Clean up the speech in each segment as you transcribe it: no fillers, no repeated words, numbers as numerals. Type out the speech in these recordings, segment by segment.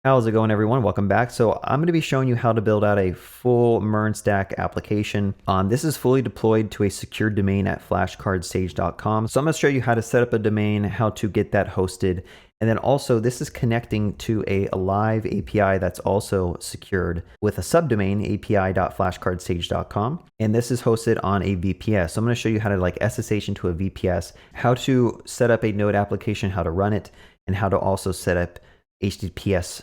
How's it going, everyone? Welcome back. So I'm going to be showing you how to build out a full MERN stack application. This is fully deployed to a secure domain at flashcardstage.com. So I'm going to show you how to set up a domain, how to get that hosted. And then also this is connecting to a live API that's also secured with a subdomain api.flashcardstage.com. And this is hosted on a VPS. So I'm going to show you how to SSH into a VPS, how to set up a node application, how to run it, and how to also set up HTTPS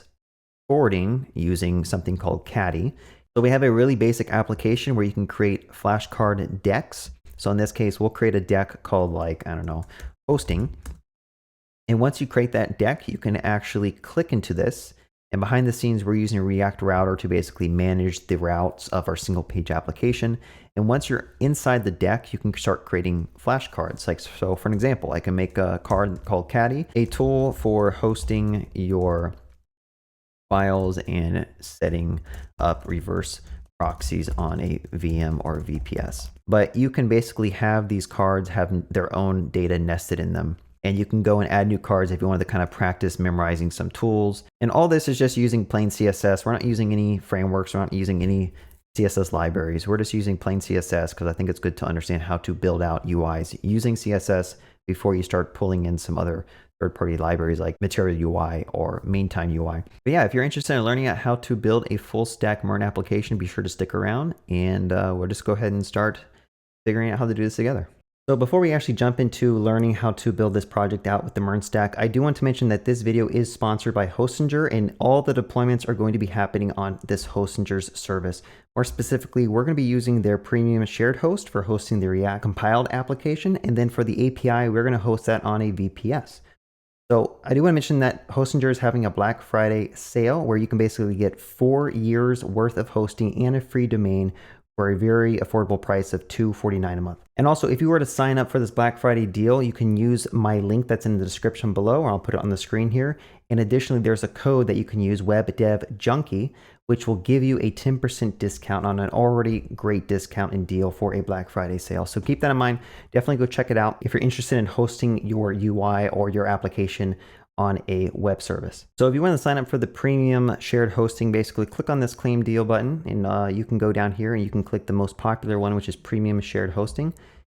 forwarding using something called Caddy. So we have a really basic application where you can create flashcard decks. So in this case, we'll create a deck called hosting. And once you create that deck, you can actually click into this. And behind the scenes, we're using a React router to basically manage the routes of our single page application. And once you're inside the deck, you can start creating flashcards. So for an example, I can make a card called Caddy, a tool for hosting your files and setting up reverse proxies on a VM or VPS. But you can basically have these cards have their own data nested in them. And you can go and add new cards if you want to kind of practice memorizing some tools. And all this is just using plain CSS. We're not using any frameworks. We're not using any CSS libraries. We're just using plain CSS because I think it's good to understand how to build out UIs using CSS before you start pulling in some other third-party libraries like Material UI or Meantime UI. But yeah, if you're interested in learning how to build a full stack MERN application, be sure to stick around and we'll just go ahead and start figuring out how to do this together. So before we actually jump into learning how to build this project out with the MERN stack, I do want to mention that this video is sponsored by Hostinger, and all the deployments are going to be happening on this Hostinger's service. More specifically, we're going to be using their premium shared host for hosting the React compiled application, and then for the API, we're going to host that on a VPS. So I do want to mention that Hostinger is having a Black Friday sale where you can basically get 4 years worth of hosting and a free domain for a very affordable price of $249 a month. And also, if you were to sign up for this Black Friday deal, you can use my link that's in the description below, or I'll put it on the screen here. And additionally, there's a code that you can use, WebDevJunkie, which will give you a 10% discount on an already great discount and deal for a Black Friday sale. So keep that in mind. Definitely go check it out if you're interested in hosting your UI or your application on a web service. So if you want to sign up for the premium shared hosting, basically click on this claim deal button and you can go down here and you can click the most popular one, which is premium shared hosting.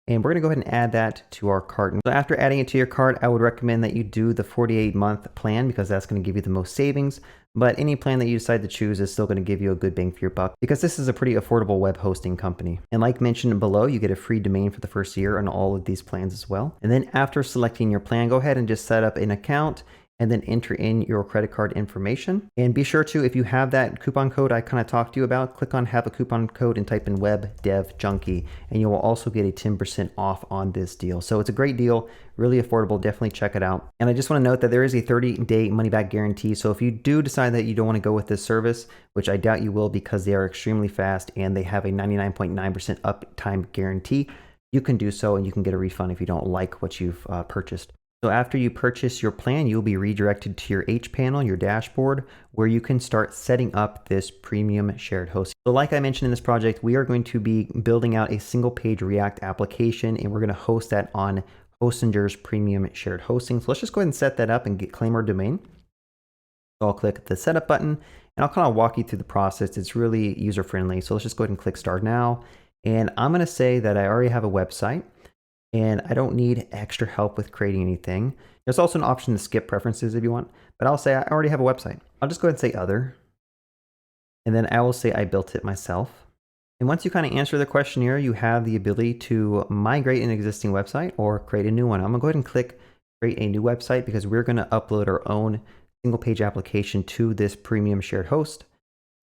And we're going to go ahead and add that to our cart. So after adding it to your cart, I would recommend that you do the 48-month plan because that's going to give you the most savings. But any plan that you decide to choose is still going to give you a good bang for your buck because this is a pretty affordable web hosting company. And like mentioned below, you get a free domain for the first year on all of these plans as well. And then after selecting your plan, go ahead and just set up an account and then enter in your credit card information. And be sure to, if you have that coupon code I kind of talked to you about, click on have a coupon code and type in WebDevJunkie, and you will also get a 10% off on this deal. So it's a great deal, really affordable, definitely check it out. And I just want to note that there is a 30-day money-back guarantee. So if you do decide that you don't want to go with this service, which I doubt you will because they are extremely fast and they have a 99.9% uptime guarantee, you can do so and you can get a refund if you don't like what you've purchased. So after you purchase your plan, you'll be redirected to your H panel, your dashboard, where you can start setting up this premium shared hosting. So like I mentioned in this project, we are going to be building out a single page React application, and we're going to host that on Hostinger's premium shared hosting. So let's just go ahead and set that up and claim our domain. So I'll click the setup button and I'll kind of walk you through the process. It's really user friendly. So let's just go ahead and click start now. And I'm going to say that I already have a website and I don't need extra help with creating anything. There's also an option to skip preferences if you want, but I'll say I already have a website. I'll just go ahead and say other, and then I will say I built it myself. And once you kind of answer the questionnaire, you have the ability to migrate an existing website or create a new one. I'm gonna go ahead and click create a new website because we're gonna upload our own single page application to this premium shared host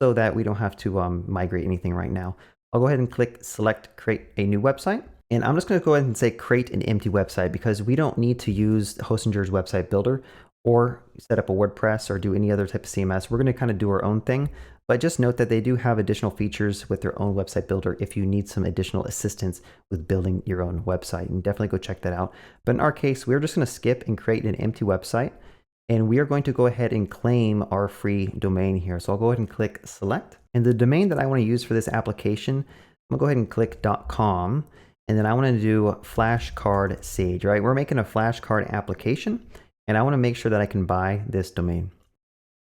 so that we don't have to migrate anything right now. I'll go ahead and click select create a new website. And I'm just going to go ahead and say create an empty website because we don't need to use Hostinger's website builder or set up a WordPress or do any other type of CMS. We're going to kind of do our own thing, but just note that they do have additional features with their own website builder if you need some additional assistance with building your own website, and definitely go check that out. But in our case, we're just going to skip and create an empty website, and we are going to go ahead and claim our free domain here. So I'll go ahead and click select, and the domain that I want to use for this application, I'm going to go ahead and click .com. And then I want to do flashcard sage, right? We're making a flashcard application and I want to make sure that I can buy this domain.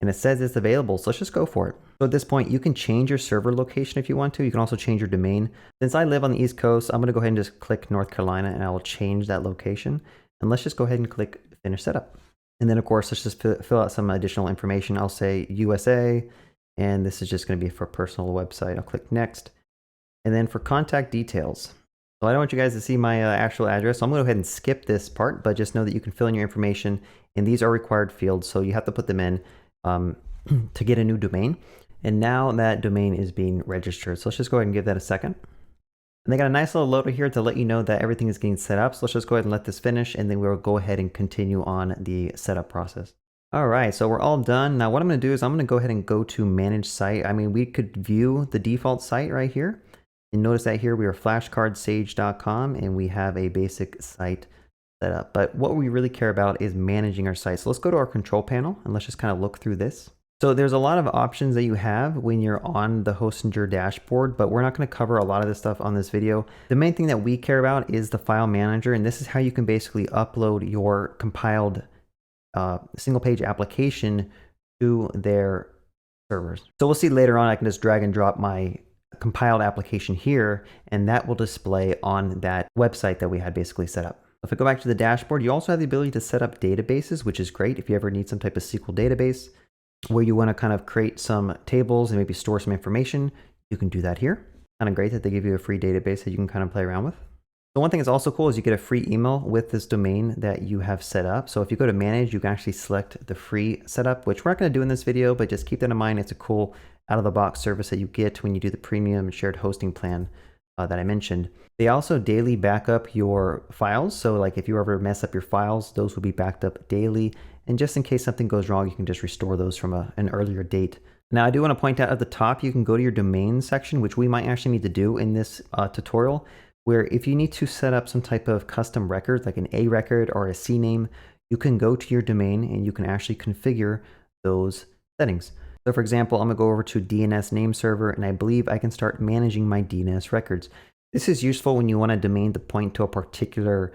and it says it's available. So let's just go for it. So at this point, you can change your server location if you want to. You can also change your domain. Since I live on the East Coast, I'm going to go ahead and just click North Carolina and I will change that location. And let's just go ahead and click Finish Setup. And then of course, let's just fill out some additional information. I'll say USA, and this is just going to be for a personal website. I'll click Next. And then for contact details. So I don't want you guys to see my actual address. So I'm going to go ahead and skip this part, but just know that you can fill in your information, and these are required fields. So you have to put them in to get a new domain. And now that domain is being registered. So let's just go ahead and give that a second. And they got a nice little loader here to let you know that everything is getting set up. So let's just go ahead and let this finish, and then we'll go ahead and continue on the setup process. All right, so we're all done. Now what I'm going to do is I'm going to go ahead and go to manage site. I mean, we could view the default site right here. And notice that here we are flashcardsage.com, and we have a basic site set up. But what we really care about is managing our site. So let's go to our control panel and let's just kind of look through this. So there's a lot of options that you have when you're on the Hostinger dashboard, but we're not going to cover a lot of this stuff on this video. The main thing that we care about is the file manager, and this is how you can basically upload your compiled single page application to their servers. So we'll see later on, I can just drag and drop my compiled application here, and that will display on that website that we had basically set up. If I go back to the dashboard, you also have the ability to set up databases, which is great if you ever need some type of SQL database where you want to kind of create some tables and maybe store some information. You can do that here. Kind of great that they give you a free database that you can kind of play around with. So one thing that's also cool is you get a free email with this domain that you have set up. So if you go to manage, you can actually select the free setup, which we're not going to do in this video, but just keep that in mind. It's a cool out-of-the-box service that you get when you do the premium shared hosting plan that I mentioned. They also daily back up your files. So like if you ever mess up your files, those will be backed up daily. And just in case something goes wrong, you can just restore those from an earlier date. Now, I do want to point out at the top, you can go to your domain section, which we might actually need to do in this tutorial, where if you need to set up some type of custom record, like an A record or a C name, you can go to your domain and you can actually configure those settings. So for example, I'm going to go over to DNS name server, and I believe I can start managing my DNS records. This is useful when you want a domain to point to a particular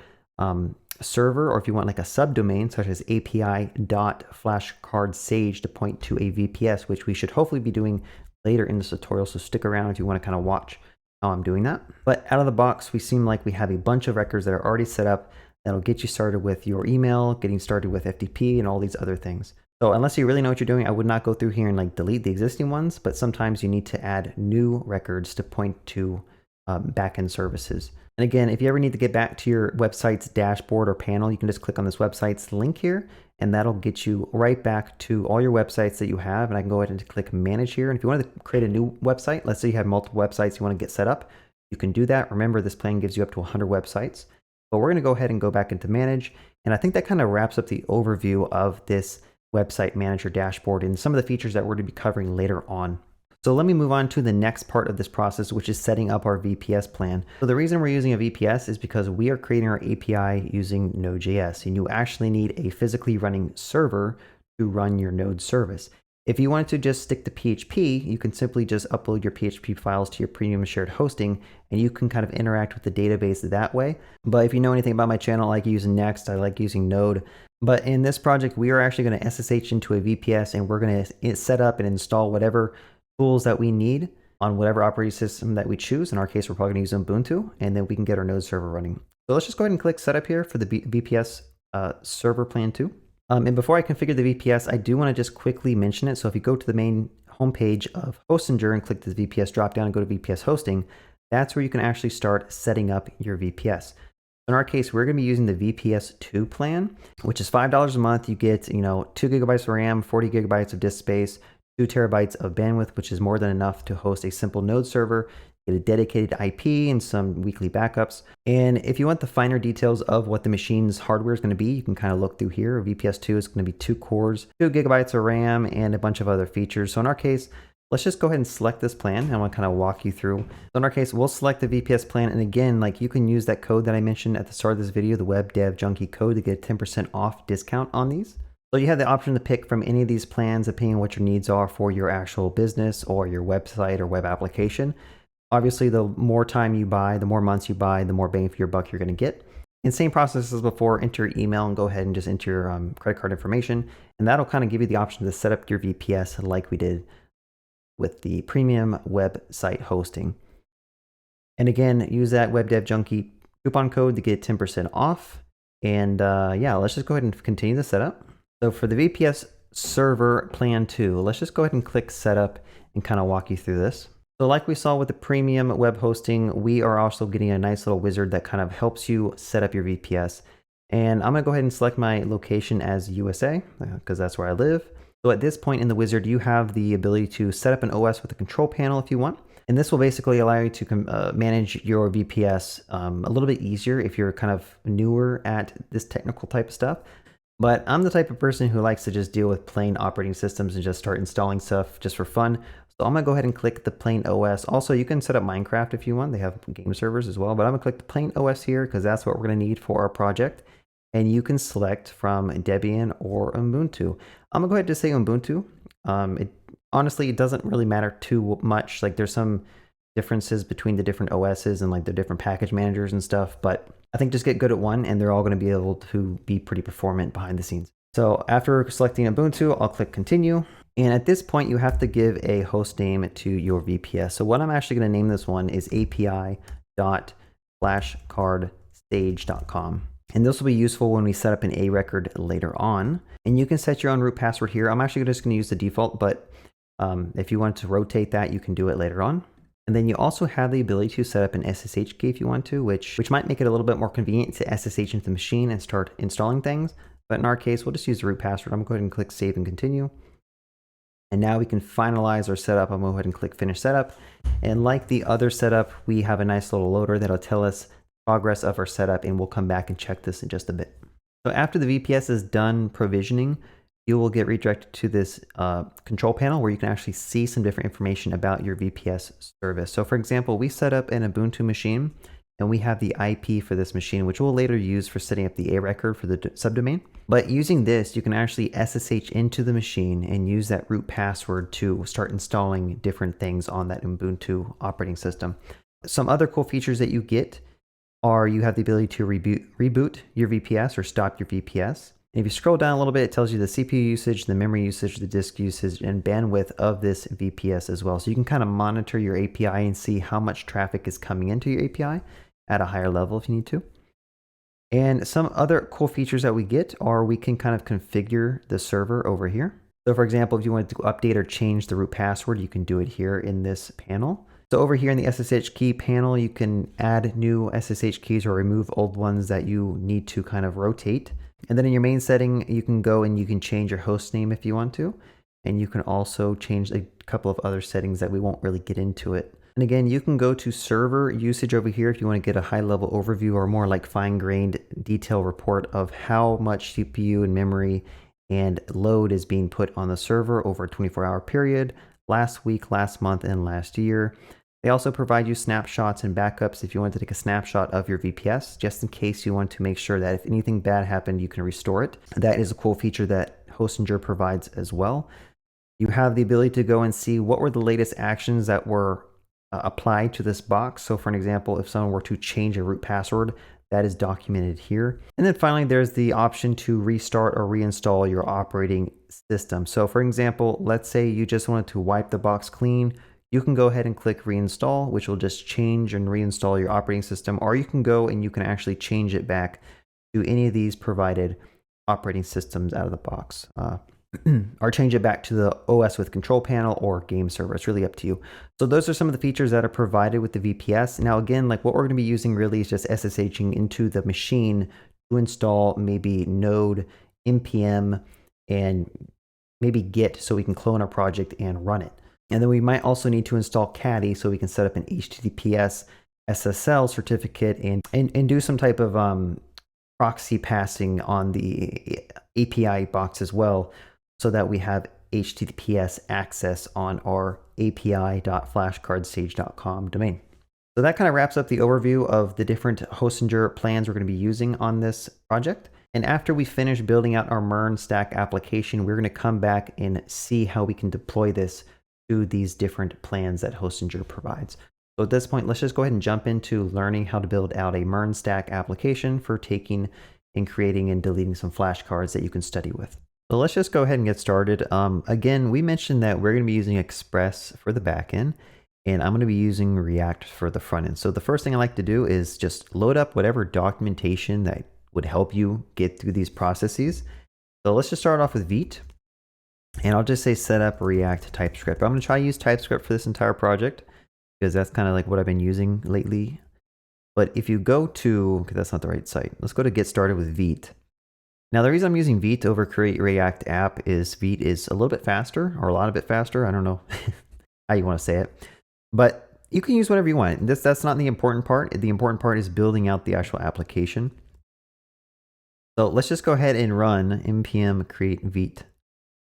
server, or if you want like a subdomain such as api.flashcardsage to point to a VPS, which we should hopefully be doing later in this tutorial. So stick around if you want to kind of watch how I'm doing that. But out of the box, we seem like we have a bunch of records that are already set up that'll get you started with your email, getting started with FTP, and all these other things. So unless you really know what you're doing, I would not go through here and like delete the existing ones, but sometimes you need to add new records to point to backend services. And again, if you ever need to get back to your website's dashboard or panel, you can just click on this website's link here, and that'll get you right back to all your websites that you have. And I can go ahead and click manage here. And if you want to create a new website, let's say you have multiple websites you want to get set up, you can do that. Remember, this plan gives you up to 100 websites, but we're going to go ahead and go back into manage. And I think that kind of wraps up the overview of this website manager dashboard and some of the features that we're going to be covering later on. So let me move on to the next part of this process, which is setting up our VPS plan. So the reason we're using a VPS is because we are creating our API using Node.js, and you actually need a physically running server to run your Node service. If you wanted to just stick to PHP, you can simply just upload your PHP files to your premium shared hosting, and you can kind of interact with the database that way. But if you know anything about my channel, I like using Next, I like using Node. But in this project, we are actually going to SSH into a VPS, and we're going to set up and install whatever tools that we need on whatever operating system that we choose. In our case, we're probably going to use Ubuntu, and then we can get our Node server running. So let's just go ahead and click setup here for the VPS server plan 2. And before I configure the VPS, I do want to just quickly mention it. So if you go to the main homepage of Hostinger and click the VPS dropdown and go to VPS hosting, that's where you can actually start setting up your VPS. In our case, we're going to be using the VPS 2 plan, which is $5 a month. You get, 2 gigabytes of RAM, 40 gigabytes of disk space, 2 terabytes of bandwidth, which is more than enough to host a simple Node server, get a dedicated IP and some weekly backups. And if you want the finer details of what the machine's hardware is going to be, you can kind of look through here. VPS 2 is going to be 2 cores, 2 gigabytes of RAM, and a bunch of other features. So in our case, let's just go ahead and select this plan, and I want to kind of walk you through. So in our case, we'll select the VPS plan. And again, like you can use that code that I mentioned at the start of this video, the Web Dev Junkie code, to get a 10% off discount on these. So you have the option to pick from any of these plans depending on what your needs are for your actual business or your website or web application. Obviously, the more time you buy, the more months you buy, the more bang for your buck you're going to get. And same process as before, enter your email and go ahead and just enter your credit card information. And that'll kind of give you the option to set up your VPS like we did with the premium website hosting. And again, use that WebDevJunkie coupon code to get 10% off. And yeah, let's just go ahead and continue the setup. So for the VPS server plan 2, let's just go ahead and click setup and kind of walk you through this. So like we saw with the premium web hosting, we are also getting a nice little wizard that kind of helps you set up your VPS. And I'm gonna go ahead and select my location as USA because that's where I live. So at this point in the wizard, you have the ability to set up an OS with a control panel if you want. And this will basically allow you to manage your VPS a little bit easier if you're kind of newer at this technical type of stuff. But I'm the type of person who likes to just deal with plain operating systems and just start installing stuff just for fun. So I'm gonna go ahead and click the plain OS. Also, you can set up Minecraft if you want. They have game servers as well, but I'm gonna click the plain OS here because that's what we're gonna need for our project. And you can select from Debian or Ubuntu. I'm gonna go ahead and just say Ubuntu. Honestly, it doesn't really matter too much. Like there's some differences between the different OSs and like the different package managers and stuff, but I think just get good at one and they're all going to be able to be pretty performant behind the scenes. So after selecting Ubuntu, I'll click continue. And at this point, you have to give a host name to your VPS. So what I'm actually going to name this one is api.flashcardstage.com. And this will be useful when we set up an A record later on. And you can set your own root password here. I'm actually just going to use the default, but if you want to rotate that, you can do it later on. And then you also have the ability to set up an SSH key if you want to, which might make it a little bit more convenient to SSH into the machine and start installing things. But in our case, we'll just use the root password. I'm going to go ahead and click save and continue. And now we can finalize our setup. I'm going to go ahead and click finish setup. And like the other setup, we have a nice little loader that'll tell us progress of our setup, and we'll come back and check this in just a bit. So after the VPS is done provisioning, you will get redirected to this control panel where you can actually see some different information about your VPS service. So for example, we set up an Ubuntu machine and we have the IP for this machine, which we'll later use for setting up the A record for the subdomain. But using this, you can actually SSH into the machine and use that root password to start installing different things on that Ubuntu operating system. Some other cool features that you get are you have the ability to reboot your VPS or stop your VPS. And if you scroll down a little bit, it tells you the CPU usage, the memory usage, the disk usage, and bandwidth of this VPS as well. So you can kind of monitor your API and see how much traffic is coming into your API at a higher level if you need to. And some other cool features that we get are we can kind of configure the server over here. So for example, if you wanted to update or change the root password, you can do it here in this panel. So over here in the SSH key panel, you can add new SSH keys or remove old ones that you need to kind of rotate. And then in your main setting, you can go and you can change your host name if you want to. And you can also change a couple of other settings that we won't really get into it. And again, you can go to server usage over here if you want to get a high level overview or more like fine-grained detail report of how much CPU and memory and load is being put on the server over a 24-hour period, last week, last month, and last year. They also provide you snapshots and backups if you want to take a snapshot of your VPS, just in case you want to make sure that if anything bad happened, you can restore it. That is a cool feature that Hostinger provides as well. You have the ability to go and see what were the latest actions that were applied to this box. So for an example, if someone were to change a root password, that is documented here. And then finally, there's the option to restart or reinstall your operating system. So for example, let's say you just wanted to wipe the box clean. You can go ahead and click reinstall, which will just change and reinstall your operating system, or you can go and you can actually change it back to any of these provided operating systems out of the box, or change it back to the OS with control panel or game server. It's really up to you. So those are some of the features that are provided with the VPS. Now, again, like what we're going to be using really is just SSHing into the machine to install maybe Node, NPM, and maybe Git so we can clone our project and run it. And then we might also need to install Caddy so we can set up an HTTPS SSL certificate and do some type of proxy passing on the API box as well, so that we have HTTPS access on our api.flashcardstage.com domain. So that kind of wraps up the overview of the different Hostinger plans we're going to be using on this project. And after we finish building out our MERN stack application, we're going to come back and see how we can deploy this to these different plans that Hostinger provides. So at this point, let's just go ahead and jump into learning how to build out a MERN stack application for taking and creating and deleting some flashcards that you can study with. So let's just go ahead and get started. Again, we mentioned that we're going to be using Express for the backend, and I'm going to be using React for the front end. So the first thing I like to do is just load up whatever documentation that would help you get through these processes. So let's just start off with Vite, and I'll just say set up React TypeScript. I'm going to try to use TypeScript for this entire project because that's kind of like what I've been using lately. But if you go to, okay, that's not the right site. Let's go to get started with Vite. Now, the reason I'm using Vite over create React app is Vite is a little bit faster, or a lot of bit faster. I don't know how you want to say it, but you can use whatever you want. That's not the important part. The important part is building out the actual application. So let's just go ahead and run npm create Vite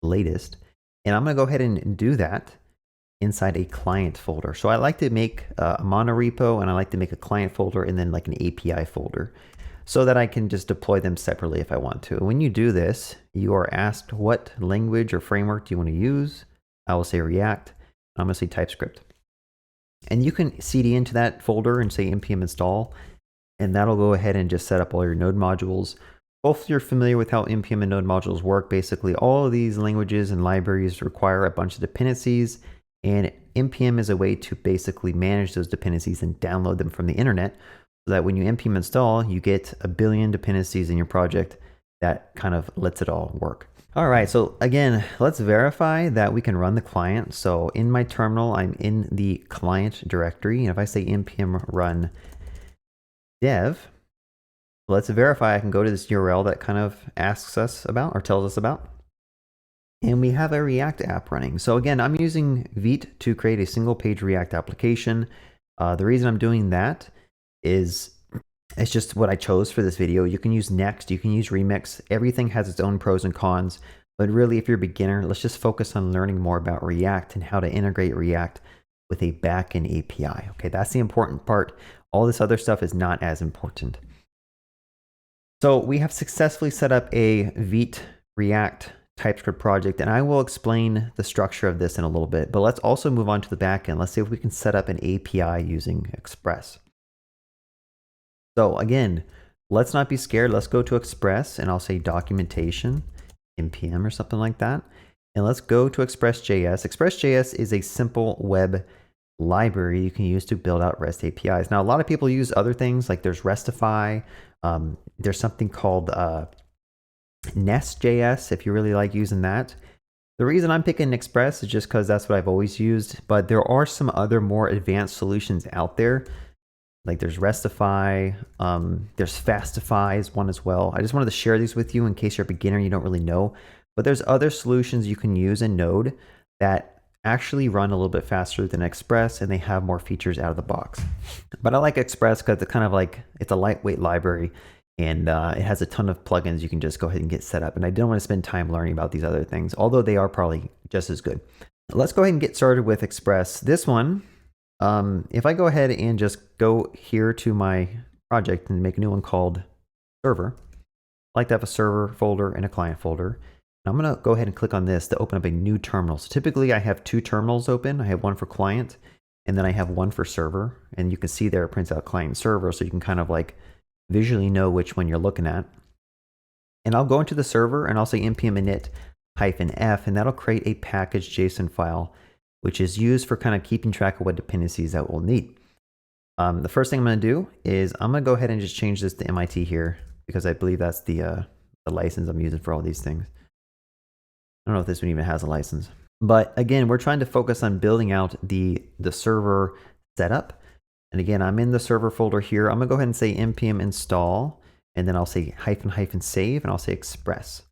latest. And I'm going to go ahead and do that inside a client folder. So I like to make a monorepo, and I like to make a client folder and then like an API folder, so that I can just deploy them separately if I want to. When you do this, you are asked what language or framework do you want to use. I will say React. I'm going to say TypeScript. And you can cd into that folder and say npm install, and that'll go ahead and just set up all your node modules. Hopefully you're familiar with how npm and node modules work. Basically, all of these languages and libraries require a bunch of dependencies, and npm is a way to basically manage those dependencies and download them from the internet, so that when you npm install, you get a billion dependencies in your project that kind of lets it all work. All right, so again, let's verify that we can run the client. So in my terminal, I'm in the client directory, and if I say npm run dev, let's verify I can go to this URL that kind of asks us about or tells us about. And we have a React app running. So again, I'm using Vite to create a single page React application. The reason I'm doing that is it's just what I chose for this video. You can use Next, you can use Remix. Everything has its own pros and cons. But really, if you're a beginner, let's just focus on learning more about React and how to integrate React with a backend API. Okay, that's the important part. All this other stuff is not as important. So we have successfully set up a Vite React TypeScript project, and I will explain the structure of this in a little bit. But let's also move on to the backend. Let's see if we can set up an API using Express. So again, let's not be scared. Let's go to Express, and I'll say documentation, npm or something like that. And let's go to Express.js. Express.js is a simple web library you can use to build out REST APIs. Now, a lot of people use other things, like there's Restify. There's something called Nest.js if you really like using that. The reason I'm picking Express is just because that's what I've always used, but there are some other more advanced solutions out there. Like there's Restify, there's Fastify is one as well. I just wanted to share these with you in case you're a beginner and you don't really know. But there's other solutions you can use in Node that actually run a little bit faster than Express, and they have more features out of the box. But I like Express because it's kind of like, it's a lightweight library, and it has a ton of plugins you can just go ahead and get set up. And I don't want to spend time learning about these other things, although they are probably just as good. Let's go ahead and get started with Express. This one, if I go ahead and just go here to my project and make a new one called server, I like to have a server folder and a client folder. And I'm going to go ahead and click on this to open up a new terminal. So typically I have two terminals open. I have one for client, and then I have one for server. And you can see there it prints out client and server, so you can kind of like visually know which one you're looking at. And I'll go into the server and I'll say npm init-f, and that'll create a package JSON file, which is used for kind of keeping track of what dependencies that we'll need. The first thing I'm going to do is I'm going to go ahead and just change this to MIT here, because I believe that's the license I'm using for all these things. I don't know if this one even has a license. But again, we're trying to focus on building out the server setup. And again, I'm in the server folder here. I'm going to go ahead and say npm install, and then I'll say -- save, and I'll say express.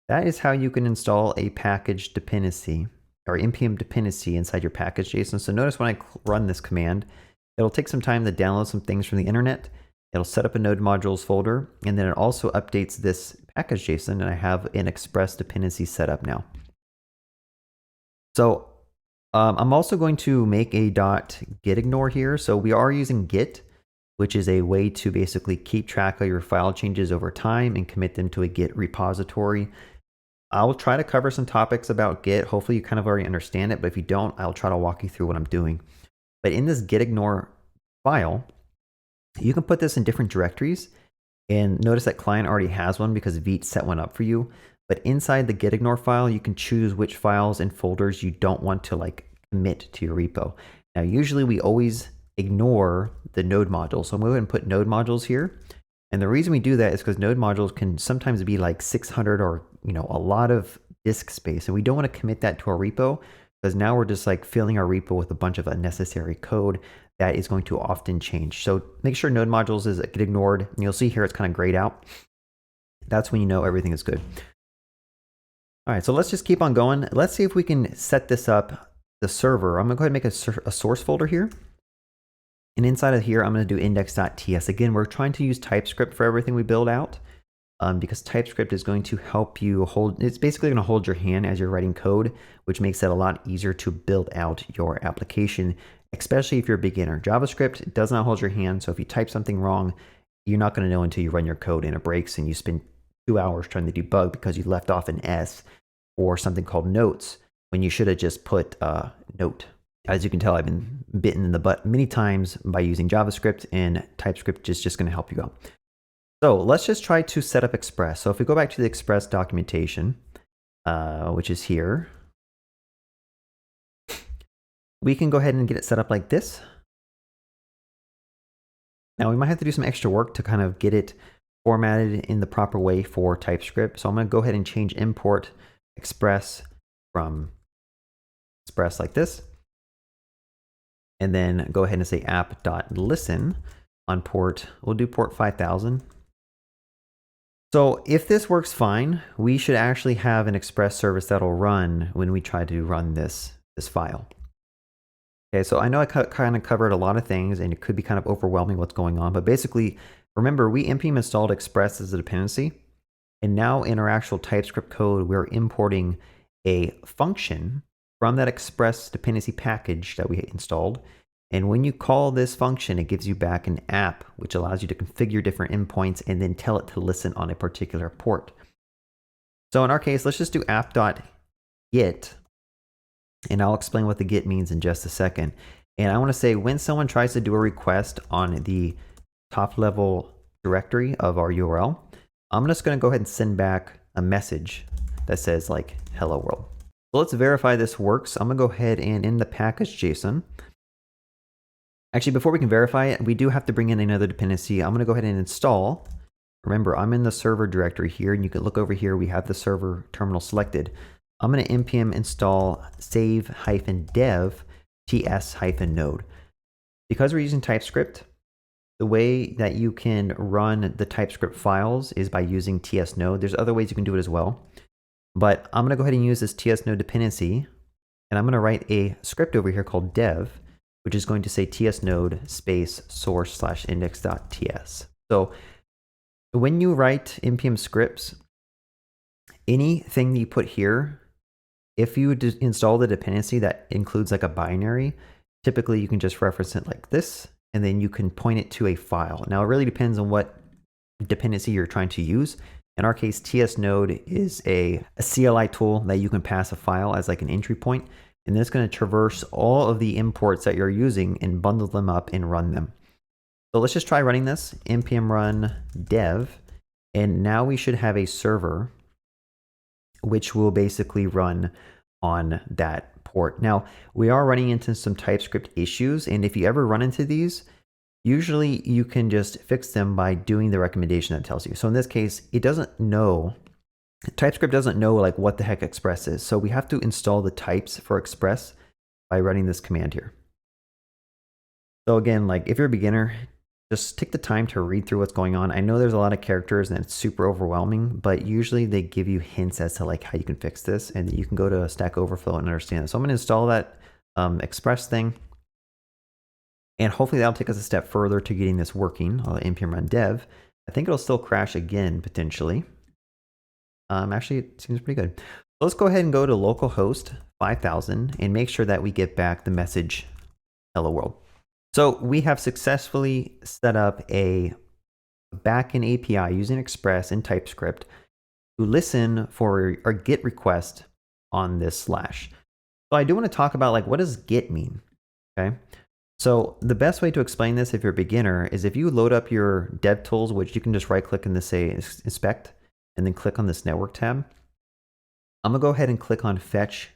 That is how you can install a package dependency, or npm dependency, inside your package JSON. So notice when I run this command, it'll take some time to download some things from the internet. It'll set up a node modules folder, and then it also updates this package JSON, and I have an express dependency set up now. So I'm also going to make a .gitignore here. So we are using Git, which is a way to basically keep track of your file changes over time and commit them to a Git repository. I'll try to cover some topics about Git. Hopefully you kind of already understand it, but if you don't, I'll try to walk you through what I'm doing. But in this gitignore file, you can put this in different directories. And notice that client already has one because Vite set one up for you. But inside the gitignore file, you can choose which files and folders you don't want to like commit to your repo. Now, usually we always ignore the node module. So I'm going to go ahead and put node modules here. And the reason we do that is because node modules can sometimes be like 600 or, a lot of disk space. And we don't want to commit that to our repo because now we're just like filling our repo with a bunch of unnecessary code that is going to often change. So make sure node modules is get ignored. And you'll see here it's kind of grayed out. That's when you know everything is good. All right, so let's just keep on going. Let's see if we can set this up, the server. I'm gonna go ahead and make a source folder here. And inside of here, I'm gonna do index.ts. Again, we're trying to use TypeScript for everything we build out because TypeScript is going to help you it's basically gonna hold your hand as you're writing code, which makes it a lot easier to build out your application, especially if you're a beginner. JavaScript does not hold your hand, so if you type something wrong, you're not gonna know until you run your code and it breaks and you spend 2 hours trying to debug because you left off an S or something called notes when you should have just put note. As you can tell, I've been bitten in the butt many times by using JavaScript, and TypeScript is just going to help you out. So let's just try to set up Express. So if we go back to the Express documentation, which is here, we can go ahead and get it set up like this. Now we might have to do some extra work to kind of get it formatted in the proper way for TypeScript. So I'm going to go ahead and change import Express from Express like this. And then go ahead and say app.listen on port. We'll do port 5000. So if this works fine, we should actually have an Express service that'll run when we try to run this file. Okay, so I know I kind of covered a lot of things and it could be kind of overwhelming what's going on, but basically, remember, we npm installed Express as a dependency, and now in our actual TypeScript code, we're importing a function from that Express dependency package that we installed. And when you call this function, it gives you back an app, which allows you to configure different endpoints and then tell it to listen on a particular port. So in our case, let's just do app.get, and I'll explain what the get means in just a second. And I want to say when someone tries to do a request on the top level directory of our URL, I'm just going to go ahead and send back a message that says like hello world. So let's verify this works. I'm going to go ahead and in the package JSON. Actually, before we can verify it, we do have to bring in another dependency. I'm going to go ahead and install. Remember, I'm in the server directory here, and you can look over here. We have the server terminal selected. I'm going to npm install save-dev ts-node. Because we're using TypeScript, the way that you can run the TypeScript files is by using ts-node. There's other ways you can do it as well. But I'm going to go ahead and use this ts-node dependency, and I'm going to write a script over here called dev, which is going to say ts-node space source/index.ts. So when you write npm scripts, anything that you put here, if you install the dependency that includes like a binary, typically you can just reference it like this, and then you can point it to a file. Now it really depends on what dependency you're trying to use. In our case, ts-node is a CLI tool that you can pass a file as like an entry point, and then it's going to traverse all of the imports that you're using and bundle them up and run them. So let's just try running this, npm run dev, and now we should have a server which will basically run on that port. Now, we are running into some TypeScript issues, and if you ever run into these, usually you can just fix them by doing the recommendation that tells you. So in this case, it doesn't know, TypeScript doesn't know like what the heck Express is. So we have to install the types for Express by running this command here. So again, like if you're a beginner, just take the time to read through what's going on. I know there's a lot of characters and it's super overwhelming, but usually they give you hints as to like how you can fix this, and you can go to Stack Overflow and understand it. So I'm going to install that Express thing, and hopefully that'll take us a step further to getting this working. I'll npm run dev. I think it'll still crash again potentially. Actually, it seems pretty good. So let's go ahead and go to localhost 5000 and make sure that we get back the message hello world. So we have successfully set up a backend API using Express and TypeScript to listen for our GET request on this slash. So I do want to talk about like what does GET mean? Okay. So the best way to explain this if you're a beginner is if you load up your DevTools, which you can just right click and say inspect, and then click on this network tab. I'm gonna go ahead and click on fetch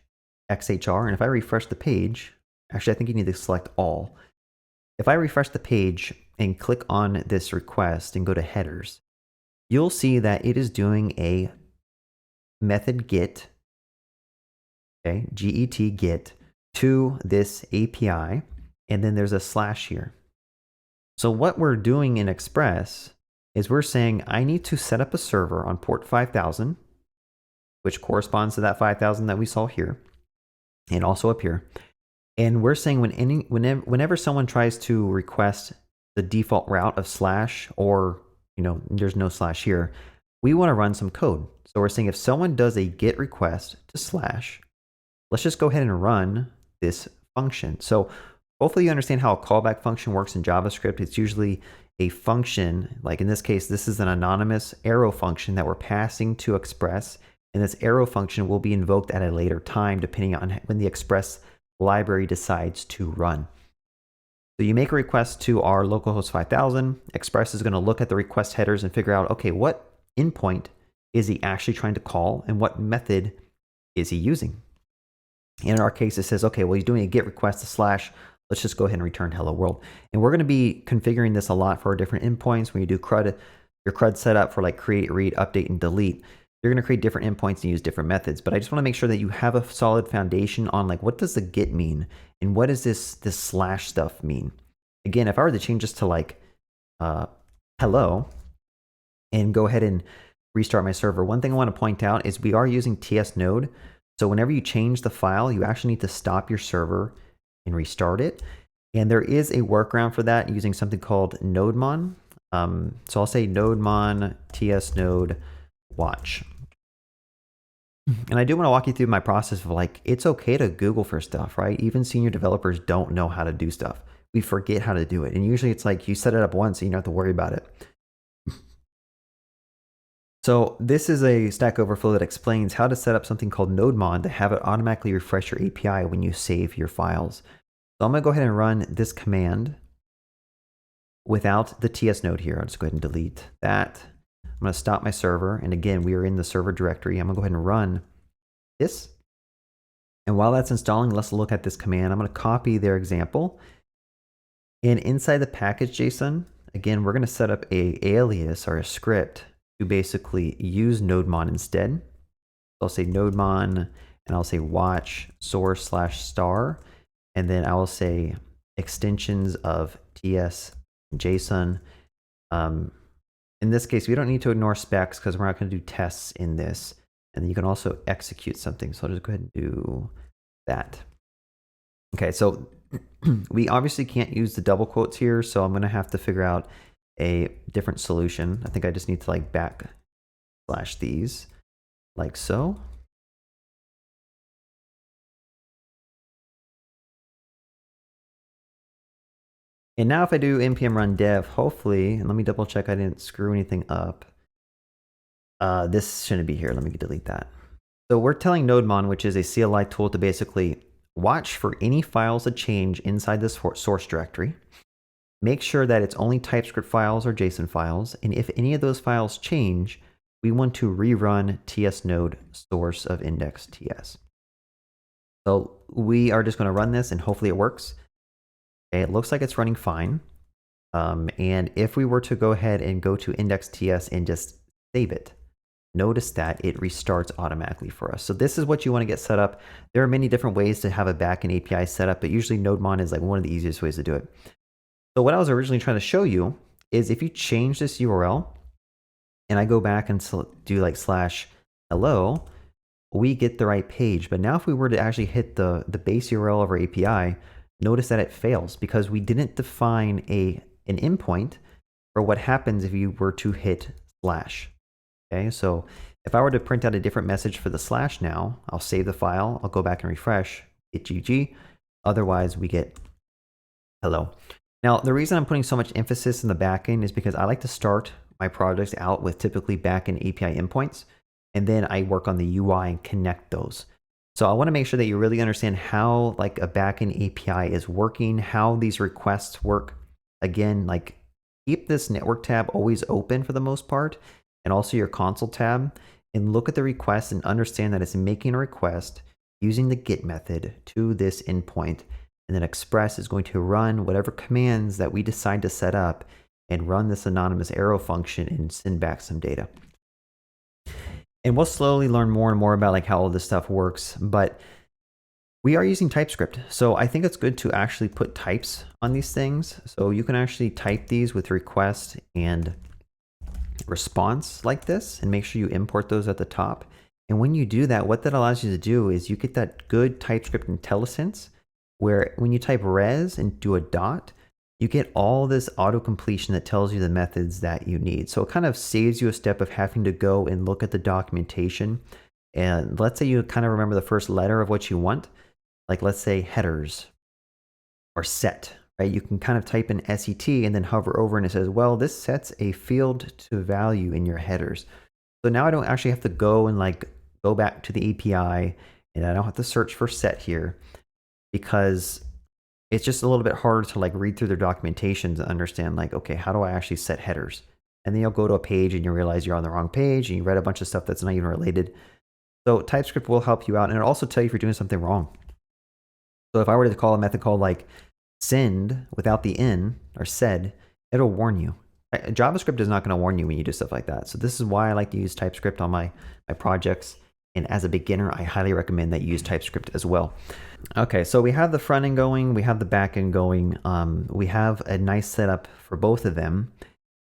XHR. And if I refresh the page, actually, I think you need to select all. If I refresh the page and click on this request and go to headers, you'll see that it is doing a method get, okay, get to this API, and then there's a slash here. So what we're doing in Express is we're saying I need to set up a server on port 5000, which corresponds to that 5000 that we saw here, and also up here. And we're saying whenever someone tries to request the default route of slash, or there's no slash here, we want to run some code. So we're saying if someone does a get request to slash, let's just go ahead and run this function. So hopefully you understand how a callback function works in JavaScript. It's usually a function, like in this case, this is an anonymous arrow function that we're passing to Express. And this arrow function will be invoked at a later time, depending on when the Express library decides to run. So you make a request to our localhost 5000. Express is going to look at the request headers and figure out, okay, what endpoint is he actually trying to call and what method is he using? In our case, it says, okay, well, he's doing a get request to slash. Let's just go ahead and return hello world. And we're going to be configuring this a lot for our different endpoints. When you do your CRUD setup for like create, read, update, and delete, you're going to create different endpoints and use different methods. But I just want to make sure that you have a solid foundation on like, what does the get mean? And what does this slash stuff mean? Again, if I were to change this to like hello and go ahead and restart my server, one thing I want to point out is we are using TS Node. So whenever you change the file, you actually need to stop your server and restart it. And there is a workaround for that using something called nodemon. So I'll say nodemon TS Node watch. And I do want to walk you through my process of like, it's okay to Google for stuff, right? Even senior developers don't know how to do stuff. We forget how to do it. And usually it's like you set it up once and you don't have to worry about it. So this is a Stack Overflow that explains how to set up something called nodemon to have it automatically refresh your API when you save your files. So I'm going to go ahead and run this command without the TS node here. I'll just go ahead and delete that. I'm going to stop my server. And again, we are in the server directory. I'm going to go ahead and run this. And while that's installing, let's look at this command. I'm going to copy their example. And inside the package.json, again, we're going to set up an alias or a script to basically use nodemon instead. I'll say nodemon, and I'll say watch source/star. And then I will say extensions of TS JSON. In this case, we don't need to ignore specs because we're not going to do tests in this. And then you can also execute something. So I'll just go ahead and do that. Okay, so we obviously can't use the double quotes here. So I'm going to have to figure out a different solution. I think I just need to like backslash these like so. And now if I do npm run dev, hopefully, and let me double check I didn't screw anything up. This shouldn't be here. Let me delete that. So we're telling nodemon, which is a CLI tool, to basically watch for any files that change inside this source directory. Make sure that it's only TypeScript files or JSON files. And if any of those files change, we want to rerun TS node source of index TS. So we are just going to run this and hopefully it works. Okay, it looks like it's running fine. And if we were to go ahead and go to index TS and just save it, notice that it restarts automatically for us. So this is what you want to get set up. There are many different ways to have a backend API set up, but usually nodemon is like one of the easiest ways to do it. So what I was originally trying to show you is if you change this URL and I go back and do like /hello, we get the right page. But now if we were to actually hit the base URL of our API, notice that it fails because we didn't define an endpoint for what happens if you were to hit slash. Okay, so if I were to print out a different message for the slash now, I'll save the file, I'll go back and refresh, hit GG. Otherwise, we get hello. Now, the reason I'm putting so much emphasis in the backend is because I like to start my projects out with typically backend API endpoints, and then I work on the UI and connect those. So I want to make sure that you really understand how like a backend API is working, how these requests work. Again, like keep this network tab always open for the most part, and also your console tab. and look at the request and understand that it's making a request using the get method to this endpoint. And then Express is going to run whatever commands that we decide to set up and run this anonymous arrow function and send back some data. And we'll slowly learn more and more about like how all this stuff works, but we are using TypeScript. So I think it's good to actually put types on these things. So you can actually type these with request and response like this and make sure you import those at the top. And when you do that, what that allows you to do is you get that good TypeScript IntelliSense where when you type res and do a dot, you get all this auto completion that tells you the methods that you need. So it kind of saves you a step of having to go and look at the documentation. And let's say you kind of remember the first letter of what you want. Like let's say headers or set, right? You can kind of type in set and then hover over and it says, well, this sets a field to value in your headers. So now I don't actually have to go and like go back to the API and I don't have to search for set here because it's just a little bit harder to like read through their documentation to understand like, okay, how do I actually set headers? And then you'll go to a page and you realize you're on the wrong page and you read a bunch of stuff that's not even related. So TypeScript will help you out and it'll also tell you if you're doing something wrong. So if I were to call a method called like send without the in or sed, it'll warn you. JavaScript is not going to warn you when you do stuff like that. So this is why I like to use TypeScript on my projects. And as a beginner, I highly recommend that you use TypeScript as well. Okay, so we have the front end going, we have the back end going. We have a nice setup for both of them.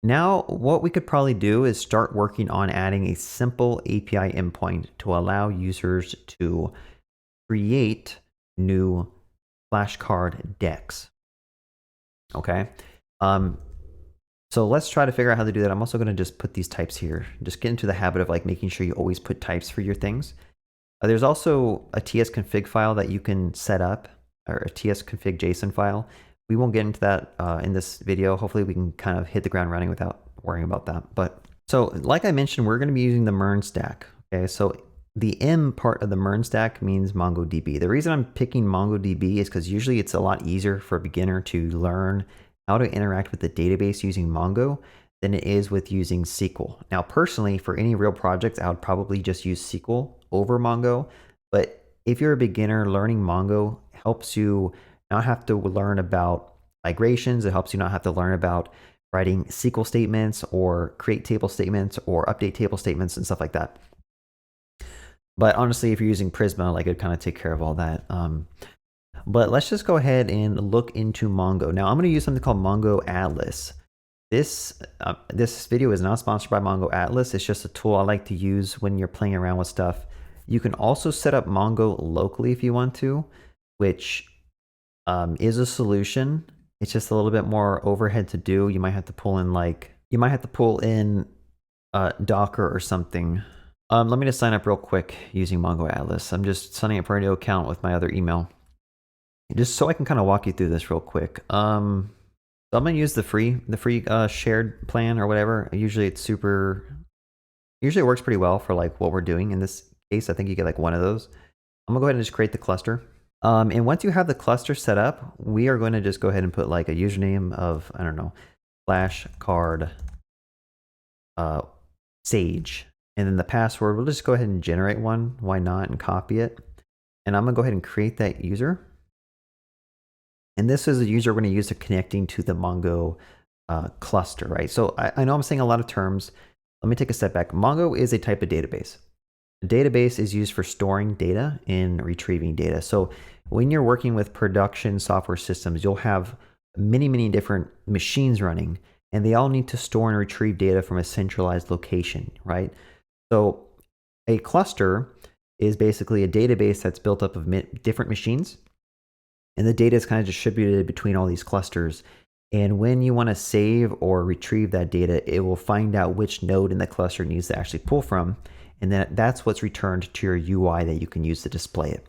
Now, what we could probably do is start working on adding a simple API endpoint to allow users to create new flashcard decks. Okay. So let's try to figure out how to do that. I'm also going to just put these types here. Just get into the habit of like making sure you always put types for your things. There's also a tsconfig file that you can set up, or a tsconfig JSON file. We won't get into that in this video. Hopefully we can kind of hit the ground running without worrying about that. But so like I mentioned, we're going to be using the MERN stack. Okay, so the M part of the MERN stack means MongoDB. The reason I'm picking MongoDB is because usually it's a lot easier for a beginner to learn how to interact with the database using Mongo than it is with using SQL. Now, personally, for any real projects, I would probably just use SQL over Mongo. But if you're a beginner, learning Mongo helps you not have to learn about migrations. It helps you not have to learn about writing SQL statements or create table statements or update table statements and stuff like that. But honestly, if you're using Prisma, like it'd kind of take care of all that. But let's just go ahead and look into Mongo. Now I'm going to use something called Mongo Atlas. This video is not sponsored by Mongo Atlas. It's just a tool I like to use when you're playing around with stuff. You can also set up Mongo locally if you want to, which is a solution. It's just a little bit more overhead to do. You might have to pull in Docker or something. Let me just sign up real quick using Mongo Atlas. I'm just signing up for a new account with my other email, just so I can kind of walk you through this real quick. So I'm gonna use the free shared plan or whatever. Usually it works pretty well for like what we're doing. In this case, I think you get like one of those. I'm gonna go ahead and just create the cluster. And once you have the cluster set up, we are going to just go ahead and put like a username of, I don't know, flashcard sage. And then the password, we'll just go ahead and generate one. Why not? And copy it. And I'm gonna go ahead and create that user. And this is a user we're going to use to connecting to the Mongo cluster, right? So I know I'm saying a lot of terms. Let me take a step back. Mongo is a type of database. A database is used for storing data and retrieving data. So when you're working with production software systems, you'll have many, many different machines running, and they all need to store and retrieve data from a centralized location, right? So a cluster is basically a database that's built up of different machines. And the data is kind of distributed between all these clusters. And when you want to save or retrieve that data, it will find out which node in the cluster needs to actually pull from. And then that's what's returned to your UI that you can use to display it.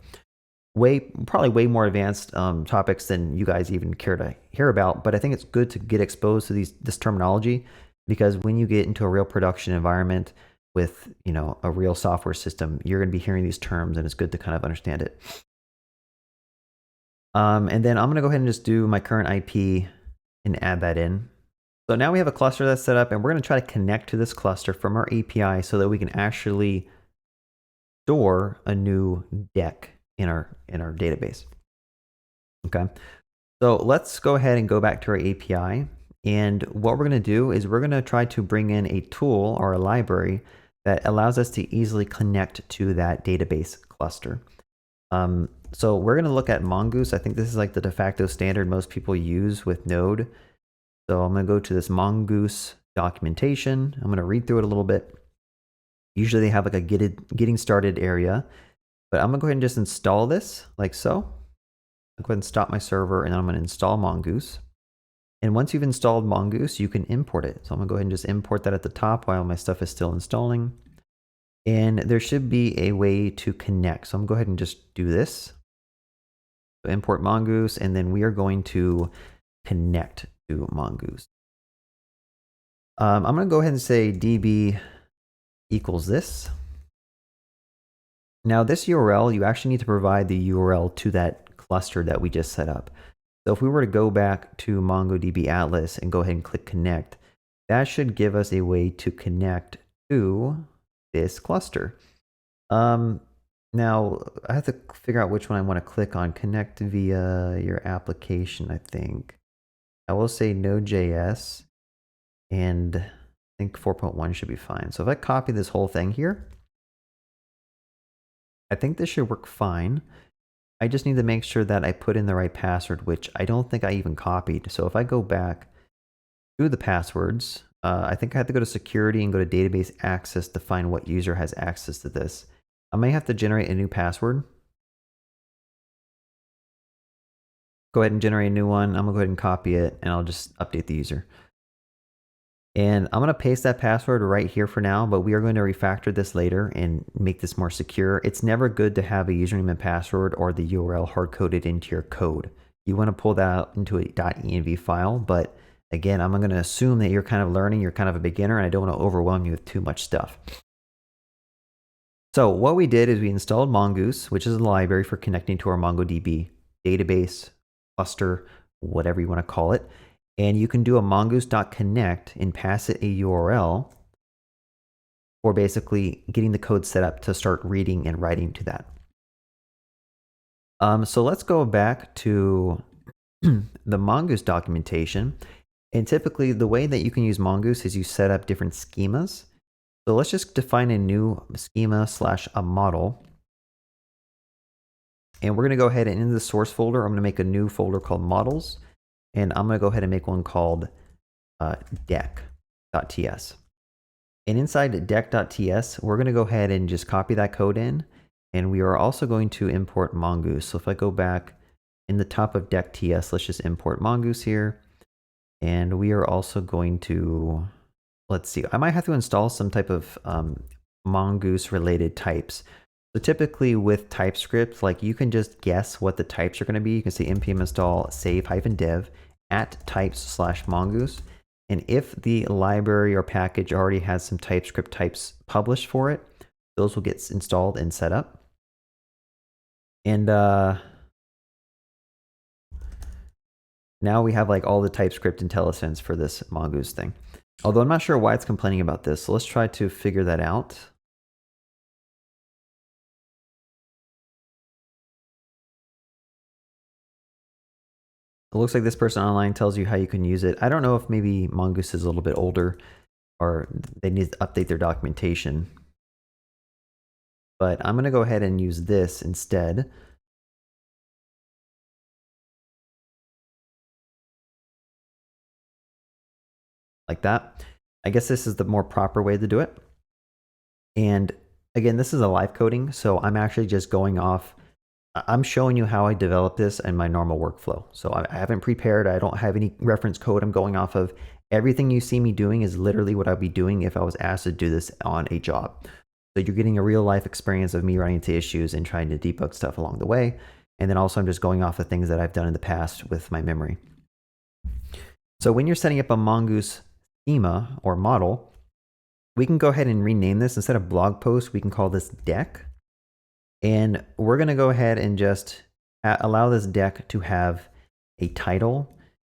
Probably way more advanced topics than you guys even care to hear about. But I think it's good to get exposed to this terminology, because when you get into a real production environment with, a real software system, you're going to be hearing these terms, and it's good to kind of understand it. And then I'm going to go ahead and just do my current IP and add that in. So now we have a cluster that's set up, and we're going to try to connect to this cluster from our API so that we can actually store a new deck in our database. Okay. So let's go ahead and go back to our API. And what we're going to do is we're going to try to bring in a tool or a library that allows us to easily connect to that database cluster. So we're going to look at Mongoose. I think this is like the de facto standard most people use with Node. So I'm going to go to this Mongoose documentation. I'm going to read through it a little bit. Usually they have like a getting started area, but I'm going to go ahead and just install this like so. I'll go ahead and stop my server, and then I'm going to install Mongoose. And once you've installed Mongoose, you can import it. So I'm going to go ahead and just import that at the top while my stuff is still installing. And there should be a way to connect. So I'm going to go ahead and just do this. So import Mongoose, and then we are going to connect to Mongoose. I'm going to go ahead and say db equals this. Now this URL, you actually need to provide the URL to that cluster that we just set up. So if we were to go back to MongoDB Atlas and go ahead and click connect, that should give us a way to connect to this cluster. Now I have to figure out which one I want to click on. Connect via your application, I think. I will say Node.js, and I think 4.1 should be fine. So if I copy this whole thing here, I think this should work fine. I just need to make sure that I put in the right password, which I don't think I even copied. So if I go back to the passwords, I think I have to go to security and go to database access to find what user has access to this. I may have to generate a new password. Go ahead and generate a new one. I'm gonna go ahead and copy it, and I'll just update the user. And I'm gonna paste that password right here for now, but we are going to refactor this later and make this more secure. It's never good to have a username and password or the URL hard-coded into your code. You wanna pull that out into a .env file, but again, I'm gonna assume that you're kind of learning, you're kind of a beginner, and I don't wanna overwhelm you with too much stuff. So what we did is we installed Mongoose, which is a library for connecting to our MongoDB database, cluster, whatever you want to call it. And you can do a mongoose.connect and pass it a URL for basically getting the code set up to start reading and writing to that. So let's go back to the Mongoose documentation. And typically the way that you can use Mongoose is you set up different schemas. So let's just define a new schema / a model. And we're going to go ahead and in the source folder, I'm going to make a new folder called models. And I'm going to go ahead and make one called deck.ts. And inside deck.ts, we're going to go ahead and just copy that code in. And we are also going to import Mongoose. So if I go back in the top of deck.ts, let's just import Mongoose here. And we are also going to, let's see, I might have to install some type of Mongoose related types. So typically with TypeScript, like you can just guess what the types are going to be. You can say npm install save-dev at types/mongoose. And if the library or package already has some TypeScript types published for it, those will get installed and set up. And now we have like all the TypeScript IntelliSense for this Mongoose thing. Although I'm not sure why it's complaining about this. So let's try to figure that out. It looks like this person online tells you how you can use it. I don't know if maybe Mongoose is a little bit older or they need to update their documentation. But I'm going to go ahead and use this instead. Like that. I guess this is the more proper way to do it. And again, this is a live coding, so I'm actually just going off. I'm showing you how I develop this in my normal workflow. So I haven't prepared. I don't have any reference code I'm going off of. Everything you see me doing is literally what I'd be doing if I was asked to do this on a job. So you're getting a real life experience of me running into issues and trying to debug stuff along the way. And then also I'm just going off of things that I've done in the past with my memory. So when you're setting up a Mongoose schema or model, we can go ahead and rename this. Instead of blog post, we can call this deck. And we're going to go ahead and just allow this deck to have a title.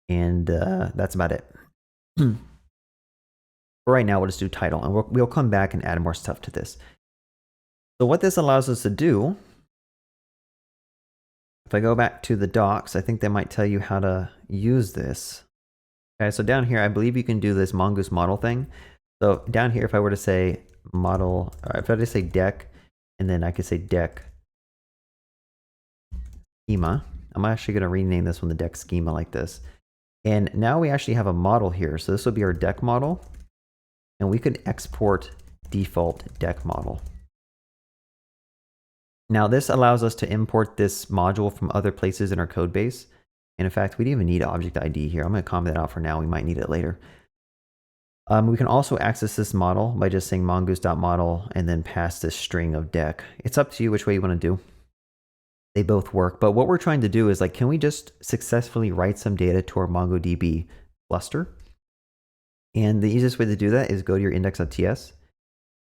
And that's about it. For right now, we'll just do title, and we'll come back and add more stuff to this. So what this allows us to do, if I go back to the docs, I think they might tell you how to use this. Okay, so down here, I believe you can do this mongoose model thing. So down here, if I were to say model, or if I were to say deck, and then I could say deck schema, I'm actually going to rename this one the deck schema like this. And now we actually have a model here. So this will be our deck model. And we could export default deck model. Now this allows us to import this module from other places in our code base. And in fact, we don't even need object ID here. I'm going to comment that out for now. We might need it later. We can also access this model by just saying mongoose.model and then pass this string of deck. It's up to you which way you want to do. They both work, but what we're trying to do is like, can we just successfully write some data to our MongoDB cluster? And the easiest way to do that is go to your index.ts,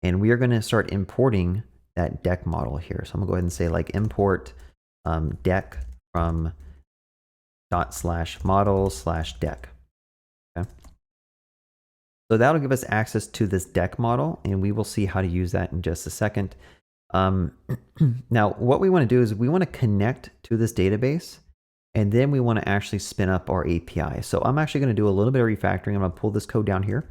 and we are going to start importing that deck model here. So I'm gonna go ahead and say like import deck from /model/deck. Okay. So that'll give us access to this deck model, and we will see how to use that in just a second. Now, what we want to do is we want to connect to this database, and then we want to actually spin up our API. So I'm actually going to do a little bit of refactoring. I'm going to pull this code down here.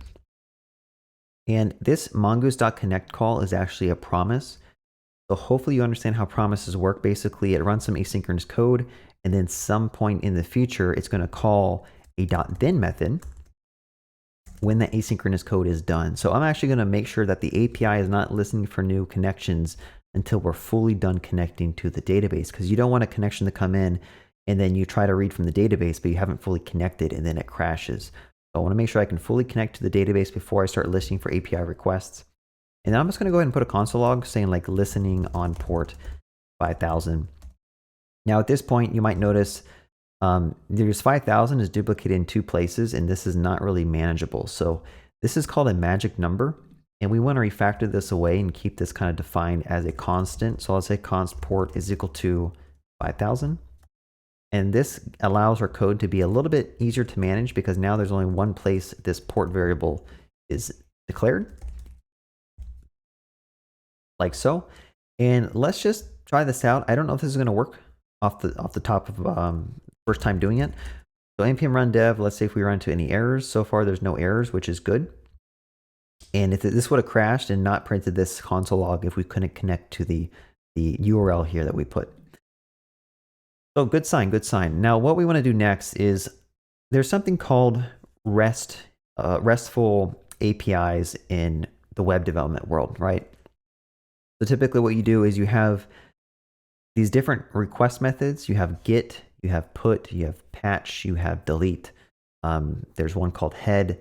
And this mongoose.connect call is actually a promise. So hopefully you understand how promises work. Basically, it runs some asynchronous code, and then some point in the future, it's going to call a .then method when the asynchronous code is done. So I'm actually going to make sure that the API is not listening for new connections until we're fully done connecting to the database, because you don't want a connection to come in and then you try to read from the database, but you haven't fully connected and then it crashes. So I want to make sure I can fully connect to the database before I start listening for API requests. And then I'm just going to go ahead and put a console log saying like listening on port 5000. Now at this point, you might notice there's 5000 is duplicated in 2 places, and this is not really manageable. So this is called a magic number, and we want to refactor this away and keep this kind of defined as a constant. So I'll say const port is equal to 5000. And this allows our code to be a little bit easier to manage, because now there's only one place this port variable is declared. Like so. And let's just try this out. I don't know if this is going to work off the top of first time doing it. So npm run dev, let's say if we run into any errors. So far there's no errors, which is good. And if this would have crashed and not printed this console log if we couldn't connect to the URL here that we put. So good sign, good sign. Now what we want to do next is there's something called RESTful APIs in the web development world, right? So typically what you do is you have these different request methods. You have get, you have put, you have patch, you have delete. There's one called head.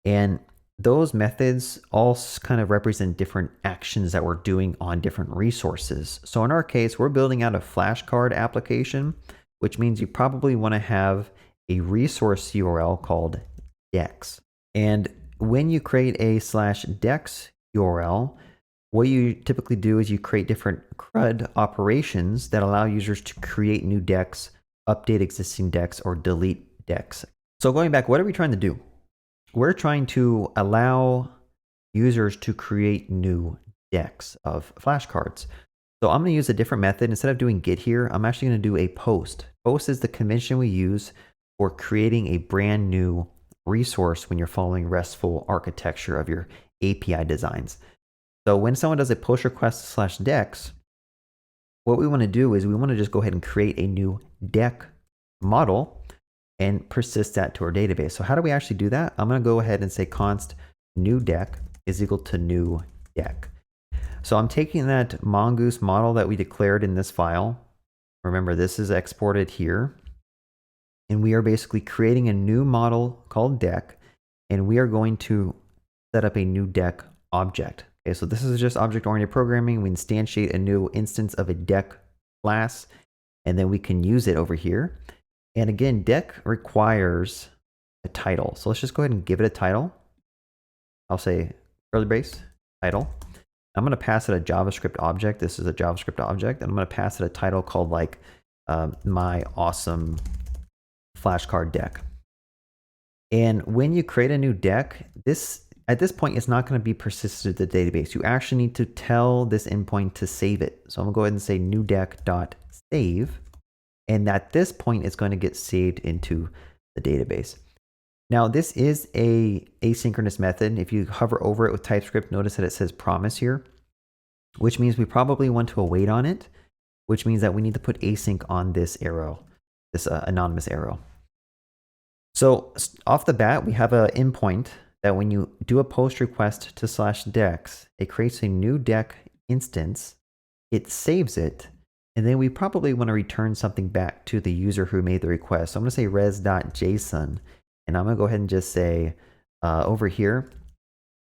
And those methods all kind of represent different actions that we're doing on different resources. So in our case, we're building out a flashcard application, which means you probably want to have a resource URL called Decks. And when you create a /Decks URL, what you typically do is you create different CRUD operations that allow users to create new decks, update existing decks, or delete decks. So going back, what are we trying to do? We're trying to allow users to create new decks of flashcards. So I'm going to use a different method. Instead of doing get here, I'm actually going to do a post. Post is the convention we use for creating a brand new resource when you're following RESTful architecture of your API designs. So when someone does a push request /decks, what we want to do is we want to just go ahead and create a new deck model and persist that to our database. So how do we actually do that? I'm going to go ahead and say const new deck is equal to new deck. So I'm taking that mongoose model that we declared in this file. Remember, this is exported here. And we are basically creating a new model called deck, and we are going to set up a new deck object. Okay, so this is just object-oriented programming. We instantiate a new instance of a deck class, and then we can use it over here. And again, deck requires a title. So let's just go ahead and give it a title. I'll say curly brace title. I'm going to pass it a JavaScript object. This is a JavaScript object, and I'm going to pass it a title called like my awesome flashcard deck. And when you create a new deck, at this point, it's not going to be persisted to the database. You actually need to tell this endpoint to save it. So I'm going to go ahead and say new deck.save. And at this point, it's going to get saved into the database. Now, this is a asynchronous method. If you hover over it with TypeScript, notice that it says promise here, which means we probably want to await on it, which means that we need to put async on this arrow, this anonymous arrow. So off the bat, we have an endpoint that when you do a post request to /decks, it creates a new deck instance, it saves it, and then we probably want to return something back to the user who made the request. So I'm going to say res.json, and I'm going to go ahead and just say over here,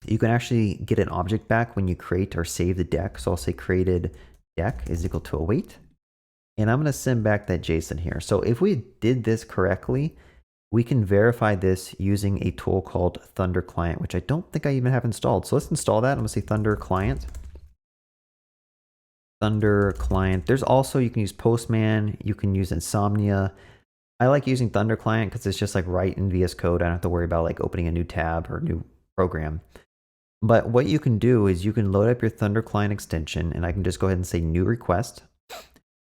you can actually get an object back when you create or save the deck. So I'll say created deck is equal to await, and I'm going to send back that JSON here. So if we did this correctly, we can verify this using a tool called Thunder Client, which I don't think I even have installed. So let's install that. I'm going to say Thunder Client. Thunder Client. There's also, you can use Postman, you can use Insomnia. I like using Thunder Client because it's just like right in VS Code. I don't have to worry about like opening a new tab or new program. But what you can do is you can load up your Thunder Client extension, and I can just go ahead and say new request.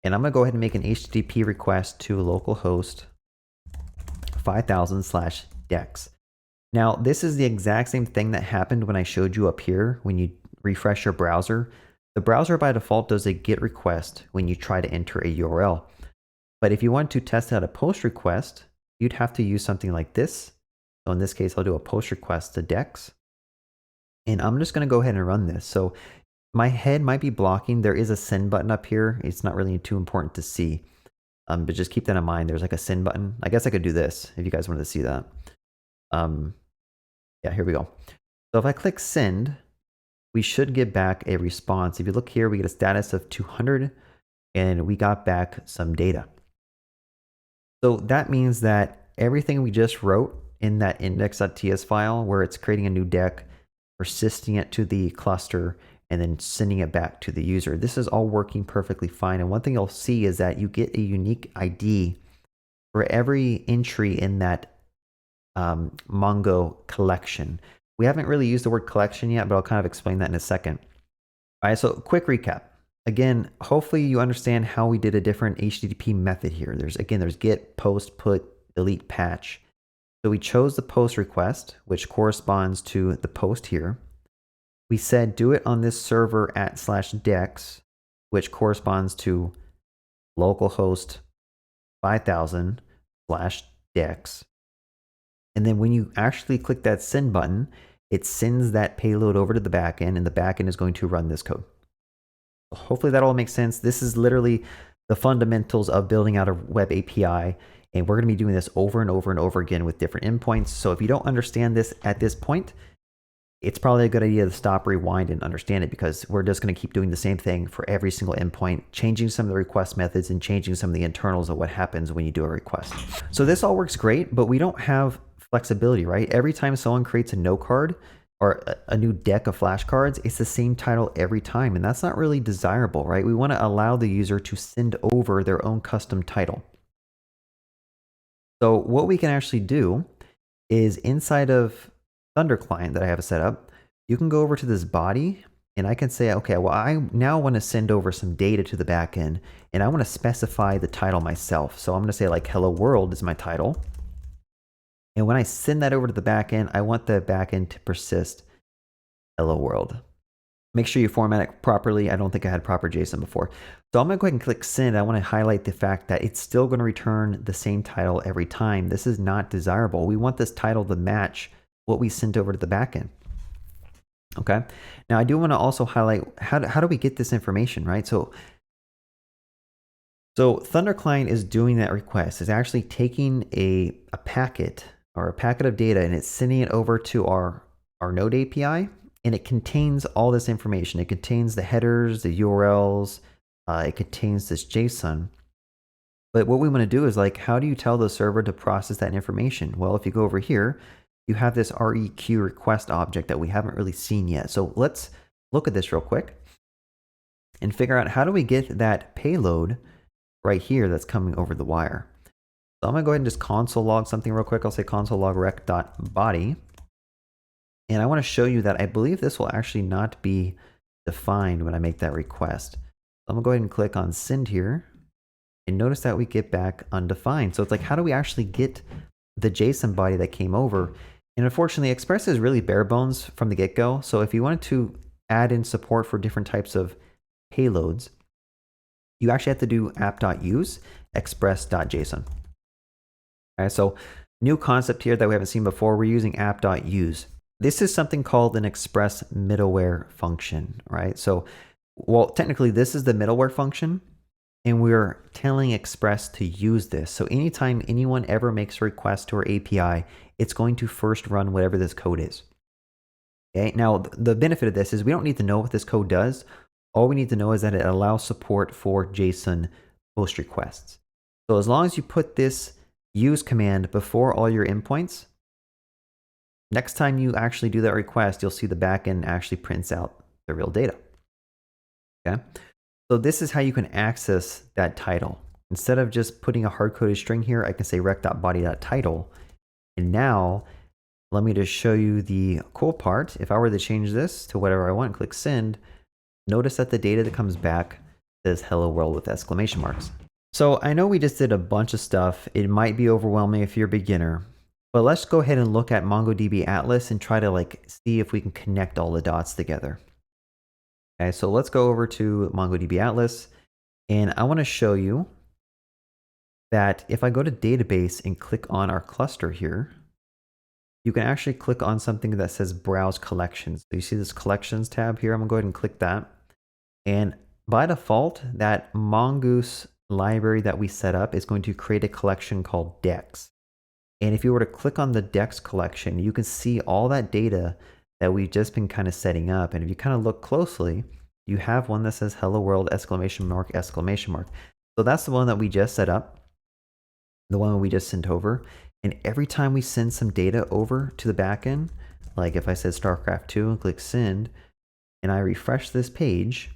And I'm going to go ahead and make an HTTP request to localhost 5000/decks. Now, this is the exact same thing that happened when I showed you up here when you refresh your browser. The browser by default does a GET request when you try to enter a URL. But if you want to test out a POST request, you'd have to use something like this. So in this case, I'll do a POST request to Decks. And I'm just going to go ahead and run this. So my head might be blocking. There is a send button up here. It's not really too important to see. But just keep that in mind. There's like a send button. I guess I could do this if you guys wanted to see that. Yeah, here we go. So if I click send, we should get back a response. If you look here, we get a status of 200, and we got back some data. So that means that everything we just wrote in that index.ts file, where it's creating a new deck, persisting it to the cluster, and then sending it back to the user, this is all working perfectly fine. And one thing you'll see is that you get a unique ID for every entry in that Mongo collection. We haven't really used the word collection yet, but I'll kind of explain that in a second. All right, so quick recap. Again, hopefully you understand how we did a different HTTP method here. There's get, post, put, delete, patch. So we chose the post request, which corresponds to the post here. We said do it on this server at /decks, which corresponds to localhost 5000/decks. And then when you actually click that send button, it sends that payload over to the backend, and the backend is going to run this code. Hopefully that all makes sense. This is literally the fundamentals of building out a web API, and we're going to be doing this over and over and over again with different endpoints. So if you don't understand this at this point, it's probably a good idea to stop, rewind, and understand it, because we're just going to keep doing the same thing for every single endpoint, changing some of the request methods and changing some of the internals of what happens when you do a request. So this all works great, but we don't have flexibility, right? Every time someone creates a note card or a new deck of flashcards, it's the same title every time, and that's not really desirable, right? We want to allow the user to send over their own custom title. So what we can actually do is inside of Thunder Client that I have set up, you can go over to this body, and I can say, okay, well, I now want to send over some data to the backend, and I want to specify the title myself. So I'm going to say like hello world is my title. And when I send that over to the backend, I want the backend to persist hello world. Make sure you format it properly. I don't think I had proper JSON before. So I'm going to go ahead and click send. I want to highlight the fact that it's still going to return the same title every time. This is not desirable. We want this title to match what we sent over to the backend. Okay. Now I do want to also highlight how do we get this information, right? So Thunder Client is doing that request. It's actually taking a packet or a packet of data, and it's sending it over to our Node API, and it contains all this information. It contains the headers, the URLs, it contains this JSON. But what we want to do is like, how do you tell the server to process that information? Well, if you go over here, you have this REQ request object that we haven't really seen yet. So let's look at this real quick and figure out how do we get that payload right here that's coming over the wire. So I'm gonna go ahead and just console log something real quick. I'll say console log rec.body. And I want to show you that I believe this will actually not be defined when I make that request. So I'm gonna go ahead and click on send here. And notice that we get back undefined. So it's like, how do we actually get the JSON body that came over? And unfortunately, Express is really bare bones from the get-go. So if you wanted to add in support for different types of payloads, you actually have to do app.use express.json. All right, so new concept here that we haven't seen before, we're using app.use. This is something called an Express middleware function, right? So, well, technically this is the middleware function, and we're telling Express to use this. So anytime anyone ever makes a request to our API, it's going to first run whatever this code is. Okay, now the benefit of this is we don't need to know what this code does. All we need to know is that it allows support for JSON post requests. So as long as you put this use command before all your endpoints, next time you actually do that request, you'll see the backend actually prints out the real data. Okay. So this is how you can access that title. Instead of just putting a hard-coded string here, I can say rec.body.title. And now, let me just show you the cool part. If I were to change this to whatever I want, click send, notice that the data that comes back says hello world with exclamation marks. So I know we just did a bunch of stuff. It might be overwhelming if you're a beginner, but let's go ahead and look at MongoDB Atlas and try to see if we can connect all the dots together. Okay, so let's go over to MongoDB Atlas, and I want to show you that if I go to database and click on our cluster here, you can actually click on something that says browse collections. So you see this collections tab here. I'm gonna go ahead and click that. And by default, that Mongoose library that we set up is going to create a collection called Decks. And if you were to click on the Decks collection, you can see all that data that we've just been kind of setting up. And if you kind of look closely, you have one that says hello world exclamation mark exclamation mark. So that's the one that we just set up, the one we just sent over. And every time we send some data over to the backend, like if I said StarCraft 2 and click send, and I refresh this page,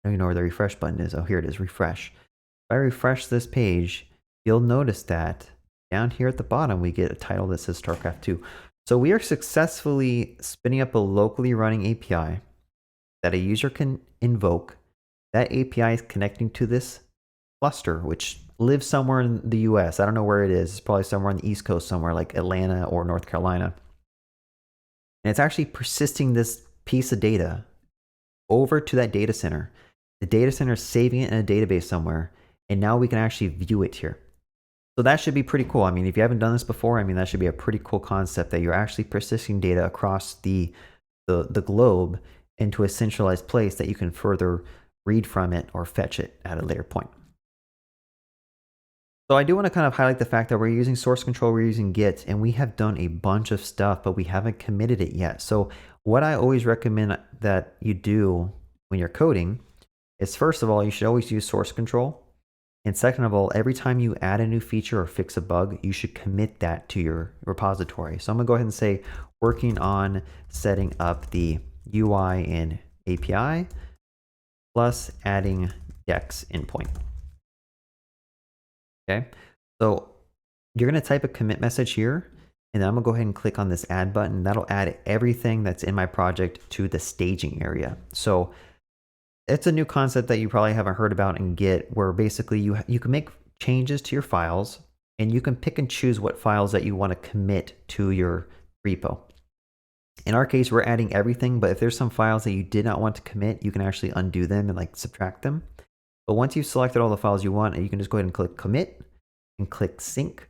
I don't even know where the refresh button is. Oh, here it is, refresh. If I refresh this page, you'll notice that down here at the bottom, we get a title that says StarCraft 2. So we are successfully spinning up a locally running API that a user can invoke. That API is connecting to this cluster, which lives somewhere in the US. I don't know where it is. It's probably somewhere on the East Coast, somewhere like Atlanta or North Carolina. And it's actually persisting this piece of data over to that data center. The data center is saving it in a database somewhere, and now we can actually view it here. So that should be pretty cool. I mean, if you haven't done this before, I mean, that should be a pretty cool concept that you're actually persisting data across the globe into a centralized place that you can further read from it or fetch it at a later point. So I do want to kind of highlight the fact that we're using source control, we're using Git, and we have done a bunch of stuff, but we haven't committed it yet. So what I always recommend that you do when you're coding is, first of all, you should always use source control. And second of all, every time you add a new feature or fix a bug, you should commit that to your repository. So I'm gonna go ahead and say, working on setting up the UI and API, plus adding Decks Endpoint. Okay, so you're gonna type a commit message here, and then I'm gonna go ahead and click on this add button. That'll add everything that's in my project to the staging area. So it's a new concept that you probably haven't heard about in Git, where basically you can make changes to your files, and you can pick and choose what files that you want to commit to your repo. In our case, we're adding everything, but if there's some files that you did not want to commit, you can actually undo them and subtract them. But once you've selected all the files you want, you can just go ahead and click commit and click sync.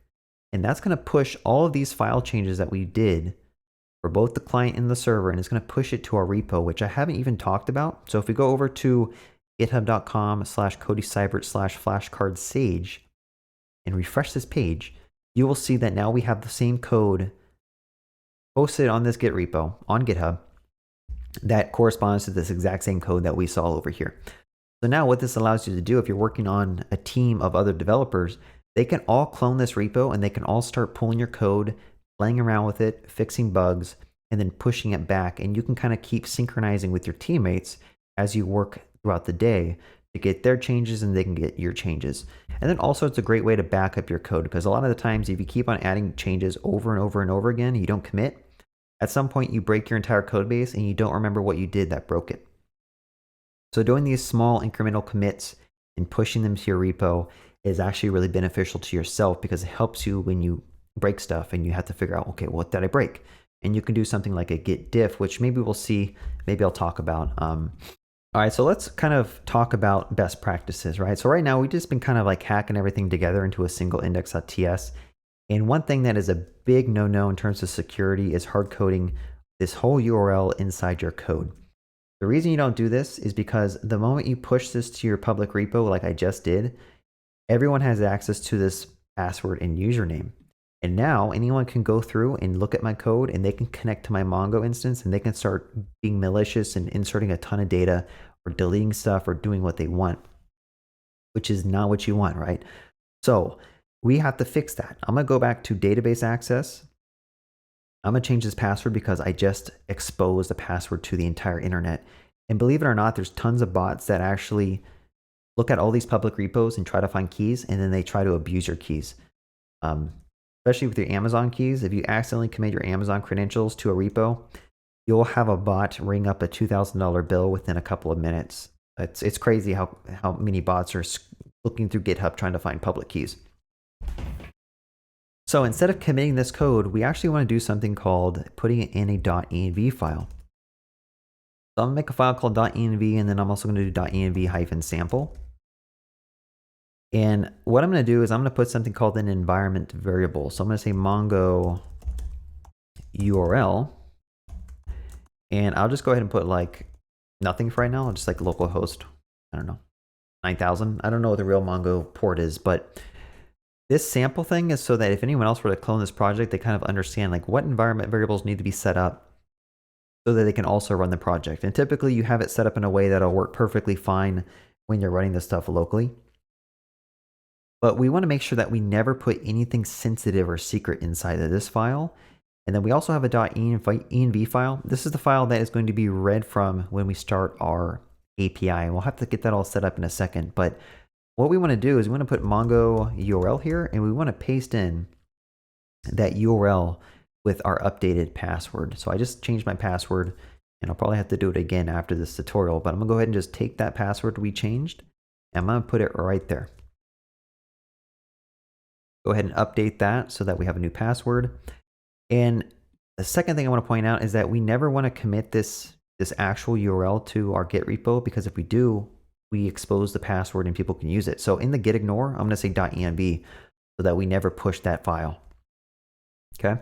And that's going to push all of these file changes that we did for both the client and the server, and it's going to push it to our repo, which I haven't even talked about. So if we go over to github.com/codyseibert/flashcardsage and refresh this page, you will see that now we have the same code posted on this Git repo on GitHub that corresponds to this exact same code that we saw over here. So now what this allows you to do, if you're working on a team of other developers, they can all clone this repo and they can all start pulling your code, playing around with it, fixing bugs, and then pushing it back. And you can kind of keep synchronizing with your teammates as you work throughout the day to get their changes and they can get your changes. And then also it's a great way to back up your code because a lot of the times if you keep on adding changes over and over and over again, you don't commit, at some point you break your entire code base and you don't remember what you did that broke it. So doing these small incremental commits and pushing them to your repo is actually really beneficial to yourself because it helps you when you break stuff and you have to figure out, okay, what did I break? And you can do something like a git diff, which maybe we'll see, maybe I'll talk about. All right, so let's kind of talk about best practices, right? So right now we've just been kind of like hacking everything together into a single index.ts. And one thing that is a big no-no in terms of security is hard coding this whole URL inside your code. The reason you don't do this is because the moment you push this to your public repo, like I just did, everyone has access to this password and username. And now anyone can go through and look at my code and they can connect to my Mongo instance and they can start being malicious and inserting a ton of data or deleting stuff or doing what they want, which is not what you want, right? So we have to fix that. I'm going to go back to database access. I'm going to change this password because I just exposed the password to the entire internet. And believe it or not, there's tons of bots that actually look at all these public repos and try to find keys, and then they try to abuse your keys. Especially with your Amazon keys, if you accidentally commit your Amazon credentials to a repo, you'll have a bot ring up a $2,000 bill within a couple of minutes. It's crazy how many bots are looking through GitHub trying to find public keys. So instead of committing this code, we actually want to do something called putting it in a .env file. So I'm going to make a file called .env, and then I'm also going to do .env-sample. And what I'm going to do is I'm going to put something called an environment variable. So I'm going to say Mongo URL, and I'll just go ahead and put like nothing for right now. I'll just like localhost, I don't know, 9000. I don't know what the real Mongo port is, but this sample thing is so that if anyone else were to clone this project, they kind of understand like what environment variables need to be set up so that they can also run the project. And typically you have it set up in a way that'll work perfectly fine when you're running this stuff locally. But we want to make sure that we never put anything sensitive or secret inside of this file. And then we also have a .env file. This is the file that is going to be read from when we start our API. And we'll have to get that all set up in a second. But what we want to do is we want to put Mongo URL here, and we want to paste in that URL with our updated password. So I just changed my password, and I'll probably have to do it again after this tutorial. But I'm going to go ahead and just take that password we changed, and I'm going to put it right there. Go ahead and update that so that we have a new password. And the second thing I want to point out is that we never want to commit this actual URL to our Git repo, because if we do, we expose the password and people can use it. So in the git ignore, I'm going to say .env so that we never push that file. Okay.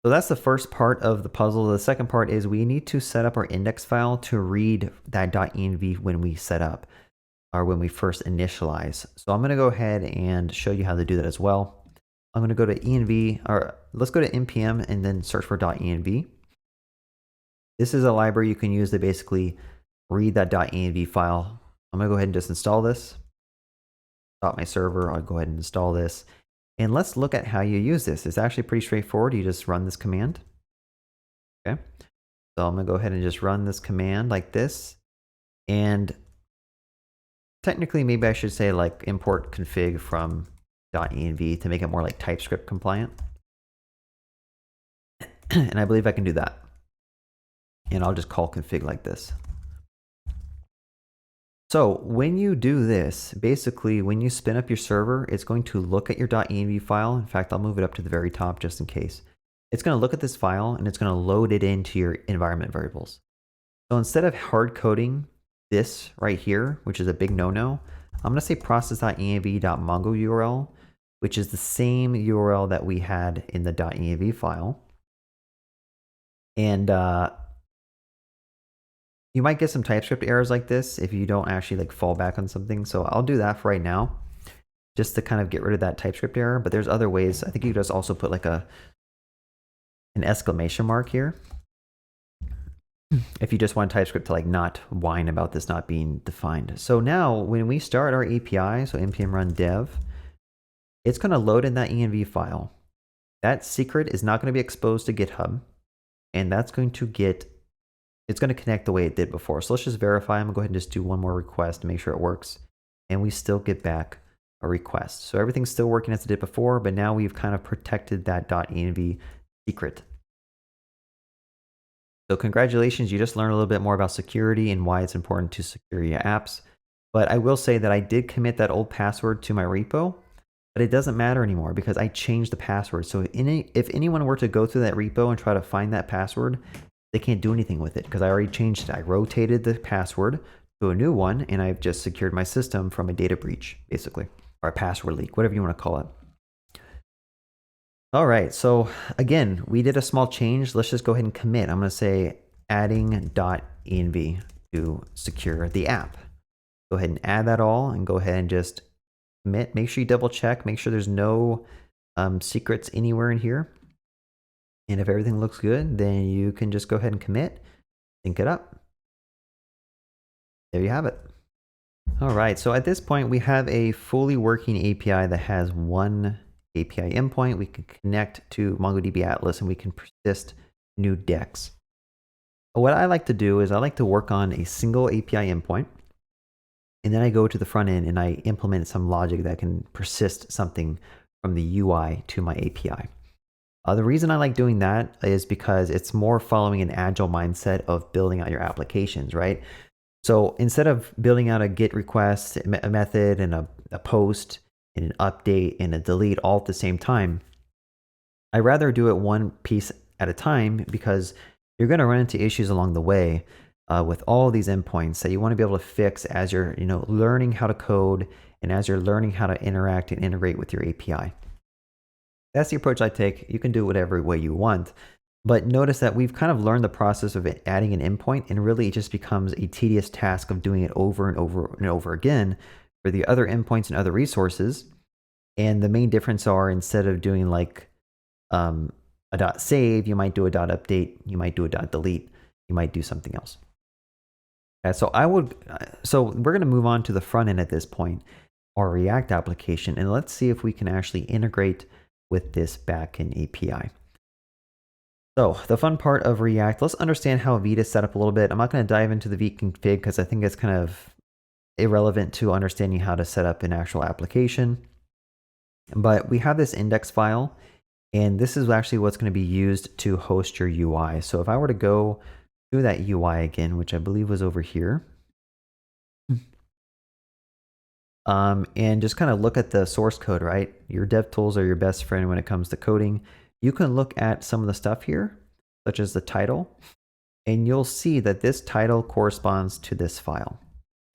So that's the first part of the puzzle. The second part is we need to set up our index file to read that .env when we set up, or when we first initialize. So I'm going to go ahead and show you how to do that as well. I'm going to go to env, or let's go to npm and then search for .env. This is a library you can use to basically read that .env file. I'm going to go ahead and just install this. Stop my server. I'll go ahead and install this. And let's look at how you use this. It's actually pretty straightforward. You just run this command. Okay. So I'm going to go ahead and just run this command like this. And technically, maybe I should say like import config from .env to make it more like TypeScript compliant. And I believe I can do that. And I'll just call config like this. So when you do this, basically when you spin up your server, it's going to look at your .env file. In fact, I'll move it up to the very top just in case. It's going to look at this file and it's going to load it into your environment variables. So instead of hard coding this right here, which is a big no-no, I'm going to say process.env.mongo URL, which is the same URL that we had in the .env file. And you might get some TypeScript errors like this if you don't actually like fall back on something. So I'll do that for right now, just to kind of get rid of that TypeScript error. But there's other ways. I think you just also put like an exclamation mark here, if you just want TypeScript to like not whine about this not being defined. So now when we start our API, so npm run dev, it's going to load in that env file. That secret is not going to be exposed to GitHub, and that's going to get it's going to connect the way it did before. So let's just verify. I'm going to go ahead and just do one more request to make sure it works. And we still get back a request. So everything's still working as it did before, but now we've kind of protected that .env secret. So congratulations, you just learned a little bit more about security and why it's important to secure your apps. But I will say that I did commit that old password to my repo, but it doesn't matter anymore because I changed the password. So if anyone were to go through that repo and try to find that password, they can't do anything with it because I already changed it. I rotated the password to a new one, and I've just secured my system from a data breach, basically, or a password leak, whatever you want to call it. All right, so again, we did a small change. Let's just go ahead and commit. I'm going to say adding .env to secure the app. Go ahead and add that all and go ahead and just commit. Make sure you double check. Make sure there's no secrets anywhere in here. And if everything looks good, then you can just go ahead and commit, sync it up. There you have it. All right, so at this point, we have a fully working API that has one API endpoint. We can connect to MongoDB Atlas and we can persist new decks. What I like to do is I like to work on a single API endpoint, and then I go to the front end and I implement some logic that can persist something from the UI to my API. The reason I like doing that is because it's more following an agile mindset of building out your applications, right? So instead of building out a GET request, a method, and a post, and an update, and a delete all at the same time, I rather do it one piece at a time because you're going to run into issues along the way with all these endpoints that you want to be able to fix as you're learning how to code and as you're learning how to interact and integrate with your API. That's the approach I take. You can do it whatever way you want. But notice that we've kind of learned the process of adding an endpoint, and really it just becomes a tedious task of doing it over and over and over again for the other endpoints and other resources. And the main difference are, instead of doing like a .save, you might do a .update, you might do a .delete, you might do something else. So we're going to move on to the front end at this point, our React application, and let's see if we can actually integrate with this backend API. So the fun part of React, let's understand how Vite is set up a little bit. I'm not going to dive into the Vite config because I think it's kind of irrelevant to understanding how to set up an actual application. But we have this index file, and this is actually what's going to be used to host your UI. So if I were to go to that UI again, which I believe was over here, and just kind of look at the source code, right? Your dev tools are your best friend when it comes to coding. You can look at some of the stuff here, such as the title, and you'll see that this title corresponds to this file.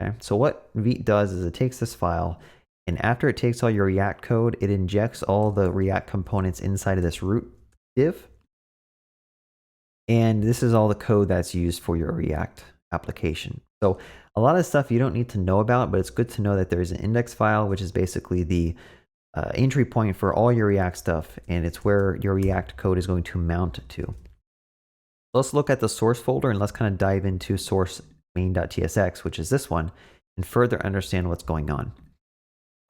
Okay? So what Vite does is it takes this file, and after it takes all your React code, it injects all the React components inside of this root div. And this is all the code that's used for your React application. So a lot of stuff you don't need to know about, but it's good to know that there's an index file, which is basically the entry point for all your React stuff, and it's where your React code is going to mount to. Let's look at the source folder and let's kind of dive into source main.tsx, which is this one, and further understand what's going on.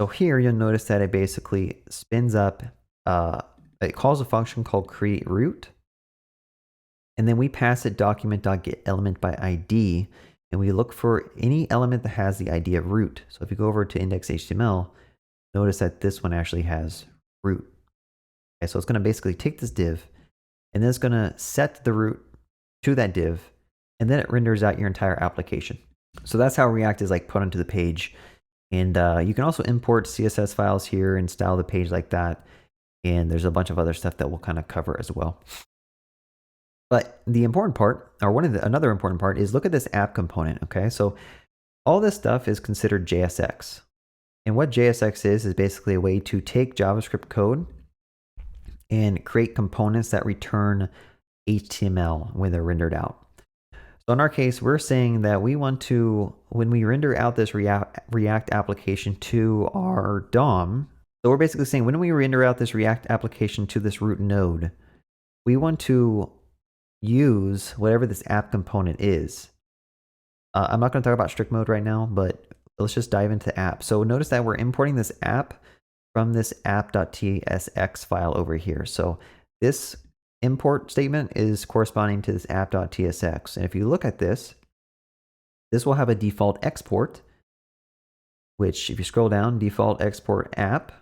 So here you'll notice that it basically spins up, it calls a function called createRoot, and then we pass it document.getElementById, and we look for any element that has the ID of root. So if you go over to index.html, notice that this one actually has root. Okay, so it's going to basically take this div, and then it's going to set the root to that div, and then it renders out your entire application. So that's how React is like put onto the page. And you can also import CSS files here and style the page like that. And there's a bunch of other stuff that we'll kind of cover as well. But the important part, or another important part, is look at this app component. Okay, so all this stuff is considered JSX. And what JSX is basically a way to take JavaScript code and create components that return HTML when they're rendered out. So in our case, we're saying that we want to, when we render out this React application to our DOM, so we're basically saying when we render out this React application to this root node, we want to use whatever this app component is. I'm not going to talk about strict mode right now, but let's just dive into app. So notice that we're importing this app from this app.tsx file over here. So this import statement is corresponding to this app.tsx. And if you look at this, this will have a default export, which if you scroll down, default export app,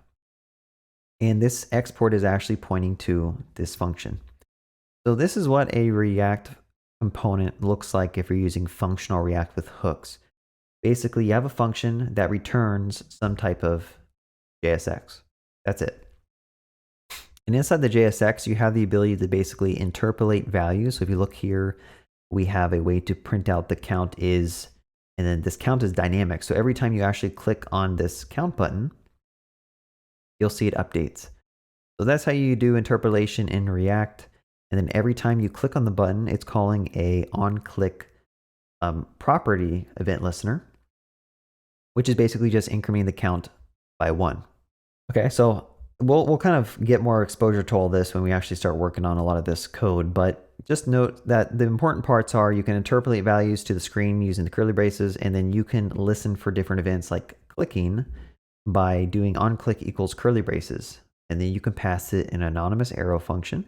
and this export is actually pointing to this function. So this is what a React component looks like if you're using functional React with hooks. Basically, you have a function that returns some type of JSX. That's it. And inside the JSX, you have the ability to basically interpolate values. So if you look here, we have a way to print out the count is, and then this count is dynamic. So every time you actually click on this count button, you'll see it updates. So that's how you do interpolation in React. And then every time you click on the button, it's calling a on-click property event listener, which is basically just incrementing the count by 1. Okay, so we'll kind of get more exposure to all this when we actually start working on a lot of this code, but just note that the important parts are you can interpolate values to the screen using the curly braces, and then you can listen for different events like clicking by doing onClick equals curly braces, and then you can pass it an anonymous arrow function.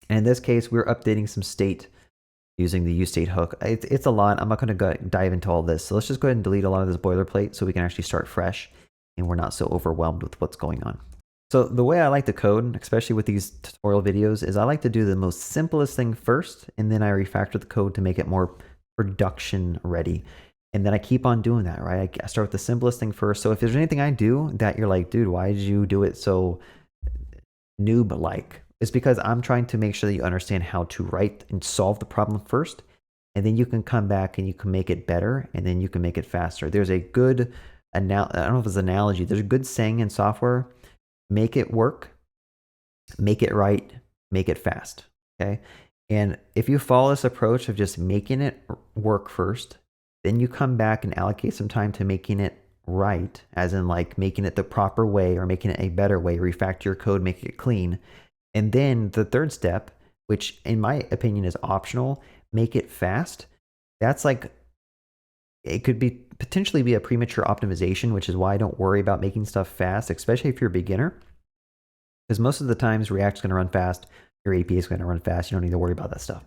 And in this case, we're updating some state using the useState hook. It's a lot. I'm not going to dive into all this. So let's just go ahead and delete a lot of this boilerplate so we can actually start fresh and we're not so overwhelmed with what's going on. So the way I like to code, especially with these tutorial videos, is I like to do the most simplest thing first, and then I refactor the code to make it more production ready. And then I keep on doing that, right? I start with the simplest thing first. So if there's anything I do that you're like, dude, why did you do it so noob-like? It's because I'm trying to make sure that you understand how to write and solve the problem first, and then you can come back and you can make it better, and then you can make it faster. There's a good, I don't know if it's an analogy, there's a good saying in software: make it work, make it right, make it fast, okay? And if you follow this approach of just making it work first, then you come back and allocate some time to making it right, as in like making it the proper way or making it a better way, refactor your code, make it clean. And then the third step, which in my opinion is optional, make it fast. That's like, it could be potentially be a premature optimization, which is why I don't worry about making stuff fast, especially if you're a beginner. Because most of the times React's going to run fast, your API is going to run fast. You don't need to worry about that stuff.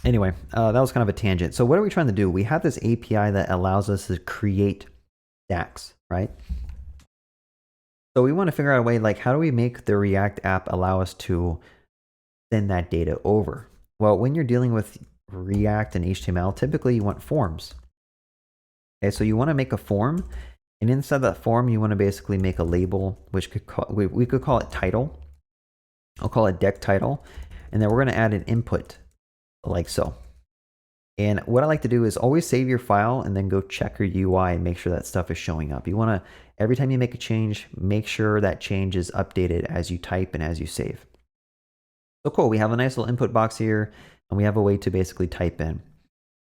Anyway, that was kind of a tangent. So what are we trying to do? We have this API that allows us to create stacks, right? So we want to figure out a way, like, how do we make the React app allow us to send that data over? Well, when you're dealing with React and HTML, typically you want forms. Okay, so you want to make a form, and inside that form, you want to basically make a label, which we could call it title. I'll call it deck title, and then we're going to add an input like so. And what I like to do is always save your file and then go check your UI and make sure that stuff is showing up. You want to, every time you make a change, make sure that change is updated as you type and as you save. So cool, we have a nice little input box here, and we have a way to basically type in.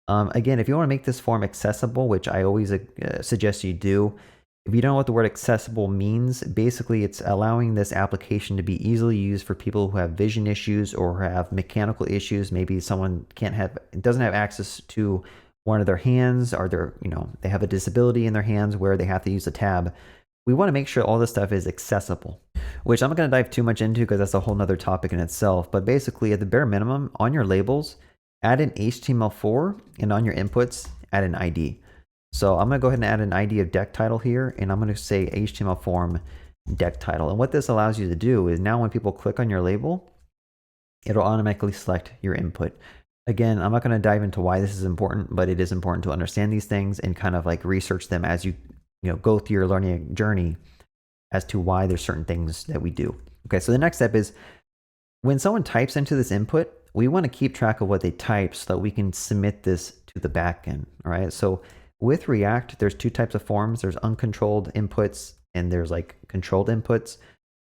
Again, if you want to make this form accessible, which I always suggest you do, if you don't know what the word accessible means, basically it's allowing this application to be easily used for people who have vision issues or have mechanical issues. Maybe someone doesn't have access to one of their hands, or they have a disability in their hands where they have to use a tab. We want to make sure all this stuff is accessible, which I'm not going to dive too much into because that's a whole nother topic in itself. But basically, at the bare minimum, on your labels, add an HTML4, and on your inputs, add an ID. So I'm going to go ahead and add an ID of deck title here, and I'm going to say HTML form deck title. And what this allows you to do is now when people click on your label, it'll automatically select your input. Again, I'm not going to dive into why this is important, but it is important to understand these things and kind of like research them as you go through your learning journey as to why there's certain things that we do. Okay, so the next step is when someone types into this input, we want to keep track of what they type so that we can submit this to the backend. All right, so with React, there's two types of forms. There's uncontrolled inputs and there's like controlled inputs.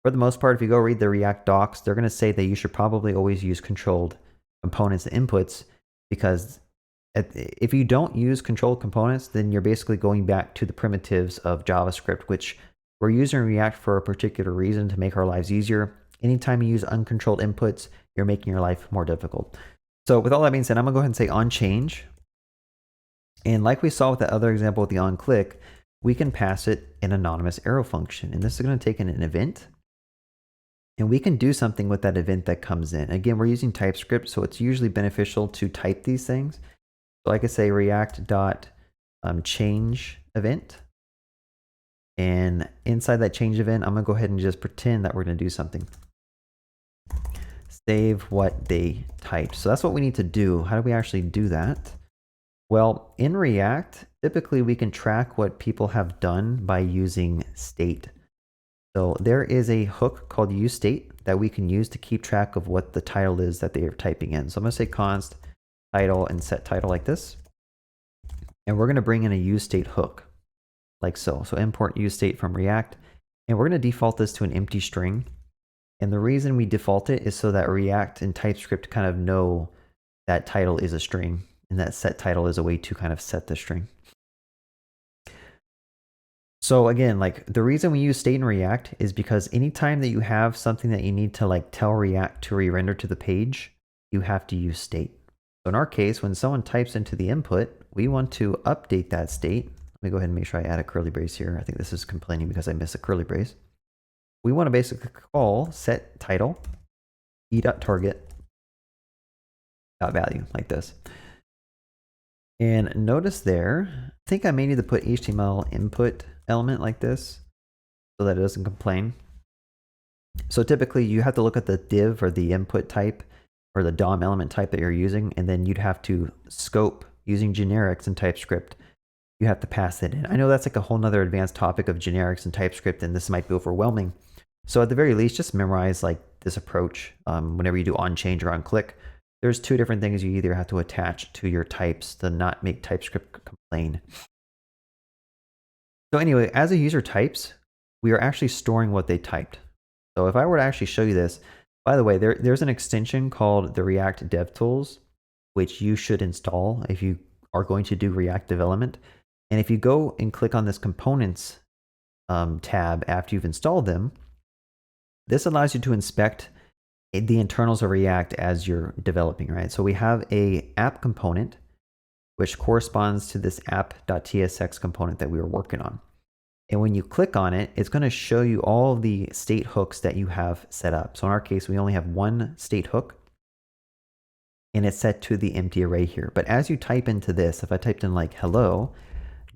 For the most part, if you go read the React docs, they're going to say that you should probably always use controlled components and inputs, because if you don't use controlled components, then you're basically going back to the primitives of JavaScript, which we're using React for a particular reason, to make our lives easier. Anytime you use uncontrolled inputs, you're making your life more difficult. So with all that being said, I'm going to go ahead and say on change. And like we saw with the other example with the on click, we can pass it an anonymous arrow function. And this is going to take in an event. And we can do something with that event that comes in. Again, we're using TypeScript, so it's usually beneficial to type these things. So I could say react dot change event. And inside that change event, I'm going to go ahead and just pretend that we're going to do something. Save what they typed. So that's what we need to do. How do we actually do that? Well, in React, typically we can track what people have done by using state. So there is a hook called useState that we can use to keep track of what the title is that they are typing in. So I'm going to say const title and set title like this. And we're going to bring in a useState hook like so. So import useState from React. And we're going to default this to an empty string. And the reason we default it is so that React and TypeScript kind of know that title is a string and that set title is a way to kind of set the string. So again, like the reason we use state in React is because anytime that you have something that you need to like tell React to re-render to the page, you have to use state. So in our case, when someone types into the input, we want to update that state. Let me go ahead and make sure I add a curly brace here. I think this is complaining because I missed a curly brace. We want to basically call set title e.target.value like this. And notice there, I think I may need to put HTML input element like this so that it doesn't complain. So typically you have to look at the div or the input type or the DOM element type that you're using, and then you'd have to scope using generics and TypeScript. You have to pass it in. I know that's like a whole nother advanced topic of generics and TypeScript, and this might be overwhelming. So at the very least, just memorize like this approach. Whenever you do on change or on click, there's two different things you either have to attach to your types to not make TypeScript complain. So anyway, as a user types, we are actually storing what they typed. So if I were to actually show you this, by the way, there's an extension called the React DevTools, which you should install if you are going to do React development. And if you go and click on this components tab after you've installed them, this allows you to inspect the internals of React as you're developing, right? So we have a app component, which corresponds to this app.tsx component that we were working on. And when you click on it, it's going to show you all of the state hooks that you have set up. So in our case, we only have one state hook, and it's set to the empty array here. But as you type into this, if I typed in like hello,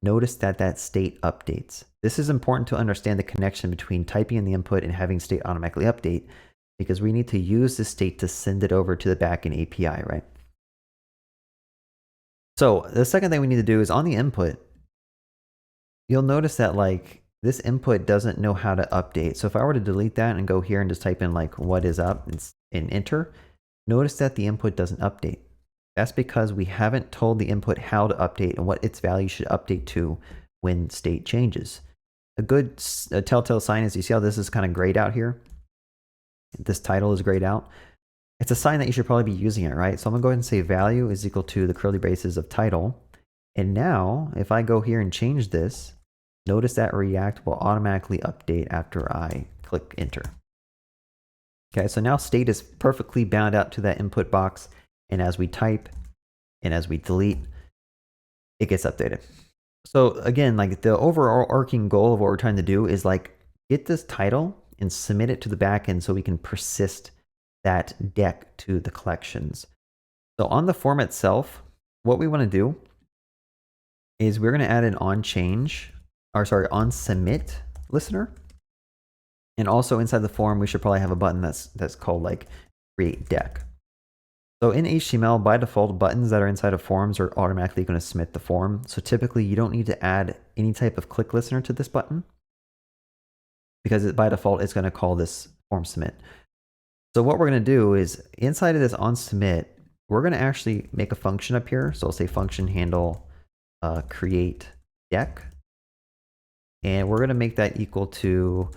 notice that that state updates. This is important to understand the connection between typing in the input and having state automatically update, because we need to use the state to send it over to the backend API, right? So the second thing we need to do is on the input, you'll notice that like this input doesn't know how to update. So if I were to delete that and go here and just type in like what is up and enter, notice that the input doesn't update. That's because we haven't told the input how to update and what its value should update to when state changes. A good telltale sign is you see how this is kind of grayed out here? This title is grayed out. It's a sign that you should probably be using it, right? So I'm gonna go ahead and say value is equal to the curly braces of title. And now if I go here and change this, notice that React will automatically update after I click enter. Okay, so now state is perfectly bound out to that input box. And as we type and as we delete, it gets updated. So again, like the overarching goal of what we're trying to do is like get this title and submit it to the backend so we can persist that deck to the collections. So on the form itself, what we want to do is we're going to add an on submit listener. And also inside the form, we should probably have a button that's called like create deck. So in HTML, by default, buttons that are inside of forms are automatically going to submit the form. So typically you don't need to add any type of click listener to this button because by default, it's going to call this form submit. So what we're going to do is inside of this on submit, we're going to actually make a function up here. So I'll say function handle create deck. And we're going to make that equal to,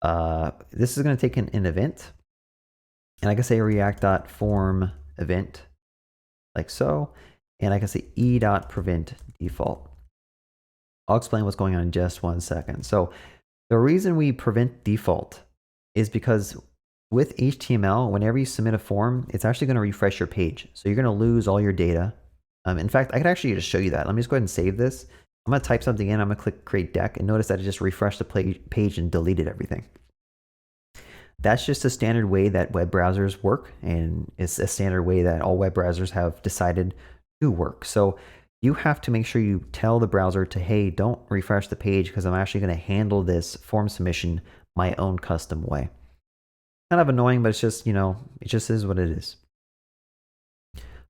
this is going to take an event. And I can say react.form event like so. And I can say e.prevent default. I'll explain what's going on in just 1 second. So the reason we prevent default is because with HTML, whenever you submit a form, it's actually going to refresh your page. So you're going to lose all your data. In fact, I could actually just show you that. Let me just go ahead and save this. I'm going to type something in. I'm going to click create deck and notice that it just refreshed the page and deleted everything. That's just a standard way that web browsers work, and it's a standard way that all web browsers have decided to work. So you have to make sure you tell the browser to, hey, don't refresh the page because I'm actually going to handle this form submission my own custom way. Kind of annoying, but it's just, it just is what it is.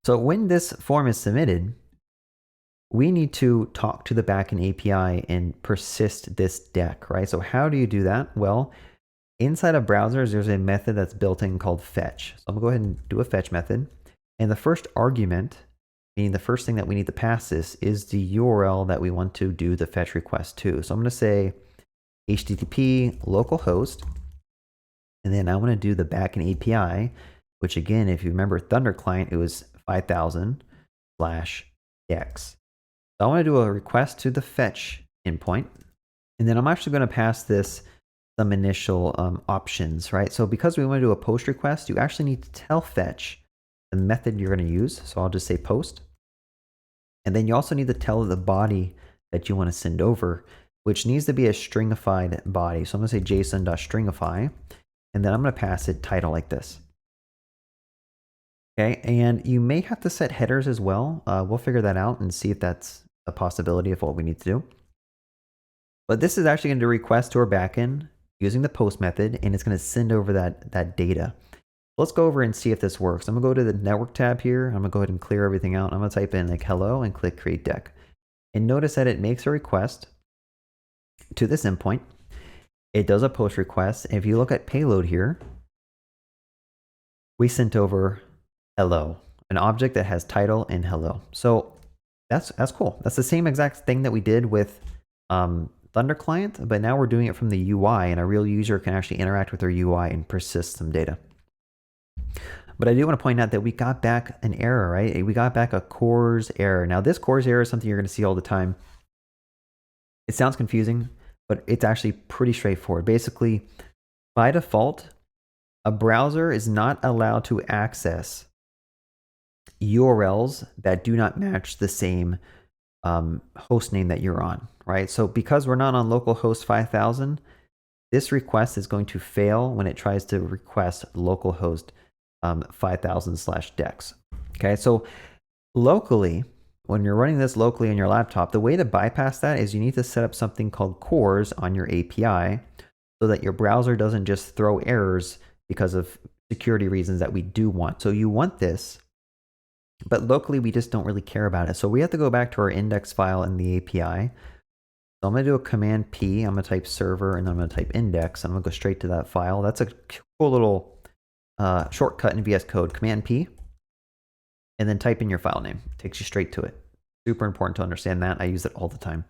So when this form is submitted, we need to talk to the backend API and persist this deck, right? So how do you do that? Well, inside of browsers, there's a method that's built in called fetch. So I'm gonna go ahead and do a fetch method. And the first argument, meaning the first thing that we need to pass this, is the URL that we want to do the fetch request to. So I'm gonna say HTTP localhost, and then I wanna do the backend API, which again, if you remember Thunder client, it was 5000/dex. So I want to do a request to the fetch endpoint, and then I'm actually going to pass this some initial options, right? So because we want to do a post request, you actually need to tell fetch the method you're going to use. So I'll just say post. And then you also need to tell the body that you want to send over, which needs to be a stringified body. So I'm going to say json.stringify, and then I'm going to pass it title like this. Okay, and you may have to set headers as well. We'll figure that out and see if that's a possibility of what we need to do. But this is actually going to request to our backend using the post method, and it's going to send over that data. Let's go over and see if this works. I'm going to go to the network tab here. I'm going to go ahead and clear everything out. I'm going to type in like hello and click create deck. And notice that it makes a request to this endpoint. It does a post request. And if you look at payload here, we sent over hello, an object that has title and hello. So that's cool. That's the same exact thing that we did with Thunder client, but now we're doing it from the UI, and a real user can actually interact with their UI and persist some data. But I do want to point out that we got back an error, right? We got back a CORS error. Now this CORS error is something you're going to see all the time. It sounds confusing, but it's actually pretty straightforward. Basically, by default, a browser is not allowed to access URLs that do not match the same host name that you're on, right? So because we're not on localhost 5000, this request is going to fail when it tries to request localhost 5000/dex. Okay, so locally, when you're running this locally on your laptop, the way to bypass that is you need to set up something called CORS on your API so that your browser doesn't just throw errors because of security reasons that we do want. So you want this, but locally we just don't really care about it. So we have to go back to our index file in the API. So I'm going to do a command P. I'm going to type server, and then I'm going to type index. I'm going to go straight to that file. That's a cool little shortcut in VS Code. Command P, and then type in your file name. It takes you straight to it. Super important to understand that. I use it all the time.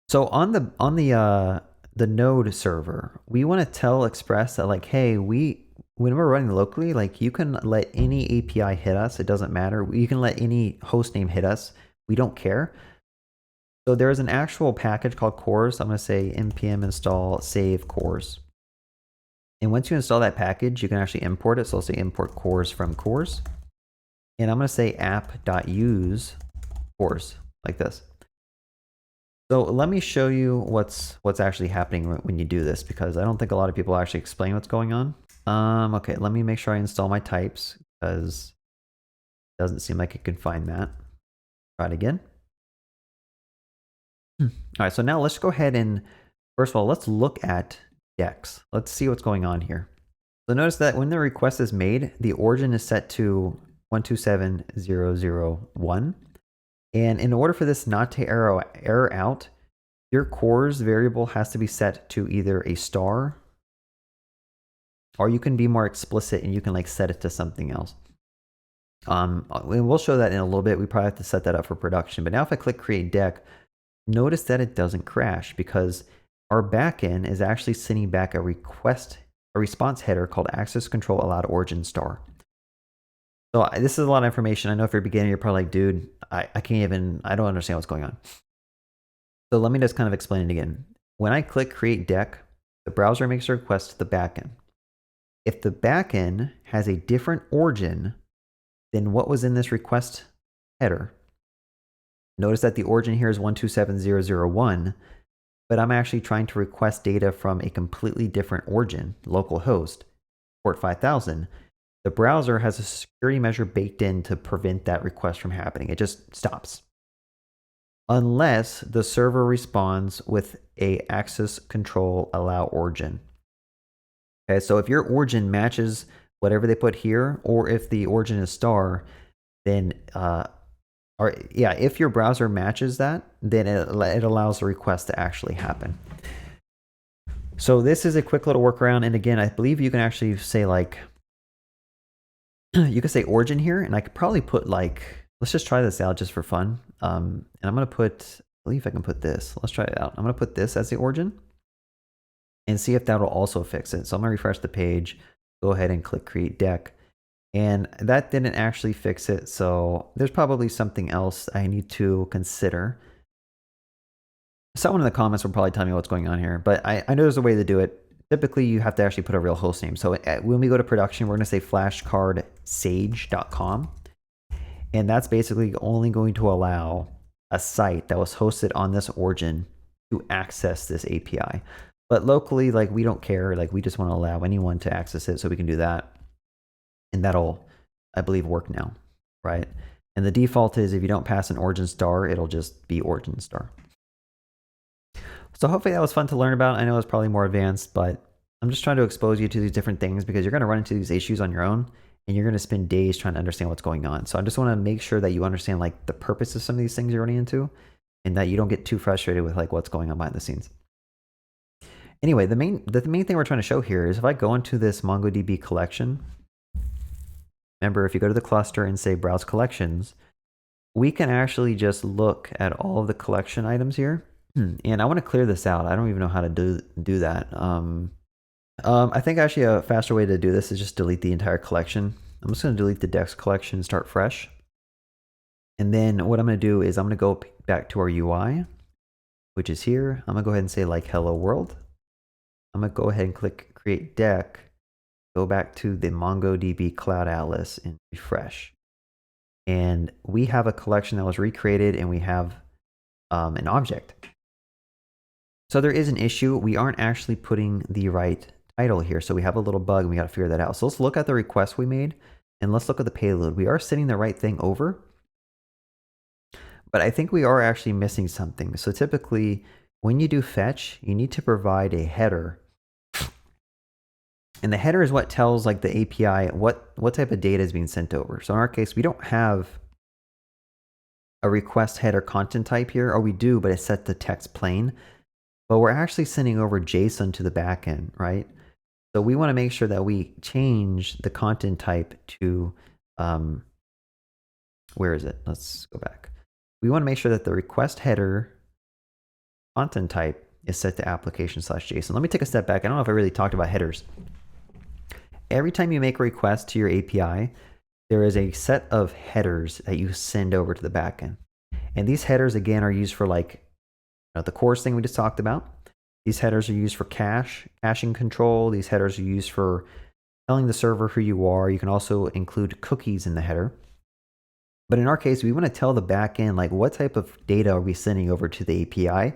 So on the node server, we want to tell Express that like, hey, when we're running locally, like you can let any API hit us. It doesn't matter. You can let any host name hit us. We don't care. So there is an actual package called CORS. I'm going to say npm install save CORS. And once you install that package, you can actually import it. So I'll say import CORS from CORS. And I'm going to say app.use CORS like this. So let me show you what's actually happening when you do this, because I don't think a lot of people actually explain what's going on. Okay, let me make sure I install my types, because it doesn't seem like it can find that. Try it again. All right, so now let's go ahead and, first of all, let's look at Decks. Let's see what's going on here. So notice that when the request is made, the origin is set to 127001. And in order for this not to error out, your CORS variable has to be set to either a star, or you can be more explicit and you can like set it to something else. And we'll show that in a little bit. We probably have to set that up for production. But now if I click create deck, notice that it doesn't crash because our backend is actually sending back a response header called access control allowed origin star. So this is a lot of information. I know if you're a beginner, you're probably like, dude, I don't understand what's going on. So let me just kind of explain it again. When I click create deck, the browser makes a request to the backend. If the backend has a different origin than what was in this request header, notice that the origin here is 127001, but I'm actually trying to request data from a completely different origin, local host, port 5000, the browser has a security measure baked in to prevent that request from happening. It just stops. Unless the server responds with a access control allow origin. Okay, so if your origin matches whatever they put here, or if the origin is star, then if your browser matches that, then it allows the request to actually happen. So this is a quick little workaround, and again, I believe you can actually say like, you could say origin here, and I could probably put like, let's just try this out just for fun. And I'm gonna put, I believe I can put this. Let's try it out. I'm gonna put this as the origin and see if that'll also fix it. So I'm gonna refresh the page, go ahead and click create deck. And that didn't actually fix it. So there's probably something else I need to consider. Someone in the comments will probably tell me what's going on here, but I know there's a way to do it. Typically, you have to actually put a real host name. So when we go to production, we're going to say flashcardsage.com. And that's basically only going to allow a site that was hosted on this origin to access this API. But locally, like, we don't care. Like, we just want to allow anyone to access it, so we can do that. And that'll, I believe, work now, right? And the default is if you don't pass an origin star, it'll just be origin star. So hopefully that was fun to learn about. I know it's probably more advanced, but I'm just trying to expose you to these different things because you're going to run into these issues on your own and you're going to spend days trying to understand what's going on. So I just want to make sure that you understand like the purpose of some of these things you're running into and that you don't get too frustrated with like what's going on behind the scenes. Anyway, the main thing we're trying to show here is if I go into this MongoDB collection, remember if you go to the cluster and say browse collections, we can actually just look at all of the collection items here. And I want to clear this out. I don't even know how to do that. I think actually a faster way to do this is just delete the entire collection. I'm just going to delete the Decks collection and start fresh. And then what I'm going to do is I'm going to go back to our UI, which is here. I'm going to go ahead and say like hello world. I'm going to go ahead and click create deck, go back to the MongoDB Cloud Atlas and refresh. And we have a collection that was recreated and we have an object. So there is an issue. We aren't actually putting the right title here. So we have a little bug and we got to figure that out. So let's look at the request we made and let's look at the payload. We are sending the right thing over, but I think we are actually missing something. So typically when you do fetch, you need to provide a header. And the header is what tells like the API what type of data is being sent over. So in our case, we don't have a request header content type here, or we do, but it's set to text plain. But we're actually sending over JSON to the backend, right? So we want to make sure that we change the content type to, where is it? Let's go back. We want to make sure that the request header content type is set to application/JSON. Let me take a step back. I don't know if I really talked about headers. Every time you make a request to your API, there is a set of headers that you send over to the backend. And these headers, again, are used for like the CORS thing we just talked about. These headers are used for caching control. These headers are used for telling the server who you are. You can also include cookies in the header. But in our case, we want to tell the backend like what type of data are we sending over to the API,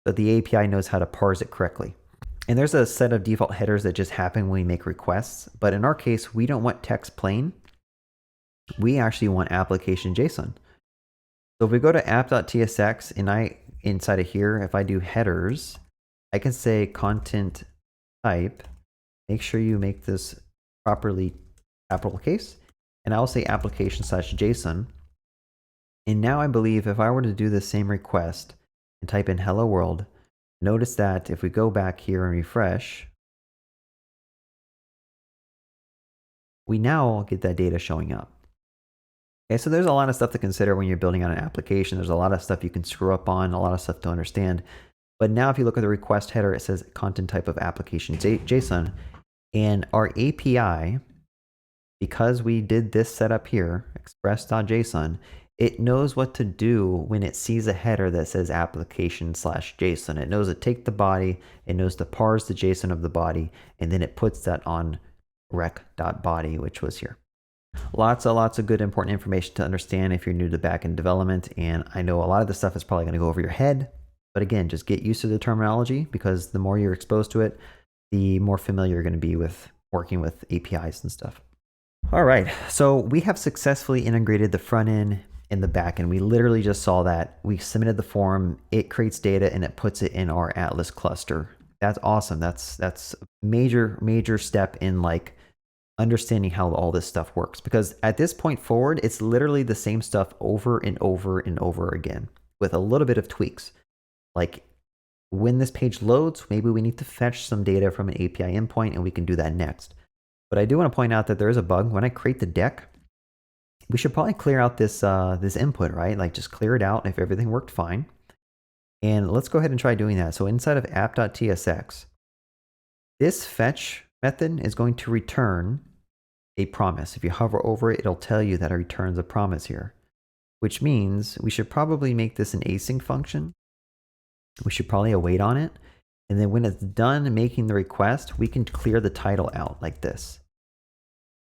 so the API knows how to parse it correctly. And there's a set of default headers that just happen when we make requests. But in our case, we don't want text plain. We actually want application JSON. So if we go to app.tsx and inside of here, if I do headers, I can say content type. Make sure you make this properly capital case. And I will say application/JSON. And now I believe if I were to do the same request and type in hello world, notice that if we go back here and refresh, we now get that data showing up. Okay, so there's a lot of stuff to consider when you're building out an application. There's a lot of stuff you can screw up on, a lot of stuff to understand. But now if you look at the request header, it says content type of application JSON. And our API, because we did this setup here, express.json, it knows what to do when it sees a header that says application/JSON. It knows to take the body, it knows to parse the JSON of the body, and then it puts that on rec.body, which was here. Lots of good important information to understand if you're new to backend development. And I know a lot of this stuff is probably going to go over your head, But again, just get used to the terminology because the more you're exposed to it, the more familiar you're going to be with working with APIs and stuff. All right, so we have successfully integrated the front end and the back end. We literally just saw that. We submitted the form, it creates data, and it puts it in our Atlas cluster. That's awesome. That's a major step in like understanding how all this stuff works. Because at this point forward, it's literally the same stuff over and over and over again with a little bit of tweaks. Like when this page loads, maybe we need to fetch some data from an API endpoint, and we can do that next. But I do want to point out that there is a bug. When I create the deck, we should probably clear out this this input, right? Like just clear it out if everything worked fine. And let's go ahead and try doing that. So inside of app.tsx, this fetch method is going to return a promise. If you hover over it, it'll tell you that it returns a promise here, which means we should probably make this an async function. We should probably await on it. And then when it's done making the request, we can clear the title out like this.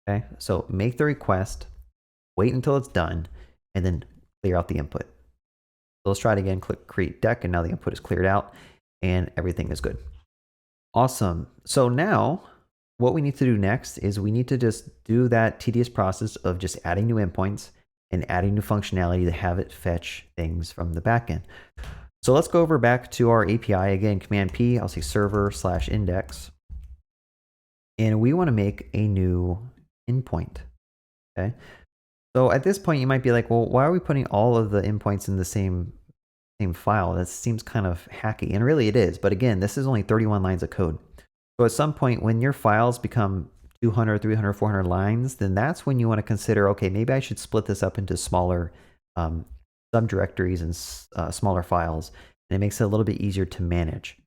Okay, so make the request, wait until it's done, and then clear out the input. So let's try it again, click create deck, and now the input is cleared out and everything is good. Awesome. So now what we need to do next is we need to just do that tedious process of just adding new endpoints and adding new functionality to have it fetch things from the backend. So let's go over back to our API again, Command P, I'll say server/index. And we want to make a new endpoint. Okay. So at this point, you might be like, well, why are we putting all of the endpoints in the same file? That seems kind of hacky. And really it is. But again, this is only 31 lines of code. So at some point, when your files become 200, 300, 400 lines, then that's when you want to consider, okay, maybe I should split this up into smaller subdirectories and smaller files, and it makes it a little bit easier to manage.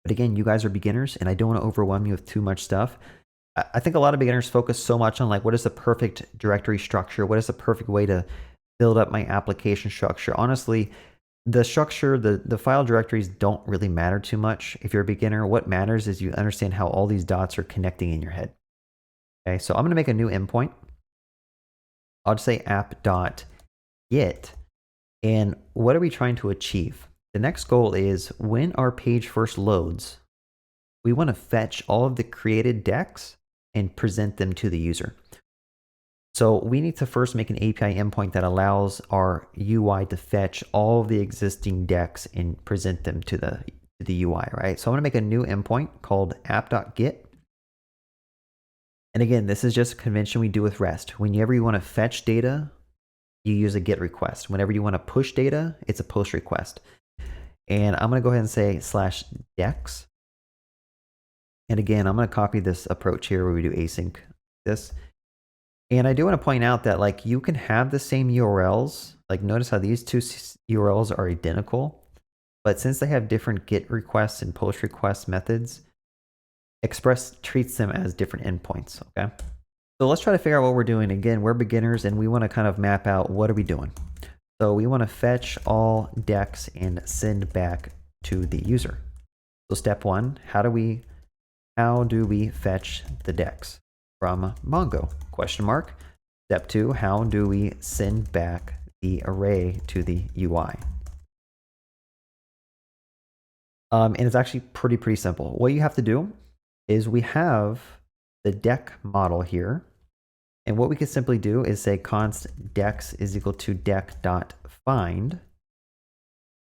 But again, you guys are beginners, and I don't want to overwhelm you with too much stuff. I think a lot of beginners focus so much on like, what is the perfect directory structure? What is the perfect way to build up my application structure? Honestly, the structure, the file directories don't really matter too much. If you're a beginner, what matters is you understand how all these dots are connecting in your head. Okay, so I'm going to make a new endpoint. I'll just say app.get. And what are we trying to achieve? The next goal is when our page first loads, we want to fetch all of the created decks and present them to the user. So we need to first make an API endpoint that allows our UI to fetch all of the existing decks and present them to the UI, right? So I'm going to make a new endpoint called app.get. And again, this is just a convention we do with REST. Whenever you want to fetch data, you use a GET request. Whenever you want to push data, it's a POST request. And I'm going to go ahead and say /decks. And again, I'm going to copy this approach here where we do async this. And I do want to point out that like you can have the same URLs. Like notice how these two URLs are identical, but since they have different GET requests and POST request methods, Express treats them as different endpoints. Okay. So let's try to figure out what we're doing. Again, we're beginners and we want to kind of map out what are we doing. So we want to fetch all decks and send back to the user. So step one, how do we fetch the decks from Mongo? Question mark. Step two, how do we send back the array to the UI? And it's actually pretty simple. What you have to do is we have the deck model here. And what we could simply do is say const decks is equal to deck.find.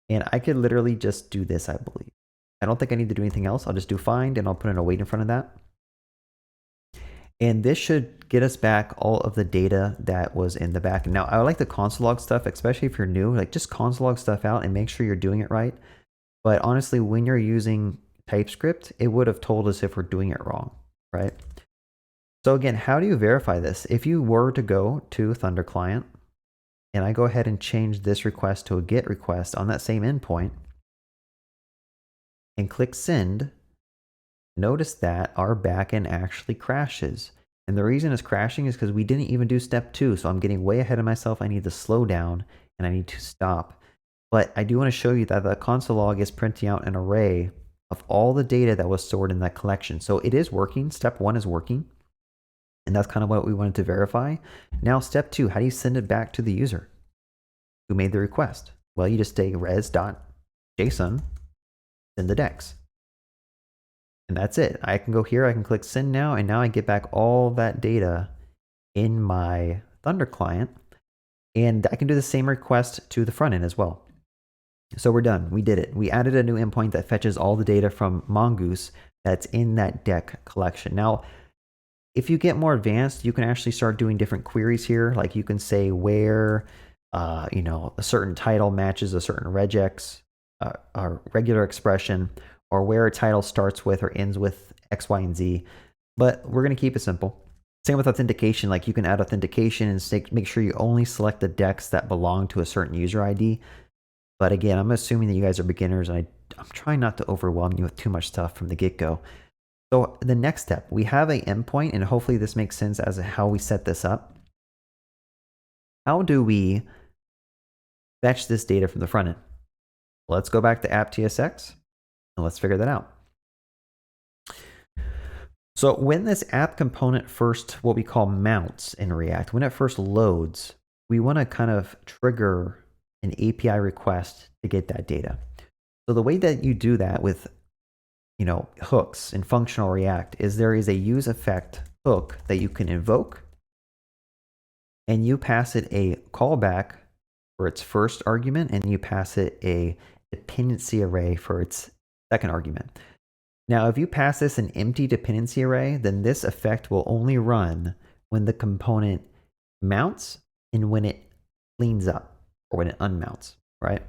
And I could literally just do this, I believe. I don't think I need to do anything else. I'll just do find and I'll put an await in front of that. And this should get us back all of the data that was in the back. Now, I like the console log stuff, especially if you're new, like just console log stuff out and make sure you're doing it right. But honestly, when you're using TypeScript, it would have told us if we're doing it wrong, right? So again, how do you verify this? If you were to go to Thunder Client and I go ahead and change this request to a GET request on that same endpoint and click send, notice that our backend actually crashes. And the reason it's crashing is because we didn't even do step two. So I'm getting way ahead of myself. I need to slow down and I need to stop. But I do want to show you that the console log is printing out an array of all the data that was stored in that collection. So it is working. Step one is working. And that's kind of what we wanted to verify. Now, step two, how do you send it back to the user who made the request? Well, you just say res dot JSON, send the Decks. And that's it. I can go here, I can click send now, and now I get back all that data in my Thunder client. And I can do the same request to the front end as well. So we're done. We did it. We added a new endpoint that fetches all the data from Mongoose that's in that deck collection. Now, if you get more advanced, you can actually start doing different queries here. Like you can say where, a certain title matches a certain regex, or regular expression, or where a title starts with or ends with X, Y, and Z. But we're going to keep it simple. Same with authentication. Like you can add authentication and make sure you only select the decks that belong to a certain user ID. But again, I'm assuming that you guys are beginners, and I'm trying not to overwhelm you with too much stuff from the get-go. So the next step, we have an endpoint, and hopefully this makes sense as to how we set this up. How do we fetch this data from the front end? Let's go back to app.tsx, and let's figure that out. So when this app component first, what we call mounts in React, when it first loads, we want to kind of trigger an API request to get that data. So the way that you do that with hooks in functional React is there is a use effect hook that you can invoke, and you pass it a callback for its first argument, and you pass it a dependency array for its second argument. Now, if you pass this an empty dependency array, then this effect will only run when the component mounts and when it cleans up, or when it unmounts, right?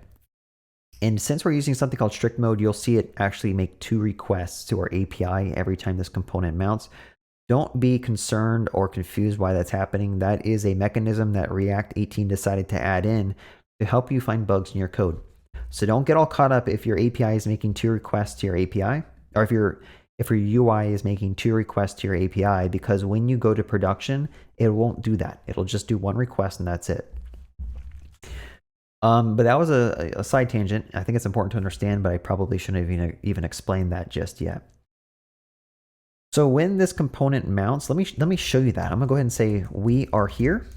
And since we're using something called strict mode, you'll see it actually make 2 requests to our API every time this component mounts. Don't be concerned or confused why that's happening. That is a mechanism that React 18 decided to add in to help you find bugs in your code. So don't get all caught up if your API is making 2 requests to your API, or if your UI is making 2 requests to your API, because when you go to production, it won't do that. It'll just do 1 request and that's it. But that was a side tangent. I think it's important to understand, but I probably shouldn't have even explained that just yet. So when this component mounts, let me show you that. I'm gonna go ahead and say we are here,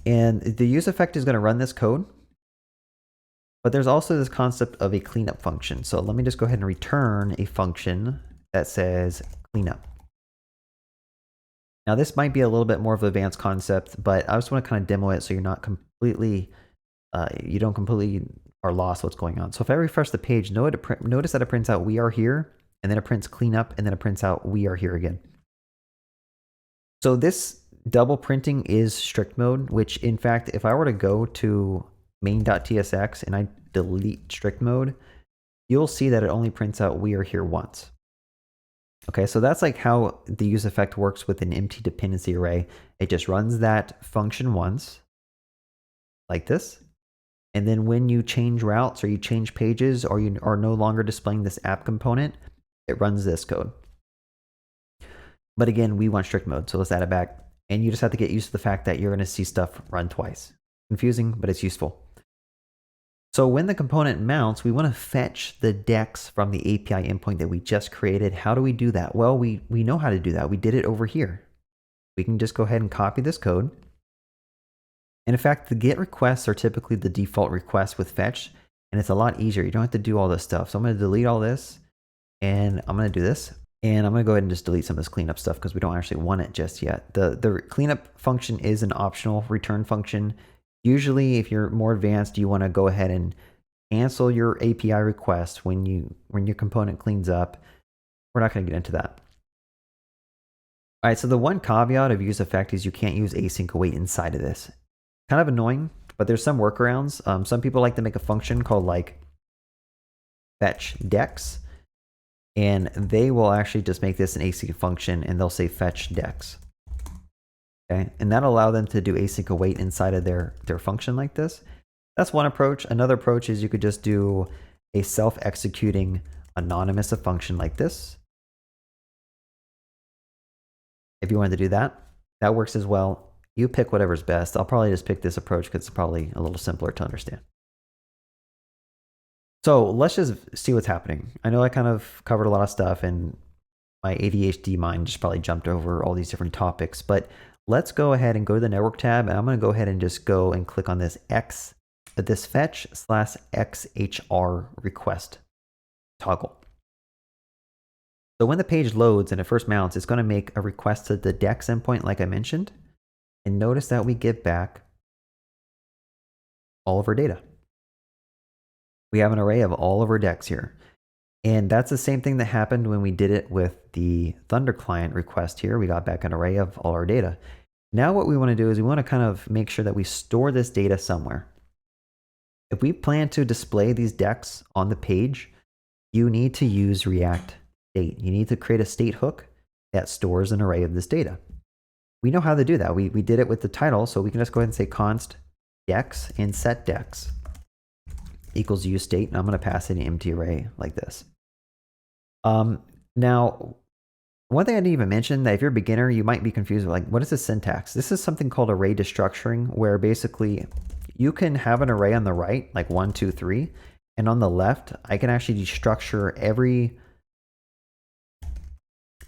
and the use effect is gonna run this code. But there's also this concept of a cleanup function. So let me just go ahead and return a function that says cleanup. Now this might be a little bit more of an advanced concept, but I just want to kind of demo it so you're not completely you don't completely are lost what's going on. So if I refresh the page, notice that it prints out we are here, and then it prints cleanup, and then it prints out we are here again. So this double printing is strict mode, which in fact, if I were to go to main.tsx and I delete strict mode, you'll see that it only prints out we are here once. Okay, so that's like how the use effect works with an empty dependency array. It just runs that function once, like this. And then when you change routes or you change pages or you are no longer displaying this app component, it runs this code. But again, we want strict mode, so let's add it back. And you just have to get used to the fact that you're going to see stuff run twice. Confusing, but it's useful. So when the component mounts, we want to fetch the decks from the API endpoint that we just created. How do we do that? Well, we know how to do that. We did it over here. We can just go ahead and copy this code. And in fact, the GET requests are typically the default request with fetch, and it's a lot easier. You don't have to do all this stuff. So I'm going to delete all this, and I'm going to do this. And I'm going to go ahead and just delete some of this cleanup stuff because we don't actually want it just yet. The cleanup function is an optional return function. Usually, if you're more advanced, you want to go ahead and cancel your API request when your component cleans up. We're not going to get into that. All right, so the one caveat of use effect is you can't use async await inside of this. Kind of annoying, but there's some workarounds. Some people like to make a function called like fetch decks, and they will actually just make this an async function, and they'll say fetch decks. Okay, and that'll allow them to do async await inside of their function like this. That's one approach. Another approach is you could just do a self-executing anonymous function like this. If you wanted to do that, that works as well. You pick whatever's best. I'll probably just pick this approach because it's probably a little simpler to understand. So let's just see what's happening. I know I kind of covered a lot of stuff and my ADHD mind just probably jumped over all these different topics, but let's go ahead and go to the network tab, and I'm going to go ahead and just go and click on this X this fetch slash XHR request toggle. So when the page loads and it first mounts, it's going to make a request to the Decks endpoint like I mentioned. And notice that we get back all of our data. We have an array of all of our decks here. And that's the same thing that happened when we did it with the Thunder client request here. We got back an array of all our data. Now what we want to do is we want to kind of make sure that we store this data somewhere. If we plan to display these decks on the page, you need to use React state. You need to create a state hook that stores an array of this data. We know how to do that. We did it with the title, so we can just go ahead and say const decks and set decks equals use state, and I'm going to pass in an empty array like this. Now, one thing I didn't even mention, that if you're a beginner, you might be confused with, like, what is the syntax? This is something called array destructuring, where basically you can have an array on the right, like 1, 2, 3, and on the left, I can actually destructure every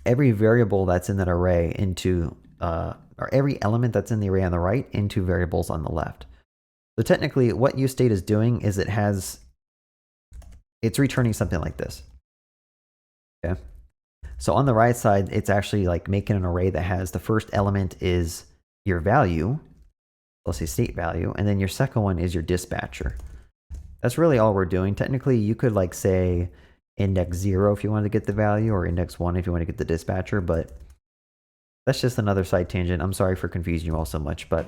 variable that's in that array into, or every element that's in the array on the right into variables on the left. So technically, what useState is doing is it's returning something like this. Okay. So on the right side, it's actually like making an array that has the first element is your value, let's say state value, and then your second one is your dispatcher. That's really all we're doing. Technically, you could like say index 0 if you wanted to get the value, or index 1 if you want to get the dispatcher, but that's just another side tangent. I'm sorry for confusing you all so much, but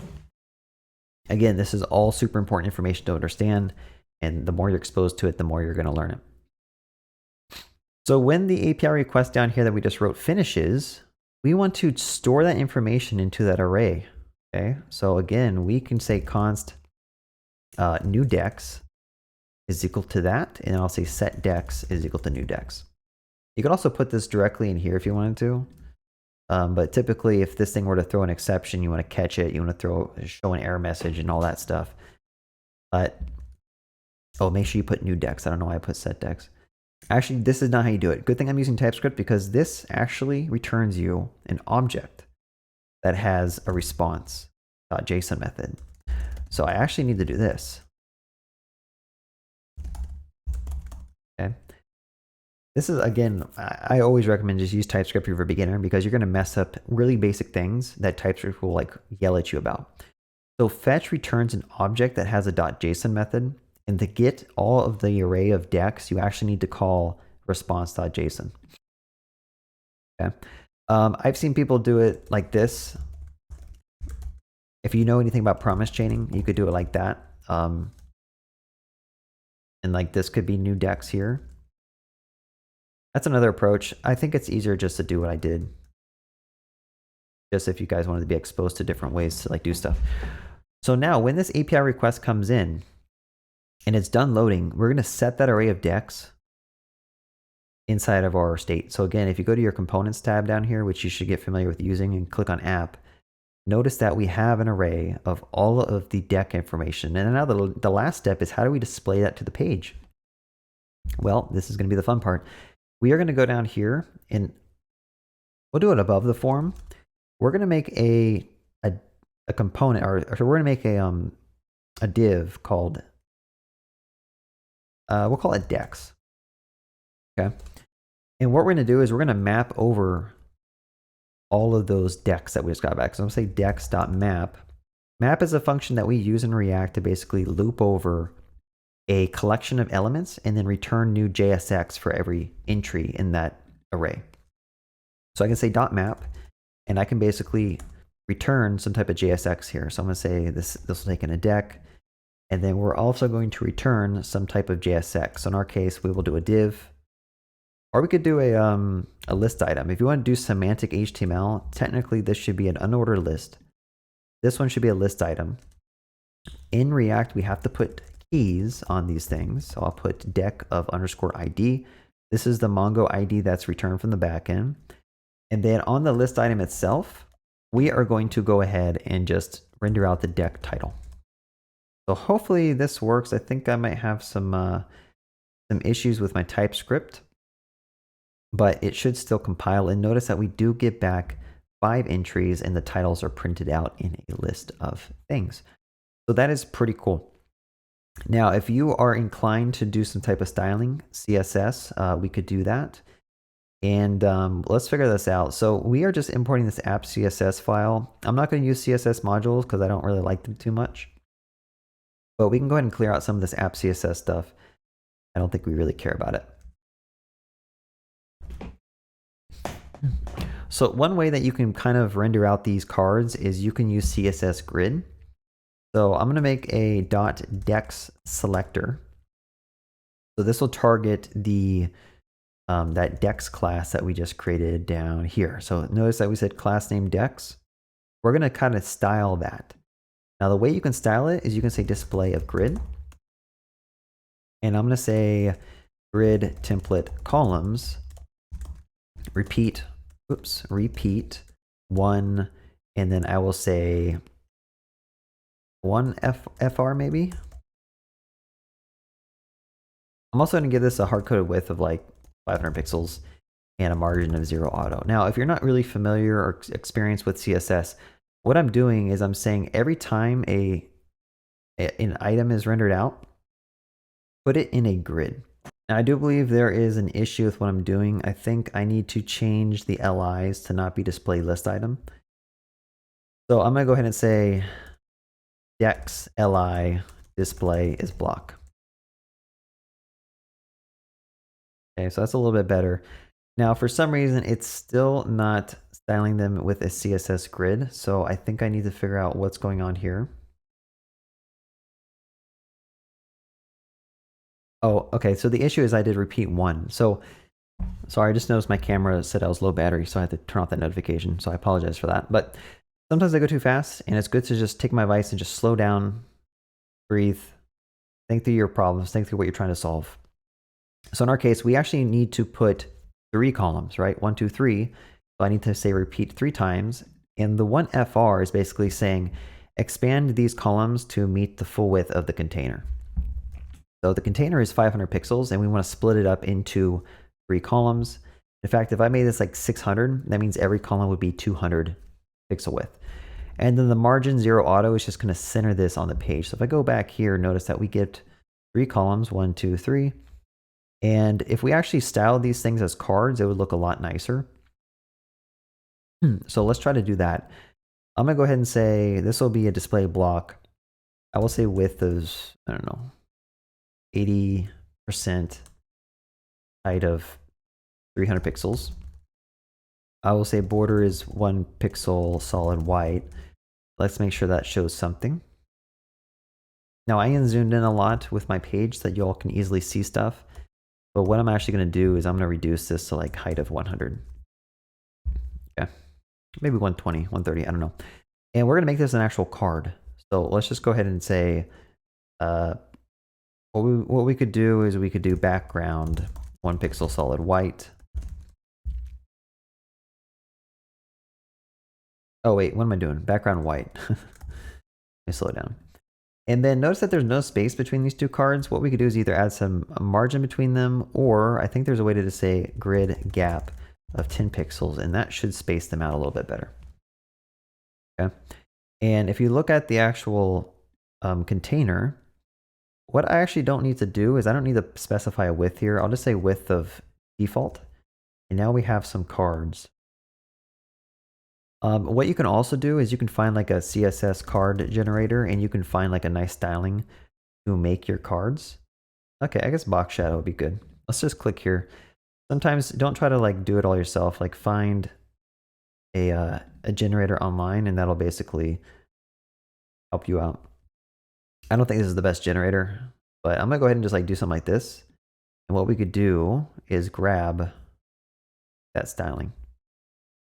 again, this is all super important information to understand, and the more you're exposed to it, the more you're going to learn it. So when the API request down here that we just wrote finishes, we want to store that information into that array. Okay, so again, we can say const new decks is equal to that, and I'll say set decks is equal to new decks. You could also put this directly in here if you wanted to. But typically, if this thing were to throw an exception, you want to catch it, you want to show an error message and all that stuff. But, oh, make sure you put new decks. I don't know why I put set decks. Actually, this is not how you do it. Good thing I'm using TypeScript, because this actually returns you an object that has a response.json method. So I actually need to do this. Okay. This is, again, I always recommend just use TypeScript if you're a beginner, because you're going to mess up really basic things that TypeScript will like yell at you about. So fetch returns an object that has a .json method, and to get all of the array of decks, you actually need to call response.json. Okay. I've seen people do it like this. If you know anything about promise chaining, you could do it like that. And like this could be new decks here. That's another approach. I think it's easier just to do what I did. Just if you guys wanted to be exposed to different ways to like do stuff. So now when this API request comes in and it's done loading, we're going to set that array of decks inside of our state. So again, if you go to your components tab down here, which you should get familiar with using, and click on app, notice that we have an array of all of the deck information. And now the last step is, how do we display that to the page? Well, this is going to be the fun part. We are going to go down here and we'll do it above the form. We're going to make a component, or we're going to make a div called, we'll call it decks. Okay. And what we're going to do is we're going to map over all of those decks that we just got back. So I'm going to say decks.map. Map is a function that we use in React to basically loop over a collection of elements and then return new JSX for every entry in that array. So I can say .map, and I can basically return some type of JSX here. So I'm going to say this will take in a deck, and then we're also going to return some type of JSX. So in our case, we will do a div, or we could do a list item. If you want to do semantic HTML, technically this should be an unordered list. This one should be a list item. In React, we have to put keys on these things. So I'll put deck of underscore ID. This is the Mongo ID that's returned from the backend. And then on the list item itself, we are going to go ahead and just render out the deck title. So hopefully this works. I think I might have some issues with my TypeScript, but it should still compile. And notice that we do get back 5 entries and the titles are printed out in a list of things. So that is pretty cool. Now, if you are inclined to do some type of styling, CSS, we could do that. And let's figure this out. So we are just importing this app CSS file. I'm not going to use CSS modules because I don't really like them too much. But we can go ahead and clear out some of this app CSS stuff. I don't think we really care about it. So one way that you can kind of render out these cards is you can use CSS grid. So I'm going to make a .decks selector. So this will target the that Decks class that we just created down here. So notice that we said class name Decks. We're going to kind of style that. Now the way you can style it is you can say display of grid. And I'm going to say grid template columns, repeat one, and then I will say one FR maybe. I'm also going to give this a hard-coded width of like 500 pixels and a margin of 0 auto. Now, if you're not really familiar or experienced with CSS, what I'm doing is I'm saying every time an item is rendered out, put it in a grid. Now, I do believe there is an issue with what I'm doing. I think I need to change the LIs to not be display list item. So I'm going to go ahead and say Decks LI display is block. Okay, so that's a little bit better. Now, for some reason, it's still not styling them with a CSS grid. So I think I need to figure out what's going on here. Oh, okay. So the issue is I did repeat one. So sorry, I just noticed my camera said I was low battery, so I had to turn off that notification. So I apologize for that. But sometimes I go too fast, and it's good to just take my advice and just slow down, breathe, think through your problems, think through what you're trying to solve. So in our case, we actually need to put 3 columns, right? 1, 2, 3. So I need to say repeat 3 times. And the 1FR is basically saying expand these columns to meet the full width of the container. So the container is 500 pixels, and we want to split it up into 3 columns. In fact, if I made this like 600, that means every column would be 200 pixel width. And then the margin 0 auto is just going to center this on the page. So if I go back here, notice that we get 3 columns, 1, 2, 3. And if we actually styled these things as cards, it would look a lot nicer. So let's try to do that. I'm going to go ahead and say this will be a display block. I will say width is, I don't know, 80%, height of 300 pixels. I will say border is 1 pixel solid white. Let's make sure that shows something. Now I am zoomed in a lot with my page so that you all can easily see stuff. But what I'm actually going to do is I'm going to reduce this to like height of 100. Okay. Maybe 120, 130, I don't know. And we're going to make this an actual card. So let's just go ahead and say, what we could do is we could do background 1 pixel solid white. Oh wait, what am I doing? Background white. Let me slow it down. And then notice that there's no space between these 2 cards. What we could do is either add some margin between them, or I think there's a way to just say grid gap of 10 pixels, and that should space them out a little bit better. Okay. And if you look at the actual container, what I actually don't need to do is I don't need to specify a width here. I'll just say width of default. And now we have some cards. What you can also do is you can find like a CSS card generator, and you can find like a nice styling to make your cards. Okay, I guess box shadow would be good. Let's just click here. Sometimes don't try to like do it all yourself. Like find a generator online, and that'll basically help you out. I don't think this is the best generator, but I'm gonna go ahead and just like do something like this. And what we could do is grab that styling.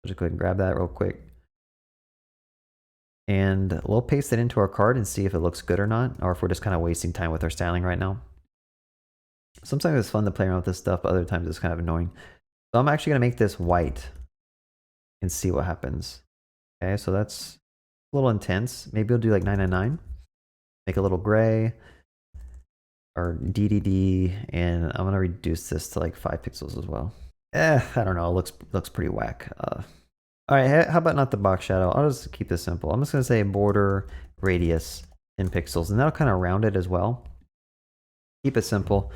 Just go ahead and grab that real quick. And we'll paste it into our card and see if it looks good or not, or if we're just kind of wasting time with our styling right now. Sometimes it's fun to play around with this stuff, but other times it's kind of annoying. So I'm actually going to make this white and see what happens. Okay, so that's a little intense. Maybe we'll do like 999. Make a little gray or DDD, and I'm going to reduce this to like 5 pixels as well. I don't know. It looks pretty whack. All right, how about not the box shadow? I'll just keep this simple. I'm just going to say border radius 10 pixels, and that'll kind of round it as well. Keep it simple.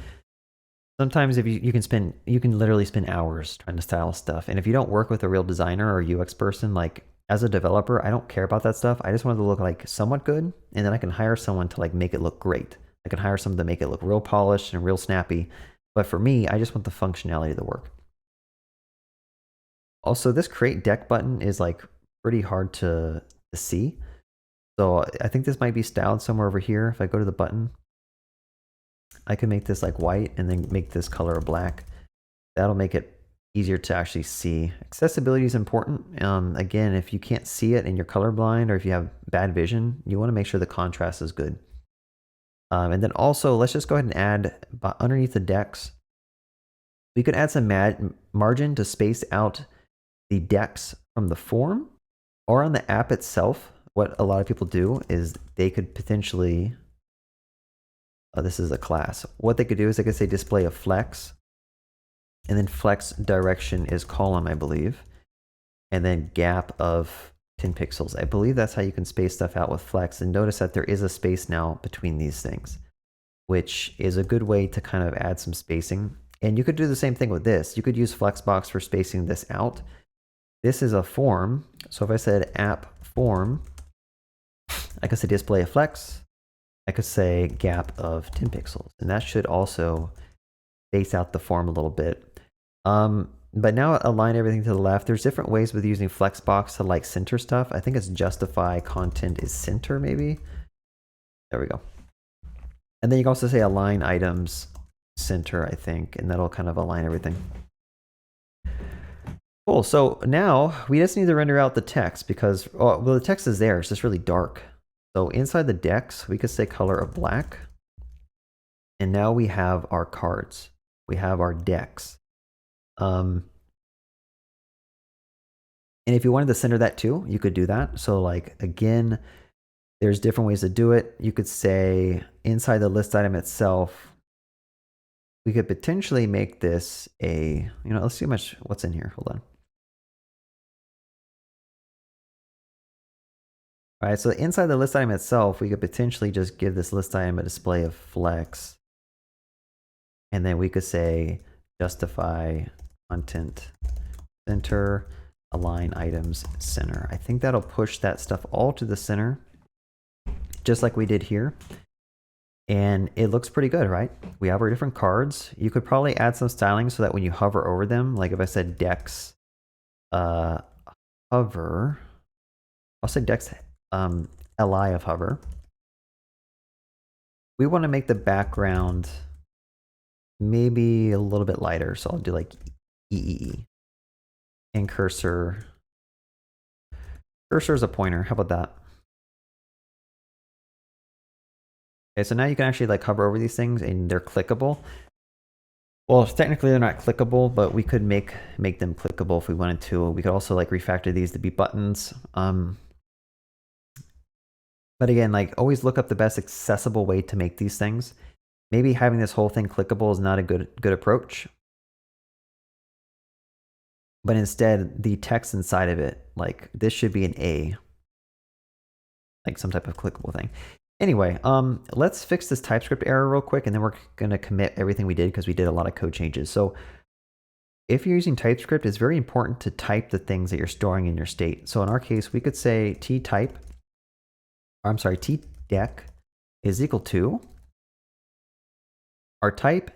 Sometimes if you can literally spend hours trying to style stuff. And if you don't work with a real designer or UX person, like as a developer, I don't care about that stuff. I just want it to look like somewhat good. And then I can hire someone to like make it look great. I can hire someone to make it look real polished and real snappy. But for me, I just want the functionality to work. Also, this create deck button is like pretty hard to see. So I think this might be styled somewhere over here. If I go to the button, I can make this like white and then make this color black. That'll make it easier to actually see. Accessibility is important. Again, if you can't see it and you're colorblind or if you have bad vision, you want to make sure the contrast is good. And then also, let's just go ahead and add underneath the decks. We could add some margin to space out the decks from the form, or on the app itself. What a lot of people do is they could potentially, this is a class. What they could do is they could say display a flex, and then flex direction is column, I believe, and then gap of 10 pixels. I believe that's how you can space stuff out with flex. And notice that there is a space now between these things, which is a good way to kind of add some spacing. And you could do the same thing with this. You could use Flexbox for spacing this out. This is a form. So if I said app form, I could say display a flex. I could say gap of 10 pixels. And that should also space out the form a little bit. But now align everything to the left. There's different ways with using Flexbox to like center stuff. I think it's justify content is center maybe. There we go. And then you can also say align items center, I think, and that'll kind of align everything. Cool, so now we just need to render out the text because, well, the text is there, it's just really dark. So inside the decks, we could say color of black. And now we have our cards. We have our decks. And if you wanted to center that too, you could do that. So like, again, there's different ways to do it. You could say inside the list item itself, we could potentially make this a, let's see what's in here. Hold on. All right, so inside the list item itself, we could potentially just give this list item a display of flex. And then we could say justify content center, align items center. I think that'll push that stuff all to the center, just like we did here. And it looks pretty good, right? We have our different cards. You could probably add some styling so that when you hover over them, like if I said decks hover, I'll say decks li of hover. We want to make the background maybe a little bit lighter, so I'll do like EEE. And cursor is a pointer. How about that? Okay, so now you can actually like hover over these things and they're clickable. Well, technically they're not clickable, but we could make them clickable if we wanted to. We could also like refactor these to be buttons. But again, like always look up the best accessible way to make these things. Maybe having this whole thing clickable is not a good approach. But instead, the text inside of it, like this should be an A. Like some type of clickable thing. Anyway, let's fix this TypeScript error real quick, and then we're going to commit everything we did because we did a lot of code changes. So if you're using TypeScript, it's very important to type the things that you're storing in your state. So in our case, we could say tdeck is equal to, our type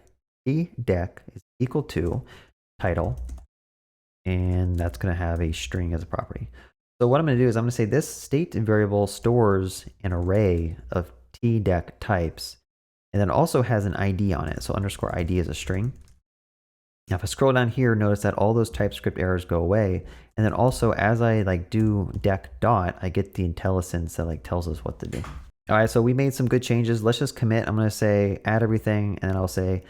tdeck is equal to title, and that's going to have a string as a property. So what I'm going to do is I'm going to say this state variable stores an array of tdeck types, and then also has an ID on it. So underscore ID is a string. Now if I scroll down here, notice that all those TypeScript errors go away. And then also as I like do deck dot, I get the IntelliSense that like tells us what to do. All right, so we made some good changes. Let's just commit. I'm going to say add everything, and then I'll say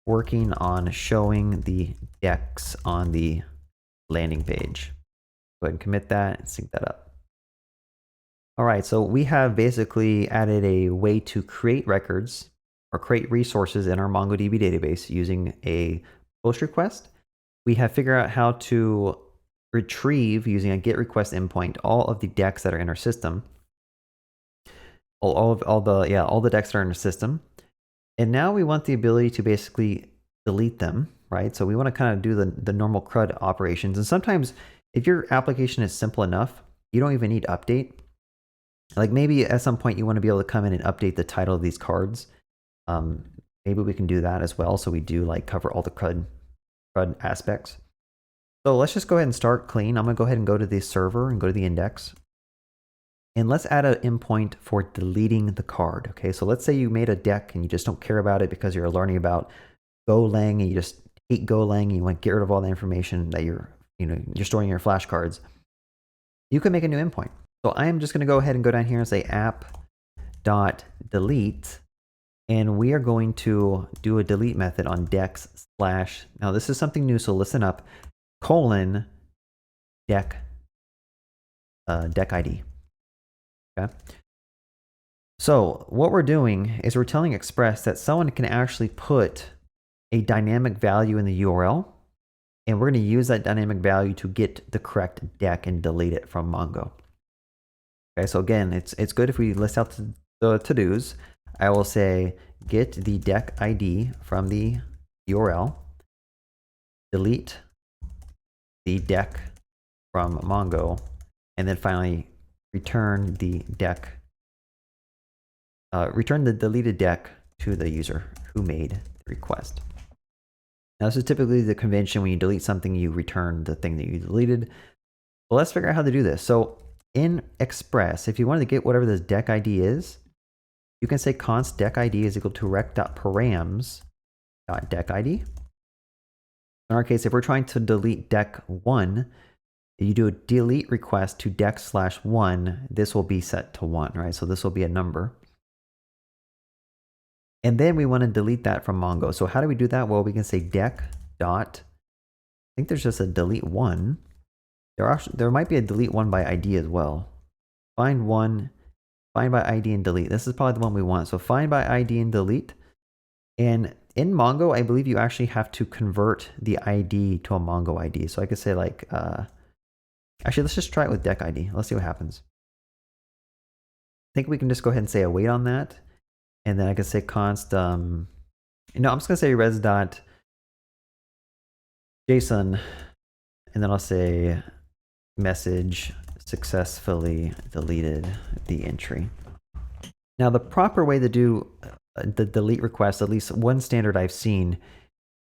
working on showing the decks on the landing page. Go ahead and commit that and sync that up. All right, so we have basically added a way to create records or create resources in our MongoDB database using a push request. We have figured out how to retrieve using a GET request endpoint all of the decks that are in our system. All the decks that are in our system. And now we want the ability to basically delete them, right? So we want to kind of do the normal CRUD operations. And sometimes if your application is simple enough, you don't even need update. Like maybe at some point you want to be able to come in and update the title of these cards. Maybe we can do that as well. So we do like cover all the CRUD aspects. So let's just go ahead and start clean. I'm going to go ahead and go to the server and go to the index. And let's add an endpoint for deleting the card. Okay, so let's say you made a deck and you just don't care about it because you're learning about Golang and you just hate Golang and you want to get rid of all the information that you're storing in your flashcards. You can make a new endpoint. So I am just going to go ahead and go down here and say app.delete. And we are going to do a delete method on decks slash, now this is something new, so listen up, colon deck ID. Okay. So what we're doing is we're telling Express that someone can actually put a dynamic value in the URL, and we're going to use that dynamic value to get the correct deck and delete it from Mongo. Okay, so again, it's good if we list out the to-dos. I will say get the deck ID from the URL, delete the deck from Mongo, and then finally return the deck, return the deleted deck to the user who made the request. Now this is typically the convention. When you delete something, you return the thing that you deleted. Well, let's figure out how to do this. So in Express, if you wanted to get whatever this deck ID is, you can say const deck ID is equal to rec.params.deckID. In our case, if we're trying to delete deck 1, you do a delete request to deck/1, this will be set to 1, right? So this will be a number. And then we want to delete that from Mongo. So how do we do that? Well, we can say deck dot, I think there's just a delete 1. There might be a delete 1 by ID as well. Find 1, find by ID and delete. This is probably the one we want. So find by ID and delete. And in Mongo, I believe you actually have to convert the ID to a Mongo ID. So I could say like, actually, let's just try it with deck ID. Let's see what happens. I think we can just go ahead and say await on that. And then I can say const, I'm just going to say res.json. And then I'll say message successfully deleted the entry. Now, the proper way to do the delete request, at least one standard I've seen,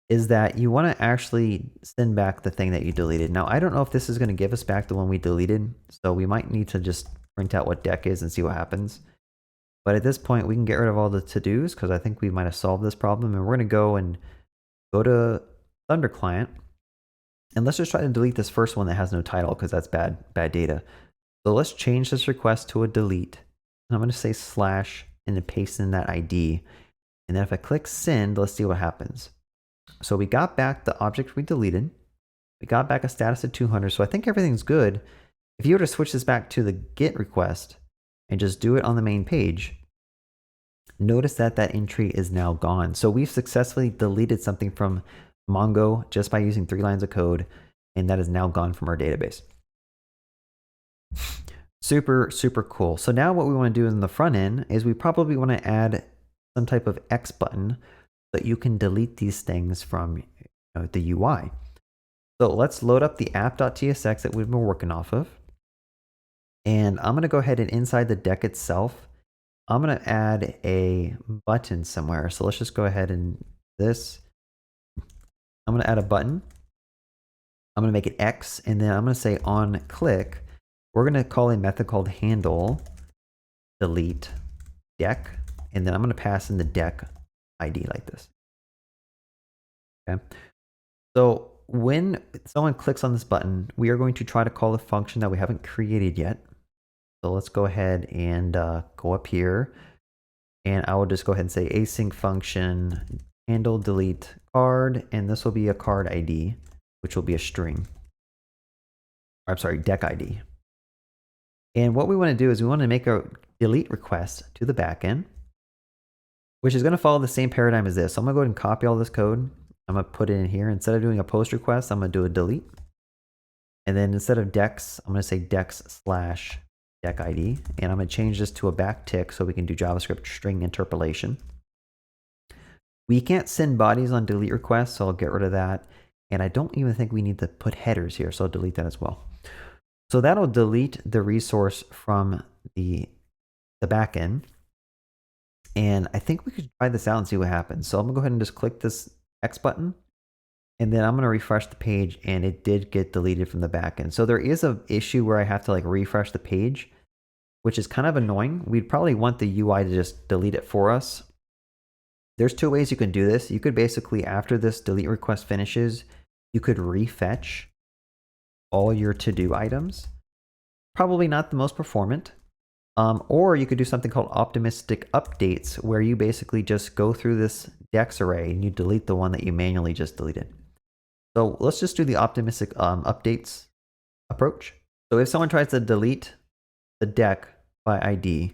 is that you want to actually send back the thing that you deleted. Now, I don't know if this is going to give us back the one we deleted, so we might need to just print out what deck is and see what happens. But at this point, we can get rid of all the to-dos because I think we might have solved this problem. And we're going to go to Thunder Client. And let's just try to delete this first one that has no title because that's bad data. So let's change this request to a delete. And I'm going to say slash and then paste in that ID. And then if I click send, let's see what happens. So we got back the object we deleted. We got back a status of 200. So I think everything's good. If you were to switch this back to the GET request and just do it on the main page, notice that that entry is now gone. So we've successfully deleted something from Mongo just by using 3 lines of code, and that is now gone from our database. Super, super cool. So now what we want to do in the front end is we probably want to add some type of X button so that you can delete these things from the UI. So let's load up the app.tsx that we've been working off of. And I'm going to go ahead and inside the deck itself, I'm going to add a button somewhere. So let's just go ahead and this. I'm going to add a button. I'm going to make it X, and then I'm going to say on click, we're going to call a method called handle delete deck, and then I'm going to pass in the deck ID like this. Okay. So when someone clicks on this button, we are going to try to call the function that we haven't created yet. So let's go ahead and go up here, and I will just go ahead and say async function handle delete card, and this will be a card ID, which will be a string. I'm sorry, deck ID. And what we want to do is we want to make a delete request to the backend, which is going to follow the same paradigm as this. So I'm going to go ahead and copy all this code. I'm going to put it in here. Instead of doing a post request, I'm going to do a delete. And then instead of decks, I'm going to say decks/deck ID. And I'm going to change this to a backtick so we can do JavaScript string interpolation. We can't send bodies on delete requests, so I'll get rid of that. And I don't even think we need to put headers here, so I'll delete that as well. So that'll delete the resource from the backend. And I think we could try this out and see what happens. So I'm gonna go ahead and just click this X button. And then I'm gonna refresh the page, and it did get deleted from the backend. So there is an issue where I have to like refresh the page, which is kind of annoying. We'd probably want the UI to just delete it for us. There's two ways you can do this. You could basically, after this delete request finishes, you could refetch all your to-do items. Probably not the most performant. Or you could do something called optimistic updates, where you basically just go through this Decks array and you delete the one that you manually just deleted. So let's just do the optimistic updates approach. So if someone tries to delete the deck by ID,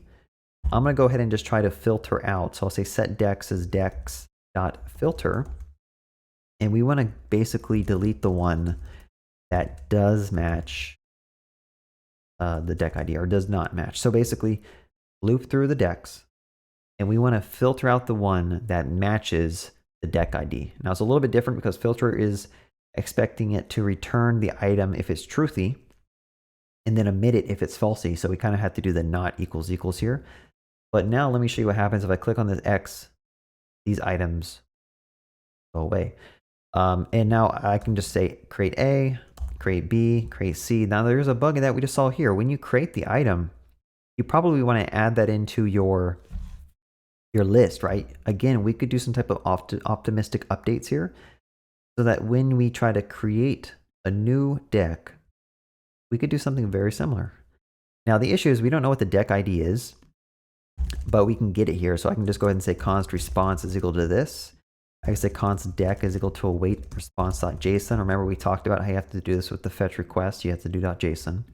I'm going to go ahead and just try to filter out. So I'll say set decks as decks.filter. And we want to basically delete the one that does match the deck ID or does not match. So basically loop through the decks, and we want to filter out the one that matches the deck ID. Now it's a little bit different because filter is expecting it to return the item if it's truthy and then omit it if it's falsy. So we kind of have to do the not equals equals here. But now let me show you what happens if I click on this X, these items go away. And now I can just say create A, create B, create C. Now there's a bug that we just saw here. When you create the item, you probably want to add that into your list, right? Again, we could do some type of optimistic updates here so that when we try to create a new deck, we could do something very similar. Now the issue is we don't know what the deck ID is, but we can get it here. So I can just go ahead and say const response is equal to this. I can say const deck is equal to await response.json. Remember, we talked about how you have to do this with the fetch request. You have to do .json.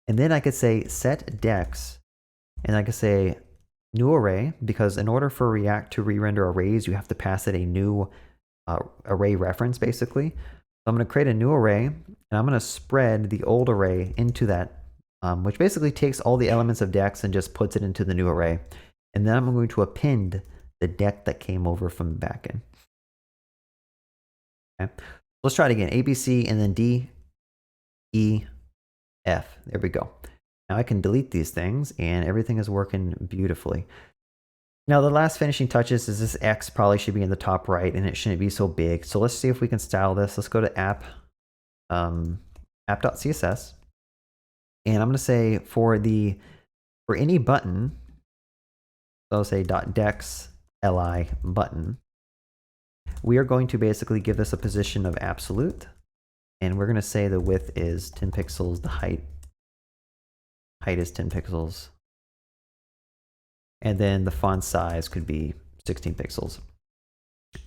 And then I could say set decks, and I could say new array, because in order for React to re-render arrays, you have to pass it a new array reference, basically. So I'm going to create a new array, and I'm going to spread the old array into that, which basically takes all the elements of decks and just puts it into the new array. And then I'm going to append the deck that came over from the backend. Okay. Let's try it again. A, B, C, and then D, E, F. There we go. Now I can delete these things, and everything is working beautifully. Now the last finishing touches is this X probably should be in the top right, and it shouldn't be so big. So let's see if we can style this. Let's go to app, app.css. And I'm going to say for any button, so I'll say .decks li button. We are going to basically give this a position of absolute, and we're going to say the width is 10 pixels, the height is 10 pixels, and then the font size could be 16 pixels.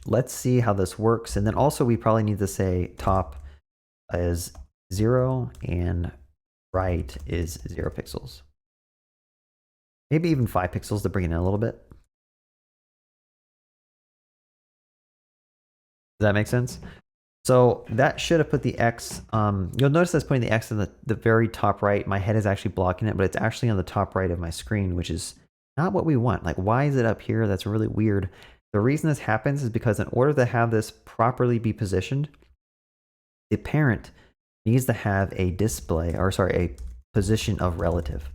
Let's see how this works. And then also we probably need to say top is 0 and right is 0 pixels. Maybe even 5 pixels to bring it in a little bit. Does that make sense? So that should have put the X, you'll notice that's putting the X in the very top right. My head is actually blocking it, but it's actually on the top right of my screen, which is not what we want. Like, why is it up here? That's really weird. The reason this happens is because in order to have this properly be positioned, the parent needs to have a a position of relative.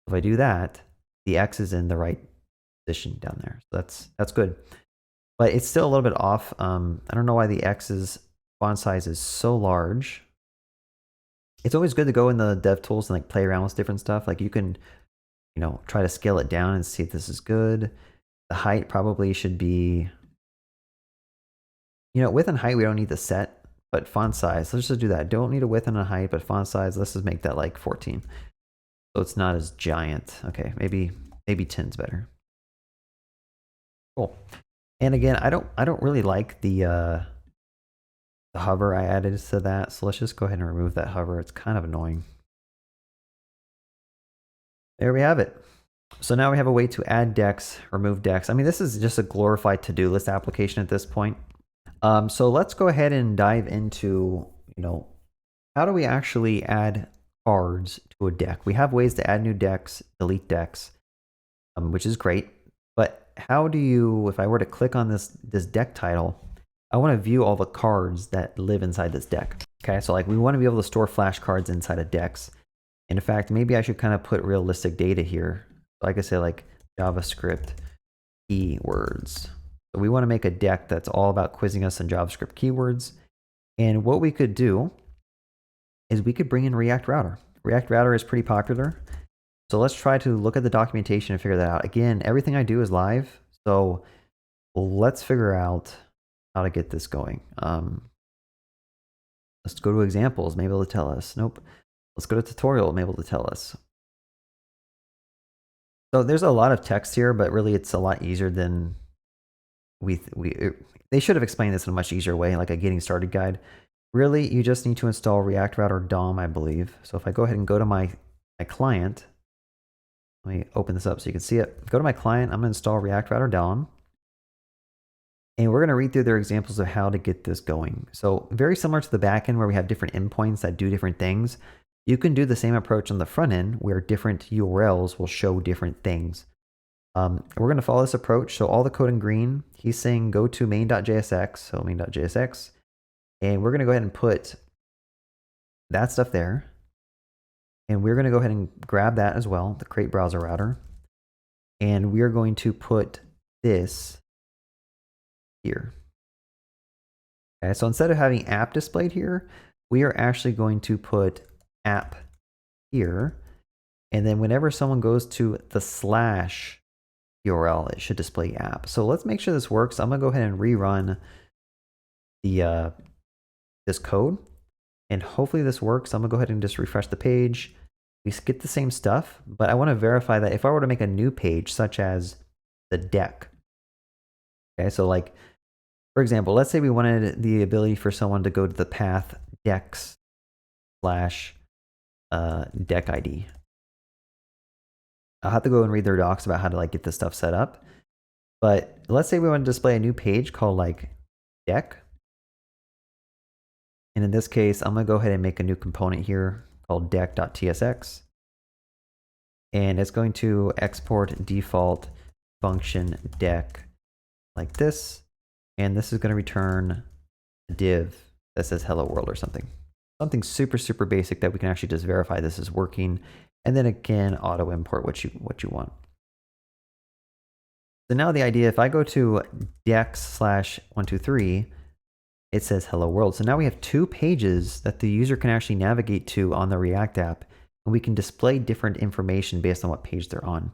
If I do that, the X is in the right position down there. So that's good. But it's still a little bit off. I don't know why the X's font size is so large. It's always good to go in the dev tools and like play around with different stuff. Like you can, try to scale it down and see if this is good. The height probably should be, width and height we don't need to set, but font size, let's just do that. Don't need a width and a height, but font size, let's just make that like 14. So it's not as giant. Okay, maybe 10's better. Cool. And again, I don't really like the hover I added to that, so let's just go ahead and remove that hover. It's kind of annoying. There we have it. So now we have a way to add decks, remove decks. I mean, this is just a glorified to-do list application at this point. So let's go ahead and dive into, how do we actually add cards to a deck? We have ways to add new decks, delete decks, which is great. But how do you, if I were to click on this deck title, I want to view all the cards that live inside this deck. Okay, so like we want to be able to store flashcards inside of decks. And in fact, maybe I should kind of put realistic data here. Like I say, like JavaScript keywords. So we want to make a deck that's all about quizzing us on JavaScript keywords. And what we could do is we could bring in React Router. React Router is pretty popular. So let's try to look at the documentation and figure that out. Again, everything I do is live. So let's figure out how to get this going. Let's go to examples, maybe it'll tell us. Nope. Let's go to tutorial, maybe it'll tell us. So there's a lot of text here, but really it's a lot easier than they should have explained this in a much easier way, like a getting started guide. Really, you just need to install React Router DOM, I believe. So if I go ahead and go to my client, let me open this up so you can see it. Go to my client, I'm going to install React Router DOM. And we're going to read through their examples of how to get this going. So very similar to the backend where we have different endpoints that do different things. You can do the same approach on the front end where different URLs will show different things. We're going to follow this approach. So all the code in green, he's saying go to main.jsx, so main.jsx. And we're going to go ahead and put that stuff there. And we're going to go ahead and grab that as well, the create browser router. And we're going to put this here. Okay, so instead of having app displayed here, we are actually going to put app here. And then whenever someone goes to the slash URL, it should display app. So let's make sure this works. I'm going to go ahead and rerun the this code. And hopefully this works. I'm going to go ahead and just refresh the page. We get the same stuff, but I want to verify that if I were to make a new page, such as the deck. Okay, so like, for example, let's say we wanted the ability for someone to go to the path decks slash deck ID. I'll have to go and read their docs about how to like get this stuff set up. But let's say we want to display a new page called like deck. And in this case, I'm going to go ahead and make a new component here called deck.tsx. And it's going to export default function deck like this. And this is going to return a div that says hello world or something. Something super, super basic that we can actually just verify this is working. And then again, auto import what you want. So now the idea, if I go to deck/123, it says hello world. So now we have two pages that the user can actually navigate to on the React app, and we can display different information based on what page they're on.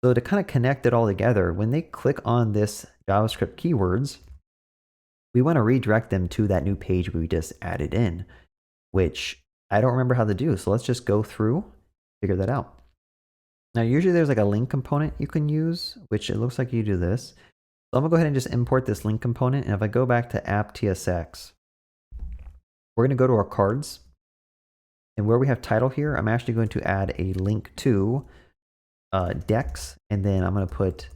So to kind of connect it all together, when they click on this JavaScript keywords, we want to redirect them to that new page we just added in, which I don't remember how to do. So let's just go through, figure that out. Now, usually there's like a link component you can use, which it looks like you do this. So I'm gonna go ahead and just import this link component. And if I go back to app.tsx, we're gonna go to our cards. And where we have title here, I'm actually going to add a link to decks. And then I'm gonna put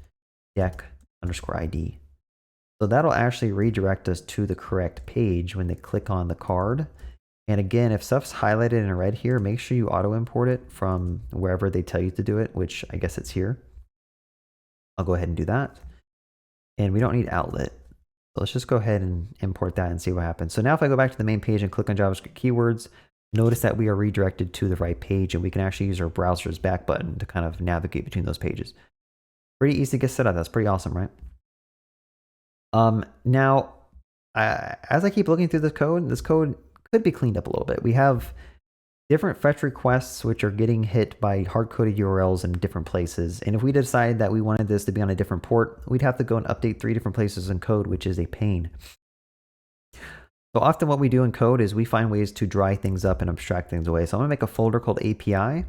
deck_ID. So that'll actually redirect us to the correct page when they click on the card. And again, if stuff's highlighted in red here, make sure you auto import it from wherever they tell you to do it, which I guess it's here. I'll go ahead and do that. And we don't need outlet. So let's just go ahead and import that and see what happens. So now if I go back to the main page and click on JavaScript keywords, notice that we are redirected to the right page, and we can actually use our browser's back button to kind of navigate between those pages. Pretty easy to get set up. That's pretty awesome, right? Now, as I keep looking through this code could be cleaned up a little bit. We have different fetch requests which are getting hit by hard-coded URLs in different places. And if we decide that we wanted this to be on a different port, we'd have to go and update 3 different places in code, which is a pain. So often what we do in code is we find ways to dry things up and abstract things away. So I'm gonna make a folder called API,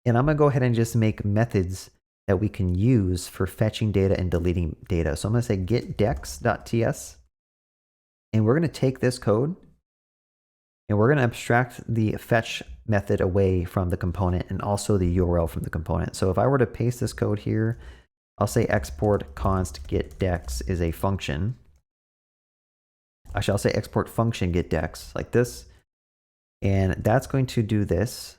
and I'm gonna go ahead and just make methods that we can use for fetching data and deleting data. So I'm gonna say get dex.ts, and we're gonna take this code and we're going to abstract the fetch method away from the component and also the URL from the component. So if I were to paste this code here, I'll say export const get dex is a function. Actually, I'll say export function get dex like this. And that's going to do this.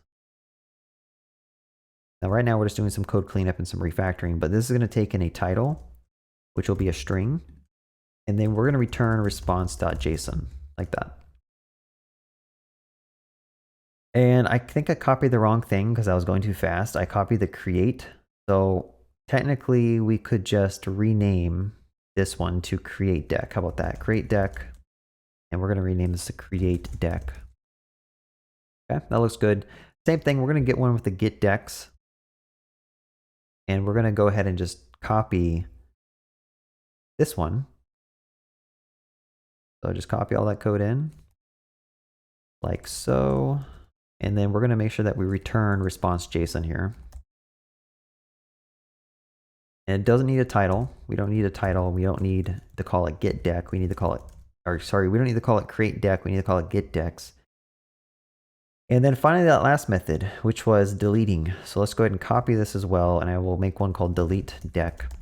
Now right now we're just doing some code cleanup and some refactoring, but this is going to take in a title, which will be a string, and then we're going to return response.json like that. And I think I copied the wrong thing because I was going too fast. I copied the create. So technically we could just rename this one to create deck. How about that? Create deck. And we're going to rename this to create deck. Okay, that looks good. Same thing, we're going to get one with the get decks. And we're going to go ahead and just copy this one. So just copy all that code in like so. And then we're going to make sure that we return response JSON here. And it doesn't need a title. We don't need a title. We don't need to call it get deck. We need to call it, or sorry, we don't need to call it create deck. We need to call it get decks. And then finally that last method, which was deleting. So let's go ahead and copy this as well. And I will make one called delete deck.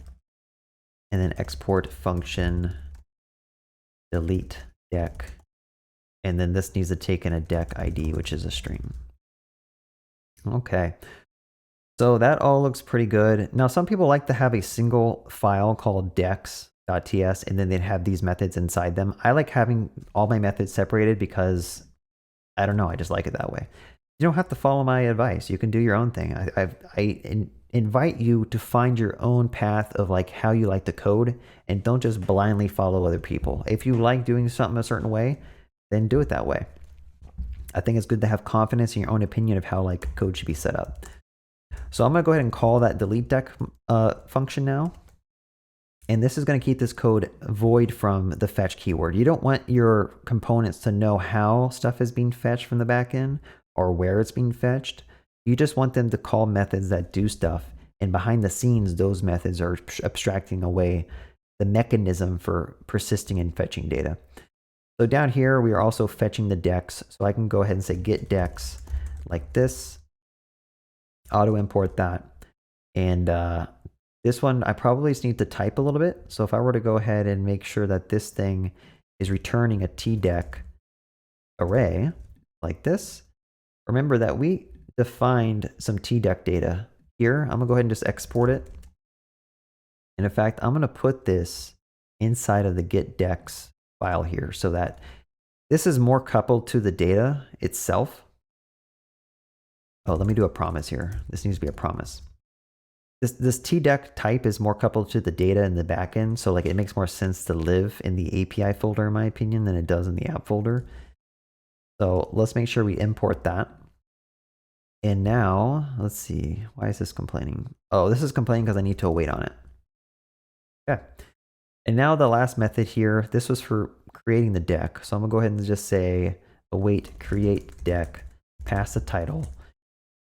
And then export function delete deck. And then this needs to take in a deck ID, which is a string. Okay. So that all looks pretty good. Now, some people like to have a single file called decks.ts, and then they'd have these methods inside them. I like having all my methods separated because, I don't know, I just like it that way. You don't have to follow my advice. You can do your own thing. I invite you to find your own path of like how you like to code, and don't just blindly follow other people. If you like doing something a certain way, then do it that way. I think it's good to have confidence in your own opinion of how like code should be set up. So I'm going to go ahead and call that delete deck function now. And this is going to keep this code void from the fetch keyword. You don't want your components to know how stuff is being fetched from the backend or where it's being fetched. You just want them to call methods that do stuff. And behind the scenes, those methods are abstracting away the mechanism for persisting and fetching data. So down here, we are also fetching the decks. So I can go ahead and say get decks like this, auto import that. And this one, I probably just need to type a little bit. So if I were to go ahead and make sure that this thing is returning a tdeck array like this, remember that we defined some tdeck data here. I'm gonna go ahead and just export it. And in fact, I'm gonna put this inside of the get decks file here so that this is more coupled to the data itself. Oh, let me do a promise here. This needs to be a promise. This tdeck type is more coupled to the data in the backend, so like it makes more sense to live in the API folder in my opinion than it does in the app folder. So let's make sure we import that. And now, let's see, why is this complaining? Oh, this is complaining because I need to await on it. Okay. And now the last method here, this was for creating the deck. So I'm gonna go ahead and just say await create deck, pass the title,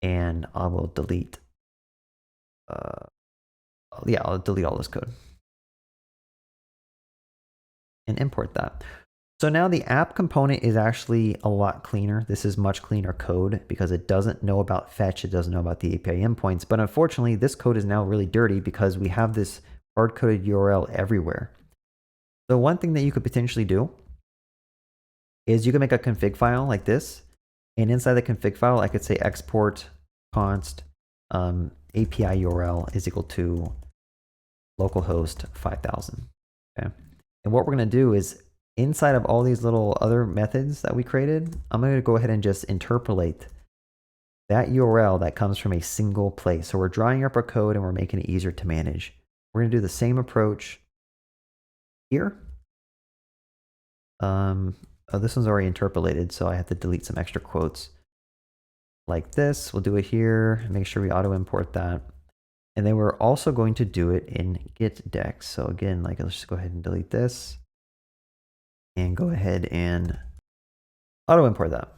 and I will delete. Yeah, I'll delete all this code and import that. So now the app component is actually a lot cleaner. This is much cleaner code because it doesn't know about fetch. It doesn't know about the API endpoints. But unfortunately, this code is now really dirty because we have this hard-coded URL everywhere. So one thing that you could potentially do is you can make a config file like this. And inside the config file, I could say export const API URL is equal to localhost 5000. Okay. And what we're going to do is inside of all these little other methods that we created, I'm going to go ahead and just interpolate that URL that comes from a single place. So we're drawing up our code and we're making it easier to manage. We're going to do the same approach here. Oh, this one's already interpolated, so I have to delete some extra quotes. Like this, we'll do it here, make sure we auto import that. And then we're also going to do it in get decks. So again, like let's just go ahead and delete this and go ahead and auto import that.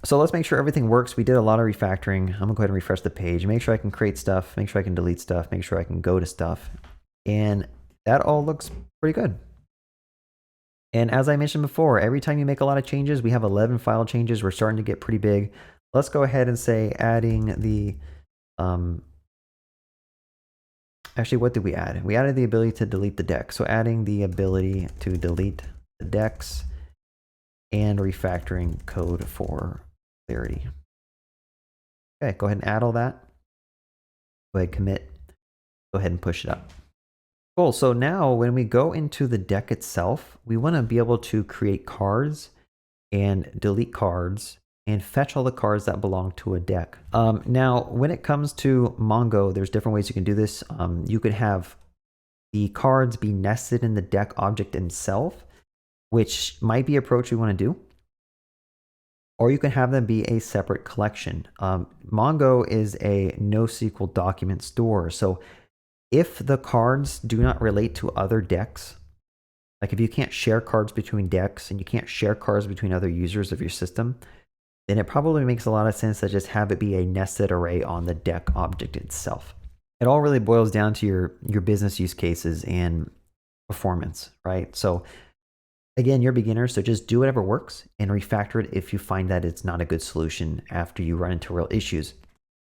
So let's make sure everything works. We did a lot of refactoring. I'm gonna go ahead and refresh the page, make sure I can create stuff, make sure I can delete stuff, make sure I can go to stuff. And that all looks pretty good. And as I mentioned before, every time you make a lot of changes, we have 11 file changes. We're starting to get pretty big. Let's go ahead and say adding the, actually, what did we add? We added the ability to delete the deck. So adding the ability to delete the decks and refactoring code for clarity. Okay, go ahead and add all that. Go ahead, commit. Go ahead and push it up. Cool. So now when we go into the deck itself, we want to be able to create cards and delete cards and fetch all the cards that belong to a deck. Now, when it comes to Mongo, there's different ways you can do this. You could have the cards be nested in the deck object itself, which might be an approach we want to do. Or you can have them be a separate collection. Mongo is a NoSQL document store. So if the cards do not relate to other decks, like if you can't share cards between decks and you can't share cards between other users of your system, then it probably makes a lot of sense to just have it be a nested array on the deck object itself. It all really boils down to your business use cases and performance, right? So again, you're beginners, so just do whatever works and refactor it if you find that it's not a good solution after you run into real issues.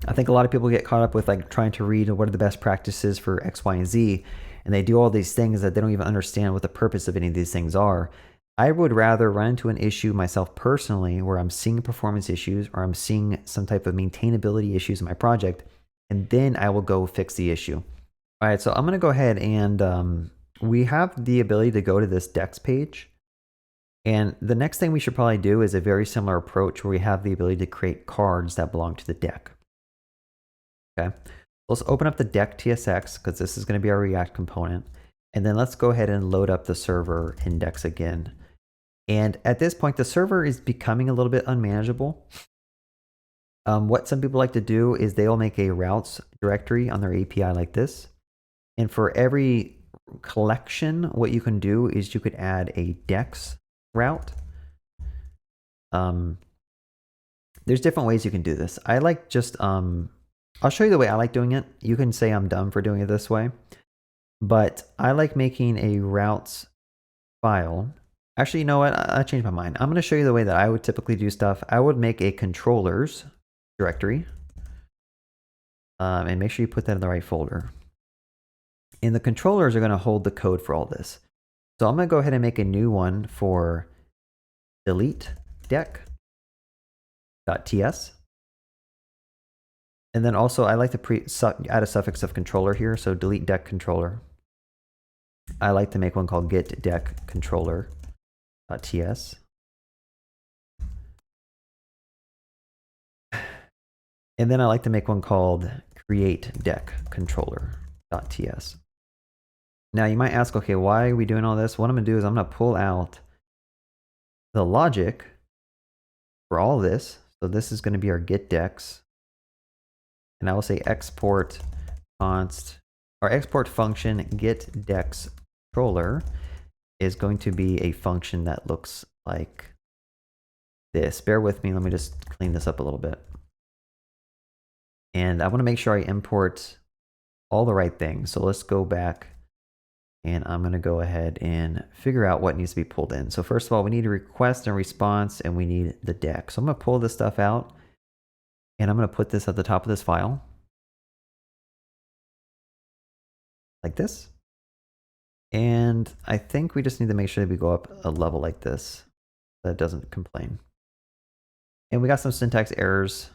I think a lot of people get caught up with like trying to read what are the best practices for X, Y, and Z, and they do all these things that they don't even understand what the purpose of any of these things are. I would rather run into an issue myself personally where I'm seeing performance issues or I'm seeing some type of maintainability issues in my project, and then I will go fix the issue. All right, so I'm going to go ahead and we have the ability to go to this Decks page. And the next thing we should probably do is a very similar approach where we have the ability to create cards that belong to the deck. Okay, let's open up the deck TSX because this is going to be our React component. And then let's go ahead and load up the server index again. And at this point, the server is becoming a little bit unmanageable. What some people like to do is they'll make a routes directory on their API like this. And for every collection, what you can do is you could add a Decks route. There's different ways you can do this. I like just, I'll show you the way I like doing it. You can say I'm dumb for doing it this way, but I like making a routes file. Actually, you know what? I changed my mind. I'm going to show you the way that I would typically do stuff. I would make a controllers directory and make sure you put that in the right folder. And the controllers are going to hold the code for all this. So I'm going to go ahead and make a new one for delete deck.ts. And then also I like to add a suffix of controller here. So delete deck controller. I like to make one called get deck controller.ts. And then I like to make one called create deck controller.ts. Now you might ask, okay, why are we doing all this? What I'm going to do is I'm going to pull out the logic for all this. So this is going to be our get decks. And I will say export const, our export function get decks controller is going to be a function that looks like this. Bear with me. Let me just clean this up a little bit. And I want to make sure I import all the right things. So let's go back. And I'm going to go ahead and figure out what needs to be pulled in. So first of all, we need a request and response, and we need the deck. So I'm going to pull this stuff out, and I'm going to put this at the top of this file. Like this. And I think we just need to make sure that we go up a level like this. So that doesn't complain. And we got some syntax errors.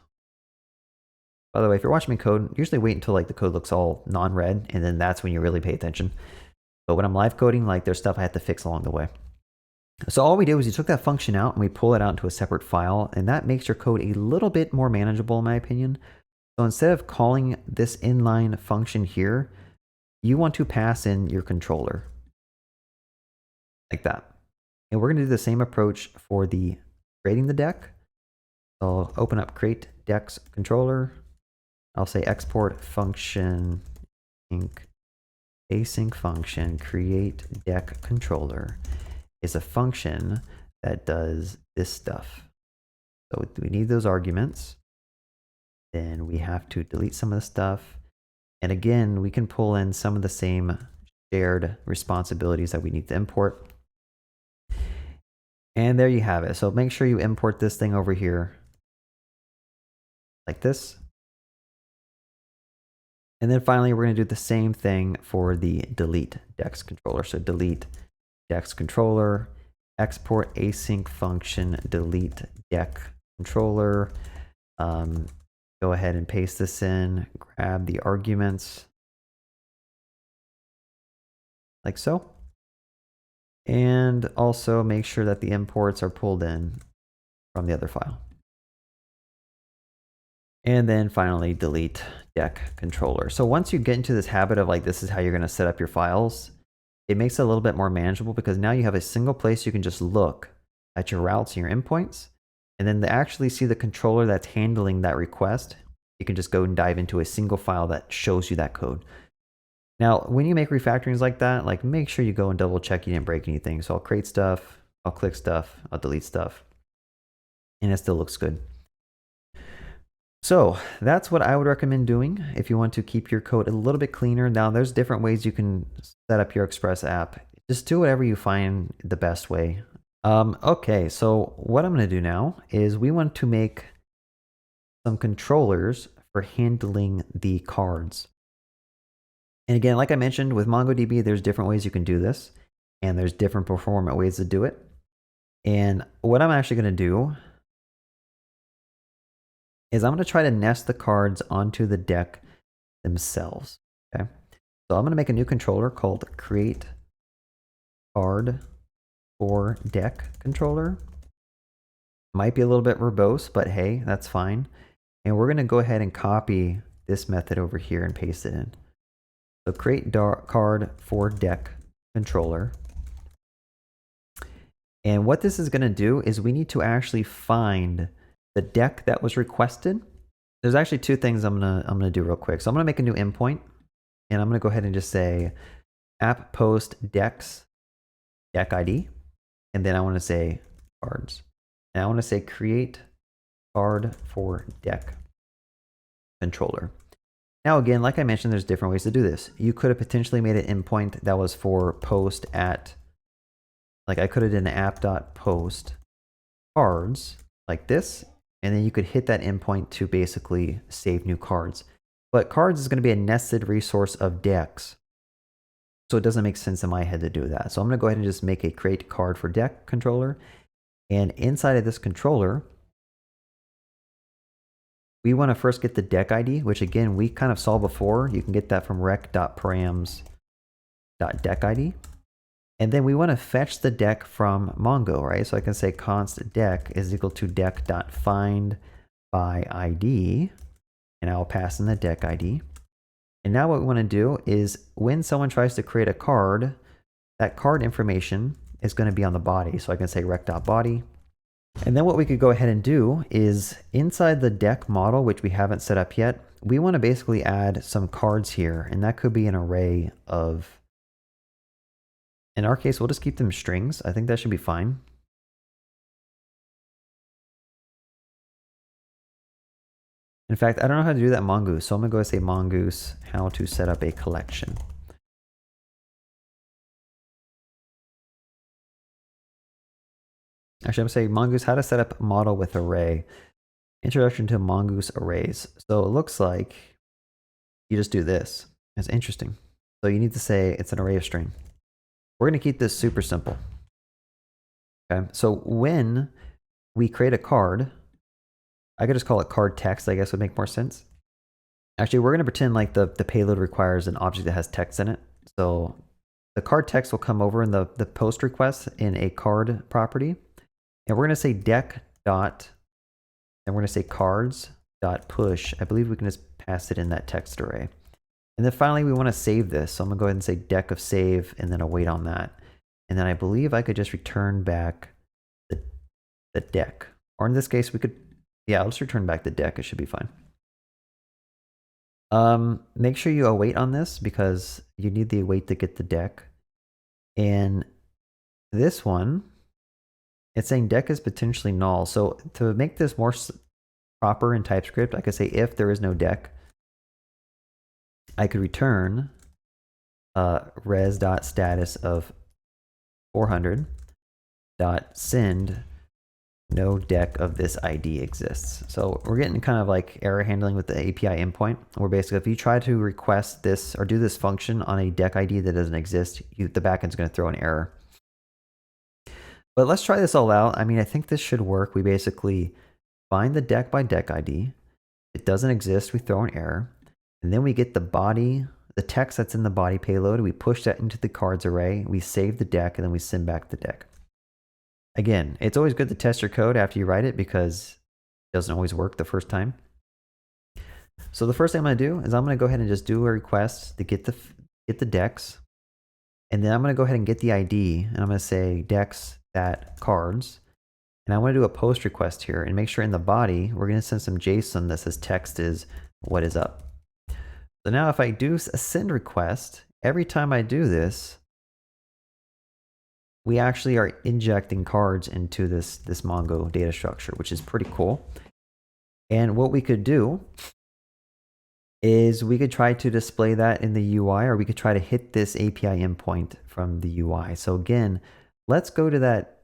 By the way, if you're watching me code, usually wait until like the code looks all non-red, and then that's when you really pay attention. But when I'm live coding, like there's stuff I have to fix along the way. So all we did was we took that function out and we pull it out into a separate file, and that makes your code a little bit more manageable in my opinion. So instead of calling this inline function here, you want to pass in your controller. Like that. And we're going to do the same approach for the creating the deck. So I'll open up create decks controller. I'll say export function async function create deck controller is a function that does this stuff. So we need those arguments. Then we have to delete some of the stuff. And again, we can pull in some of the same shared responsibilities that we need to import. And there you have it. So make sure you import this thing over here like this. And then finally, we're going to do the same thing for the delete decks controller. So delete decks controller, export async function, delete deck controller. Go go ahead and paste this in, grab the arguments like so. And also make sure that the imports are pulled in from the other file. And then finally delete deck controller. So once you get into this habit of like, this is how you're going to set up your files, it makes it a little bit more manageable because now you have a single place you can just look at your routes and your endpoints. And then to actually see the controller that's handling that request, you can just go and dive into a single file that shows you that code. Now, when you make refactorings like that, like make sure you go and double check you didn't break anything. So I'll create stuff, I'll click stuff, I'll delete stuff, and it still looks good. So that's what I would recommend doing if you want to keep your code a little bit cleaner. Now, there's different ways you can set up your Express app. Just do whatever you find the best way. Okay, so what I'm going to do now is we want to make some controllers for handling the cards. And again, like I mentioned, with MongoDB, there's different ways you can do this, and there's different performant ways to do it. And what I'm actually going to do is I'm going to try to nest the cards onto the deck themselves. Okay, so I'm going to make a new controller called create card for deck controller. Might be a little bit verbose, but hey, that's fine. And we're going to go ahead and copy this method over here and paste it in. So create card for deck controller. And what this is going to do is we need to actually find the deck that was requested. There's actually two things I'm gonna do real quick. So I'm gonna make a new endpoint, and I'm gonna go ahead and just say app post decks deck ID, and then I want to say cards, and I want to say create card for deck controller. Now again, like I mentioned, there's different ways to do this. You could have potentially made an endpoint that was for post at, like I could have done app.post cards like this. And then you could hit that endpoint to basically save new cards. But cards is going to be a nested resource of decks. So it doesn't make sense in my head to do that. So I'm going to go ahead and just make a create card for deck controller. And inside of this controller, we want to first get the deck ID, which again, we kind of saw before. You can get that from rec.params.deckID. And then we want to fetch the deck from Mongo, right? So I can say const deck is equal to deck.find by ID, and I'll pass in the deck ID. And now what we want to do is when someone tries to create a card, that card information is going to be on the body. So I can say rec.body. And then what we could go ahead and do is inside the deck model, which we haven't set up yet, we want to basically add some cards here, and that could be an array of, in our case, we'll just keep them strings. I think that should be fine. In fact, I don't know how to do that in Mongoose, so I'm going to go and say Mongoose, how to set up a collection. Actually, I'm saying Mongoose, how to set up model with array. Introduction to Mongoose arrays. So it looks like you just do this. That's interesting. So you need to say it's an array of string. We're going to keep this super simple. Okay, so when we create a card, I could just call it card text, I guess would make more sense. Actually, we're going to pretend like the payload requires an object that has text in it. So the card text will come over in the post request in a card property. And we're going to say deck dot, and we're going to say cards dot push. I believe we can just pass it in that text array. And then finally, we want to save this. So I'm going to go ahead and say deck of save, and then I'll wait on that. And then I believe I could just return back the deck. Or in this case, we could, yeah, let's return back the deck. It should be fine. Make sure you await on this because you need the await to get the deck. And this one, it's saying deck is potentially null. So to make this more proper in TypeScript, I could say if there is no deck, I could return res.status of 400.send no deck of this ID exists. So we're getting kind of like error handling with the API endpoint, where basically if you try to request this or do this function on a deck ID that doesn't exist, the backend's going to throw an error. But let's try this all out. I mean, I think this should work. We basically find the deck by deck ID. If it doesn't exist, we throw an error. And then we get the body, the text that's in the body payload. We push that into the cards array. We save the deck, and then we send back the deck. Again, it's always good to test your code after you write it because it doesn't always work the first time. So the first thing I'm going to do is I'm going to go ahead and just do a request to get the decks. And then I'm going to go ahead and get the ID, and I'm going to say decks.cards. And I want to do a post request here and make sure in the body, we're going to send some JSON that says text is what is up. So now if I do a send request, every time I do this, we actually are injecting cards into this Mongo data structure, which is pretty cool. And what we could do is we could try to display that in the UI, or we could try to hit this API endpoint from the UI. So again, let's go to that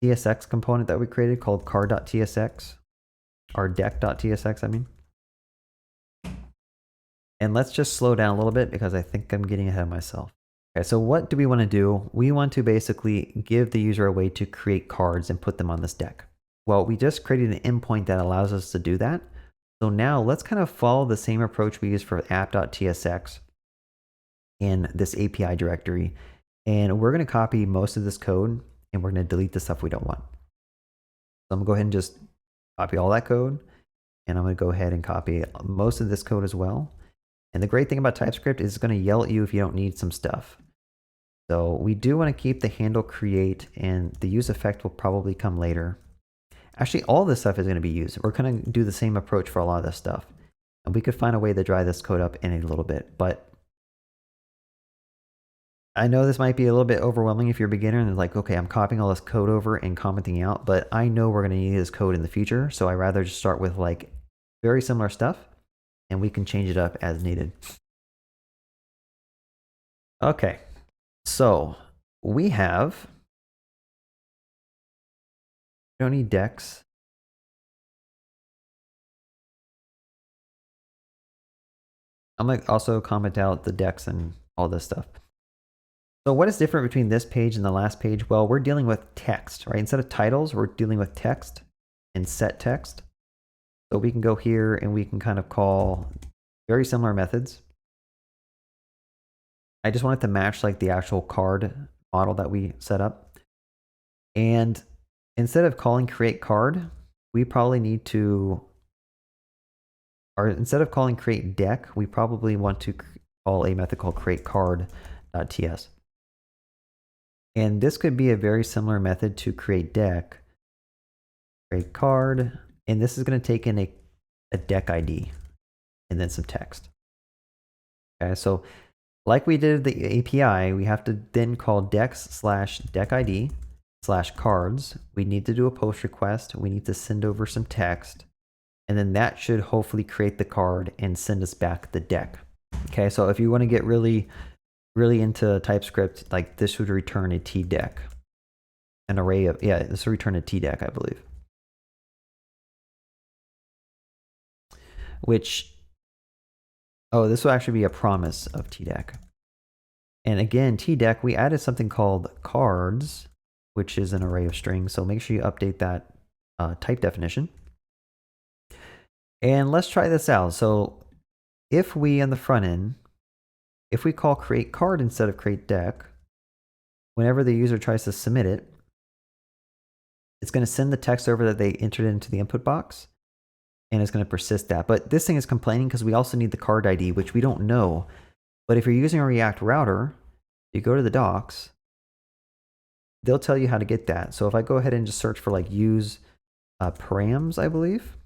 TSX component that we created called card.tsx, or deck.tsx, I mean. And let's just slow down a little bit because I think I'm getting ahead of myself. Okay, so what do we want to do? We want to basically give the user a way to create cards and put them on this deck. Well, we just created an endpoint that allows us to do that. So now let's kind of follow the same approach we used for app.tsx in this API directory. And we're going to copy most of this code and we're going to delete the stuff we don't want. So I'm going to go ahead and just copy all that code. And I'm going to go ahead and copy most of this code as well. And the great thing about TypeScript is it's going to yell at you if you don't need some stuff. So we do want to keep the handle create, and the use effect will probably come later. Actually, all this stuff is going to be used. We're going to do the same approach for a lot of this stuff. And we could find a way to dry this code up in a little bit. But I know this might be a little bit overwhelming if you're a beginner and it's like, okay, I'm copying all this code over and commenting out, but I know we're going to need this code in the future. So I rather just start with like very similar stuff and we can change it up as needed. Okay, so we don't need decks. I'm going to also comment out the decks and all this stuff. So what is different between this page and the last page? Well, we're dealing with text, right? Instead of titles, we're dealing with text and set text. So we can go here and we can kind of call very similar methods. I just want it to match like the actual card model that we set up. And instead of calling create card, we probably need to, or instead of calling create deck, we probably want to call a method called create card.ts. And this could be a very similar method to create deck, create card, and this is going to take in a deck ID and then some text. Okay, so like we did the API, we have to then call dex/deckid/cards. We need to do a post request. We need to send over some text, and then that should hopefully create the card and send us back the deck. Okay, so if you want to get really into TypeScript, like this would return a tDeck, an array of, yeah, this would return a tDeck, I believe. Which, oh, this will actually be a promise of tDeck. And again, tDeck, we added something called cards, which is an array of strings. So make sure you update that type definition. And let's try this out. So if we, on the front end, if we call create card instead of create deck, whenever the user tries to submit it, it's going to send the text over that they entered into the input box, and it's going to persist that. But this thing is complaining because we also need the card ID, which we don't know. But if you're using a React router, you go to the docs, they'll tell you how to get that. So if I go ahead and just search for like use params, I believe,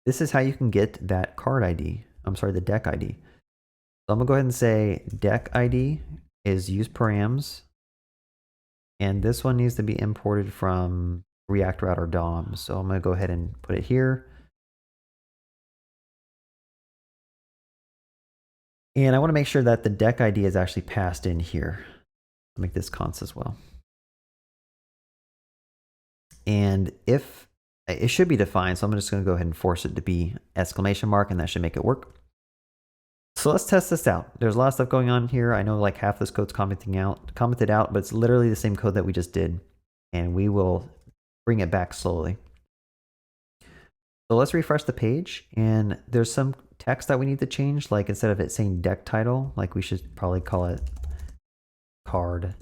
this is how you can get that card ID. I'm sorry, the deck ID. So I'm going to go ahead and say deck ID is use params. And this one needs to be imported from React Router DOM. So I'm going to go ahead and put it here. And I want to make sure that the deck ID is actually passed in here. I'll make this const as well. And if it should be defined, so I'm just going to go ahead and force it to be exclamation mark, and that should make it work. So let's test this out. There's a lot of stuff going on here. I know like half this code's commented out, but it's literally the same code that we just did. And we will bring it back slowly. So let's refresh the page, and there's some text that we need to change. Like instead of it saying deck title, like we should probably call it card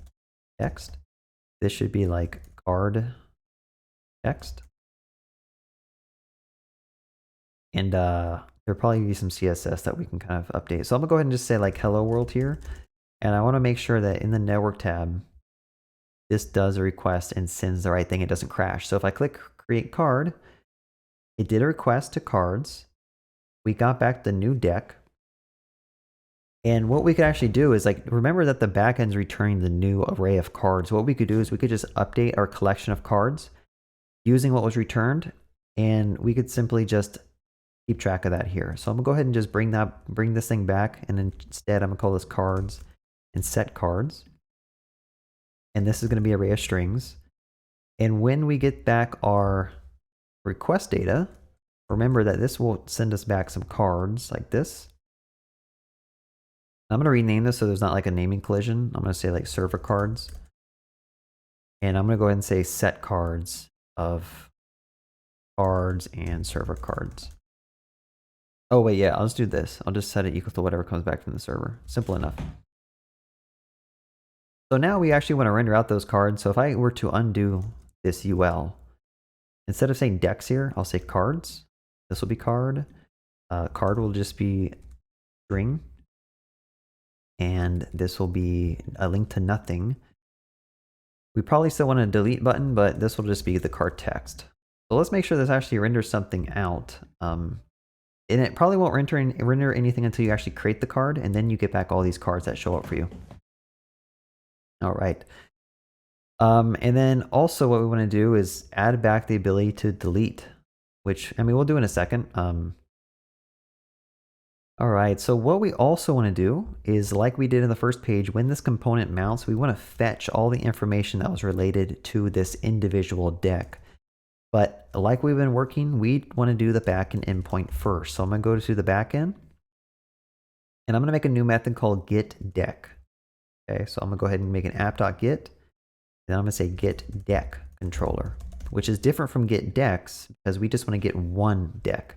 text. This should be like card text. And there'll probably be some CSS that we can kind of update. So I'm gonna go ahead and just say like hello world here. And I wanna make sure that in the network tab, this does a request and sends the right thing. It doesn't crash. So if I click create card, it did a request to cards. We got back the new deck. And what we could actually do is like, remember that the backend's returning the new array of cards. What we could do is we could just update our collection of cards using what was returned. And we could simply just keep track of that here. So I'm gonna go ahead and just bring this thing back. And instead I'm gonna call this cards and set cards. And this is gonna be array of strings. And when we get back our request data, remember that this will send us back some cards like this. I'm going to rename this so there's not like a naming collision. I'm going to say like server cards. And I'm going to go ahead and say set cards of cards and server cards. Oh wait, yeah, I'll just do this. I'll just set it equal to whatever comes back from the server. Simple enough. So now we actually want to render out those cards. So if I were to undo this UL, instead of saying decks here, I'll say cards. This will be card. Card will just be string. And this will be a link to nothing. We probably still want a delete button, but this will just be the card text. So let's make sure this actually renders something out. And it probably won't render anything until you actually create the card, and then you get back all these cards that show up for you. All right. And then also what we want to do is add back the ability to delete, which, I mean, we'll do in a second. All right, so what we also want to do is, like we did in the first page, when this component mounts, we want to fetch all the information that was related to this individual deck. But like we've been working, we want to do the backend endpoint first. So I'm going to go to the backend, and I'm going to make a new method called getDeck. Okay, so I'm going to go ahead and make an app.get, then I'm going to say getDeckController, which is different from getDecks because we just want to get one deck.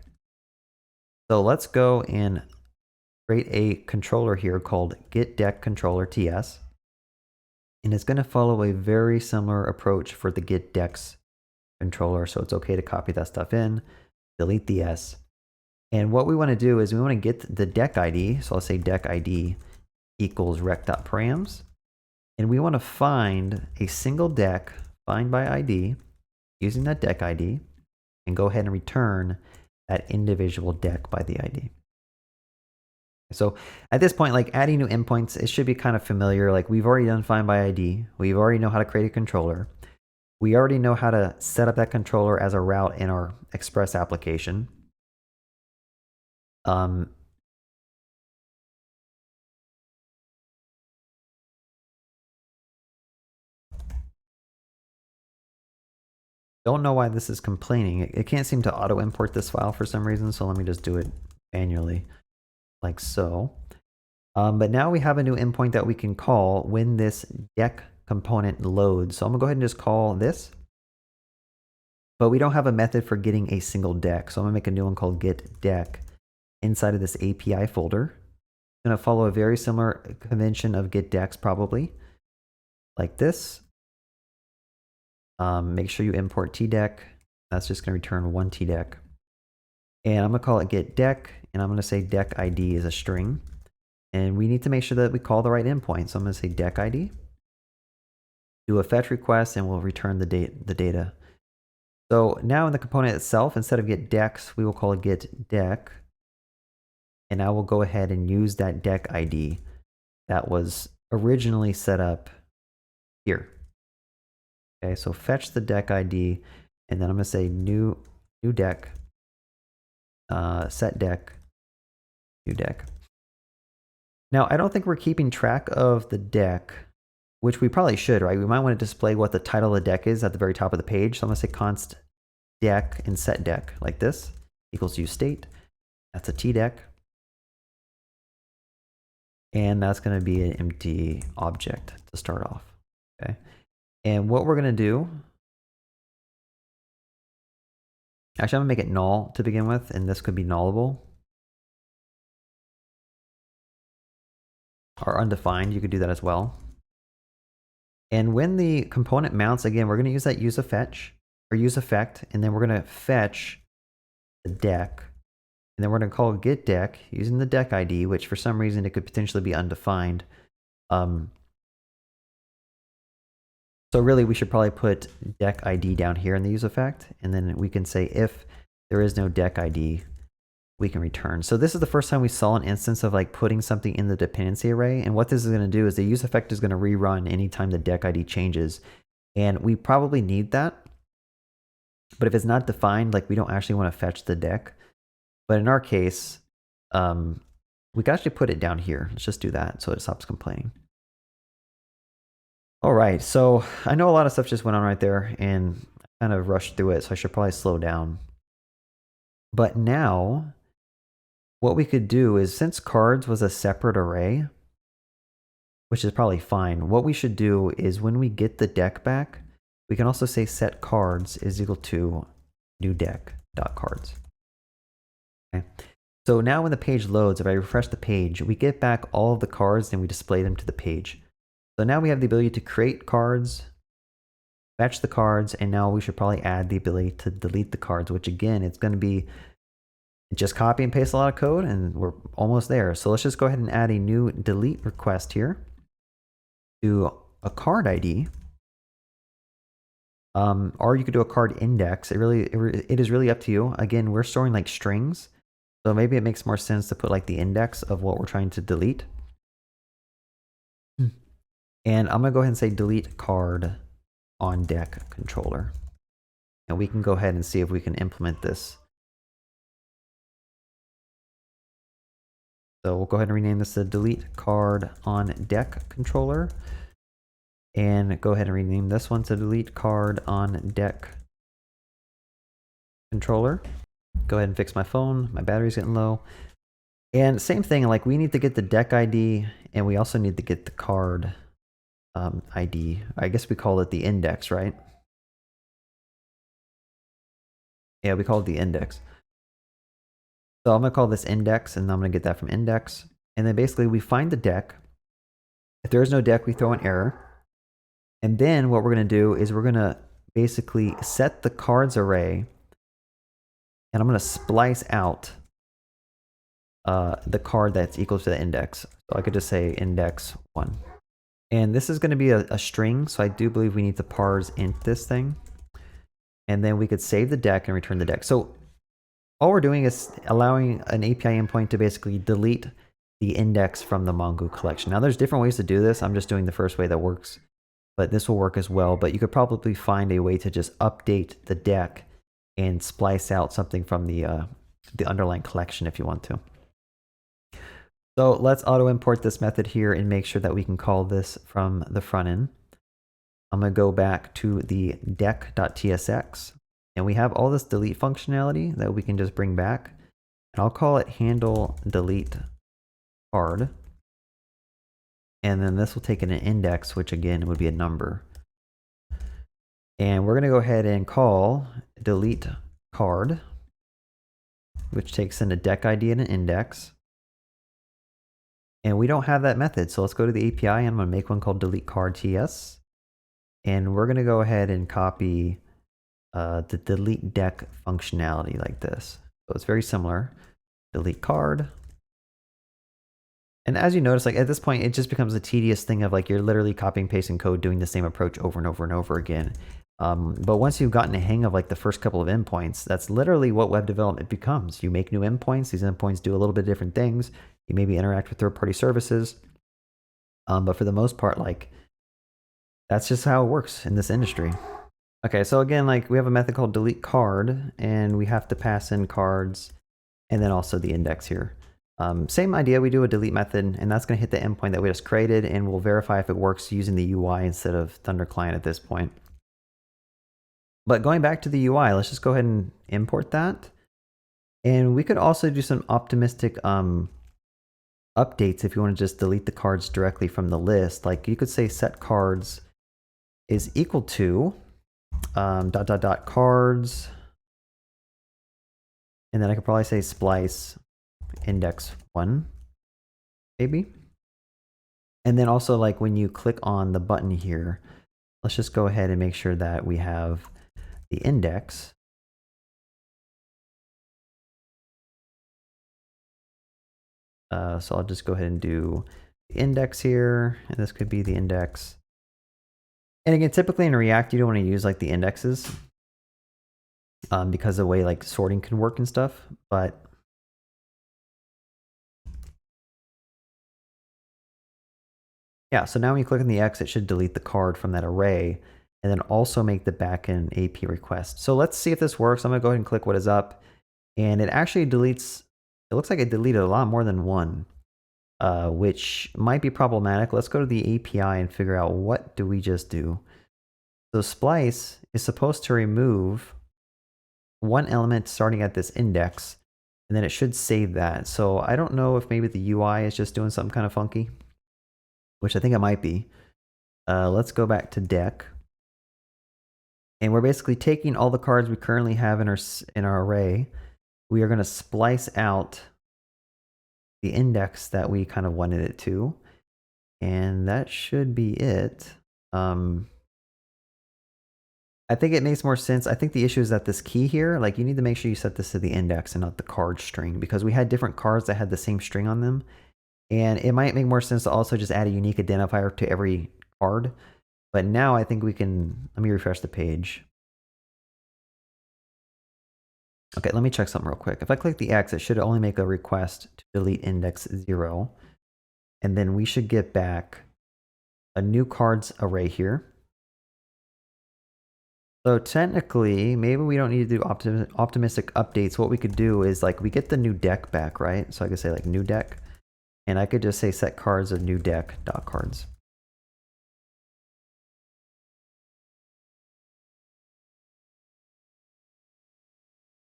So let's go and create a controller here called getDeckControllerTS. And it's going to follow a very similar approach for the getDecks controller. So it's okay to copy that stuff in, delete the S. And what we want to do is we want to get the deck ID. So I'll say deck ID equals rec.params. And we want to find a single deck, find by ID, using that deck ID, and go ahead and return that individual deck by the ID. So at this point, like adding new endpoints, it should be kind of familiar. Like we've already done find by ID. We already know how to create a controller. We already know how to set up that controller as a route in our Express application. Don't know why this is complaining. It can't seem to auto import this file for some reason. So let me just do it manually like so. But now we have a new endpoint that we can call when this deck component loads. So I'm gonna go ahead and just call this, but we don't have a method for getting a single deck. So I'm gonna make a new one called getDeck inside of this API folder. I'm gonna follow a very similar convention of getDecks probably, like this. Make sure you import tdeck. That's just gonna return one tdeck. And I'm gonna call it getDeck, and I'm gonna say deck ID is a string. And we need to make sure that we call the right endpoint. So I'm gonna say deck ID, do a fetch request, and we'll return the data. So now in the component itself, instead of getDecks, we will call it getDeck. And I will go ahead and use that deck ID that was originally set up here. Okay, so fetch the deck ID, and then I'm gonna say new deck, set deck, new deck. Now, I don't think we're keeping track of the deck, which we probably should, right? We might want to display what the title of the deck is at the very top of the page. So I'm gonna say const deck and set deck like this equals useState. That's a tdeck. And that's going to be an empty object to start off. Okay. And what we're going to do Actually, I'm gonna make it null to begin with, and this could be nullable. Or undefined, you could do that as well. And when the component mounts, again, we're gonna use that use a fetch or use effect, and then we're gonna fetch the deck. And then we're gonna call get deck using the deck ID, which for some reason it could potentially be undefined. So really we should probably put deck ID down here in the use effect, and then we can say if there is no deck ID, we can return. So this is the first time we saw an instance of like putting something in the dependency array. And what this is going to do is the use effect is going to rerun anytime the deck ID changes. And we probably need that. But if it's not defined, like we don't actually want to fetch the deck. But in our case, we can actually put it down here. Let's just do that so it stops complaining. All right, so I know a lot of stuff just went on right there and I kind of rushed through it, so I should probably slow down. But now, what we could do is, since cards was a separate array, which is probably fine, what we should do is when we get the deck back, we can also say set cards is equal to new deck.cards. Okay. So now when the page loads, if I refresh the page, we get back all of the cards and we display them to the page. So now we have the ability to create cards, fetch the cards, and now we should probably add the ability to delete the cards, which again, it's going to be just copy and paste a lot of code, and we're almost there. So let's just go ahead and add a new delete request here to a card ID. Or you could do a card index. It is really up to you. Again, we're storing like strings, so maybe it makes more sense to put like the index of what we're trying to delete. And I'm gonna go ahead and say delete card on deck controller. And we can go ahead and see if we can implement this. So we'll go ahead and rename this to delete card on deck controller. And go ahead and rename this one to delete card on deck controller. Go ahead and fix my phone. My battery's getting low. And same thing, like we need to get the deck ID and we also need to get the card ID. I guess we call it the index, right? Yeah, we call it the index. So I'm gonna call this index and I'm gonna get that from index. And then basically we find the deck. If there is no deck, we throw an error. And then what we're gonna do is we're gonna basically set the cards array and I'm gonna splice out the card that's equal to the index. So I could just say index 1. And this is going to be a string, so I do believe we need to parse int this thing. And then we could save the deck and return the deck. So all we're doing is allowing an API endpoint to basically delete the index from the Mongo collection. Now there's different ways to do this. I'm just doing the first way that works, but this will work as well. But you could probably find a way to just update the deck and splice out something from the underlying collection if you want to. So let's auto import this method here and make sure that we can call this from the front end. I'm going to go back to the deck.tsx and we have all this delete functionality that we can just bring back. And I'll call it handle delete card. And then this will take an index, which again would be a number. And we're going to go ahead and call delete card, which takes in a deck ID and an index. And we don't have that method, so let's go to the API and I'm going to make one called delete card TS. And we're going to go ahead and copy the delete deck functionality like this. So it's very similar. Delete card. And as you notice, like at this point, it just becomes a tedious thing of like you're literally copying, pasting code, doing the same approach over and over and over again. But once you've gotten a hang of like the first couple of endpoints, that's literally what web development becomes. You make new endpoints. These endpoints do a little bit different things. You maybe interact with third-party services. But for the most part, like that's just how it works in this industry. Okay, so again, like we have a method called delete card and we have to pass in cards and then also the index here. Same idea, we do a delete method and that's going to hit the endpoint that we just created and we'll verify if it works using the UI instead of Thunder Client at this point. But going back to the UI, let's just go ahead and import that. And we could also do some optimistic updates if you want to just delete the cards directly from the list. Like you could say set cards is equal to cards And then I could probably say splice index 1, maybe. And then also, like, when you click on the button here, let's just go ahead and make sure that we have the index. So I'll just go ahead and do the index here, and this could be the index. And again, typically in React, you don't want to use like the indexes because of the way like sorting can work and stuff. But yeah, so now when you click on the X, it should delete the card from that array and then also make the backend AP request. So let's see if this works. I'm gonna go ahead and click what is up, and it actually deletes, it looks like it deleted a lot more than one, which might be problematic. Let's go to the API and figure out what do we just do. So splice is supposed to remove one element starting at this index, and then it should save that. So I don't know if maybe the UI is just doing something kind of funky, which I think it might be. Let's go back to deck. And we're basically taking all the cards we currently have in our array. We are going to splice out the index that we kind of wanted it to. And that should be it. I think it makes more sense. I think the issue is that this key here, like you need to make sure you set this to the index and not the card string, because we had different cards that had the same string on them. And it might make more sense to also just add a unique identifier to every card. But now I think we can, let me refresh the page. Okay, let me check something real quick. If I click the X, it should only make a request to delete index 0. And then we should get back a new cards array here. So technically, maybe we don't need to do optimistic updates. What we could do is like we get the new deck back, right? So I could say like new deck, and I could just say set cards of new deck dot cards.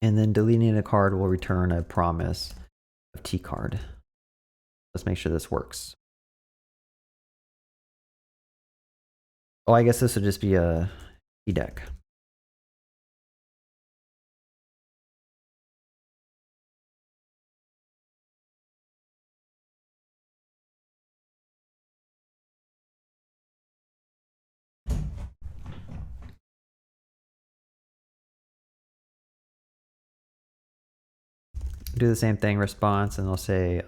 And then deleting a card will return a promise of T card. Let's make sure this works. Oh, I guess this would just be a T deck. Do the same thing, response, and they'll say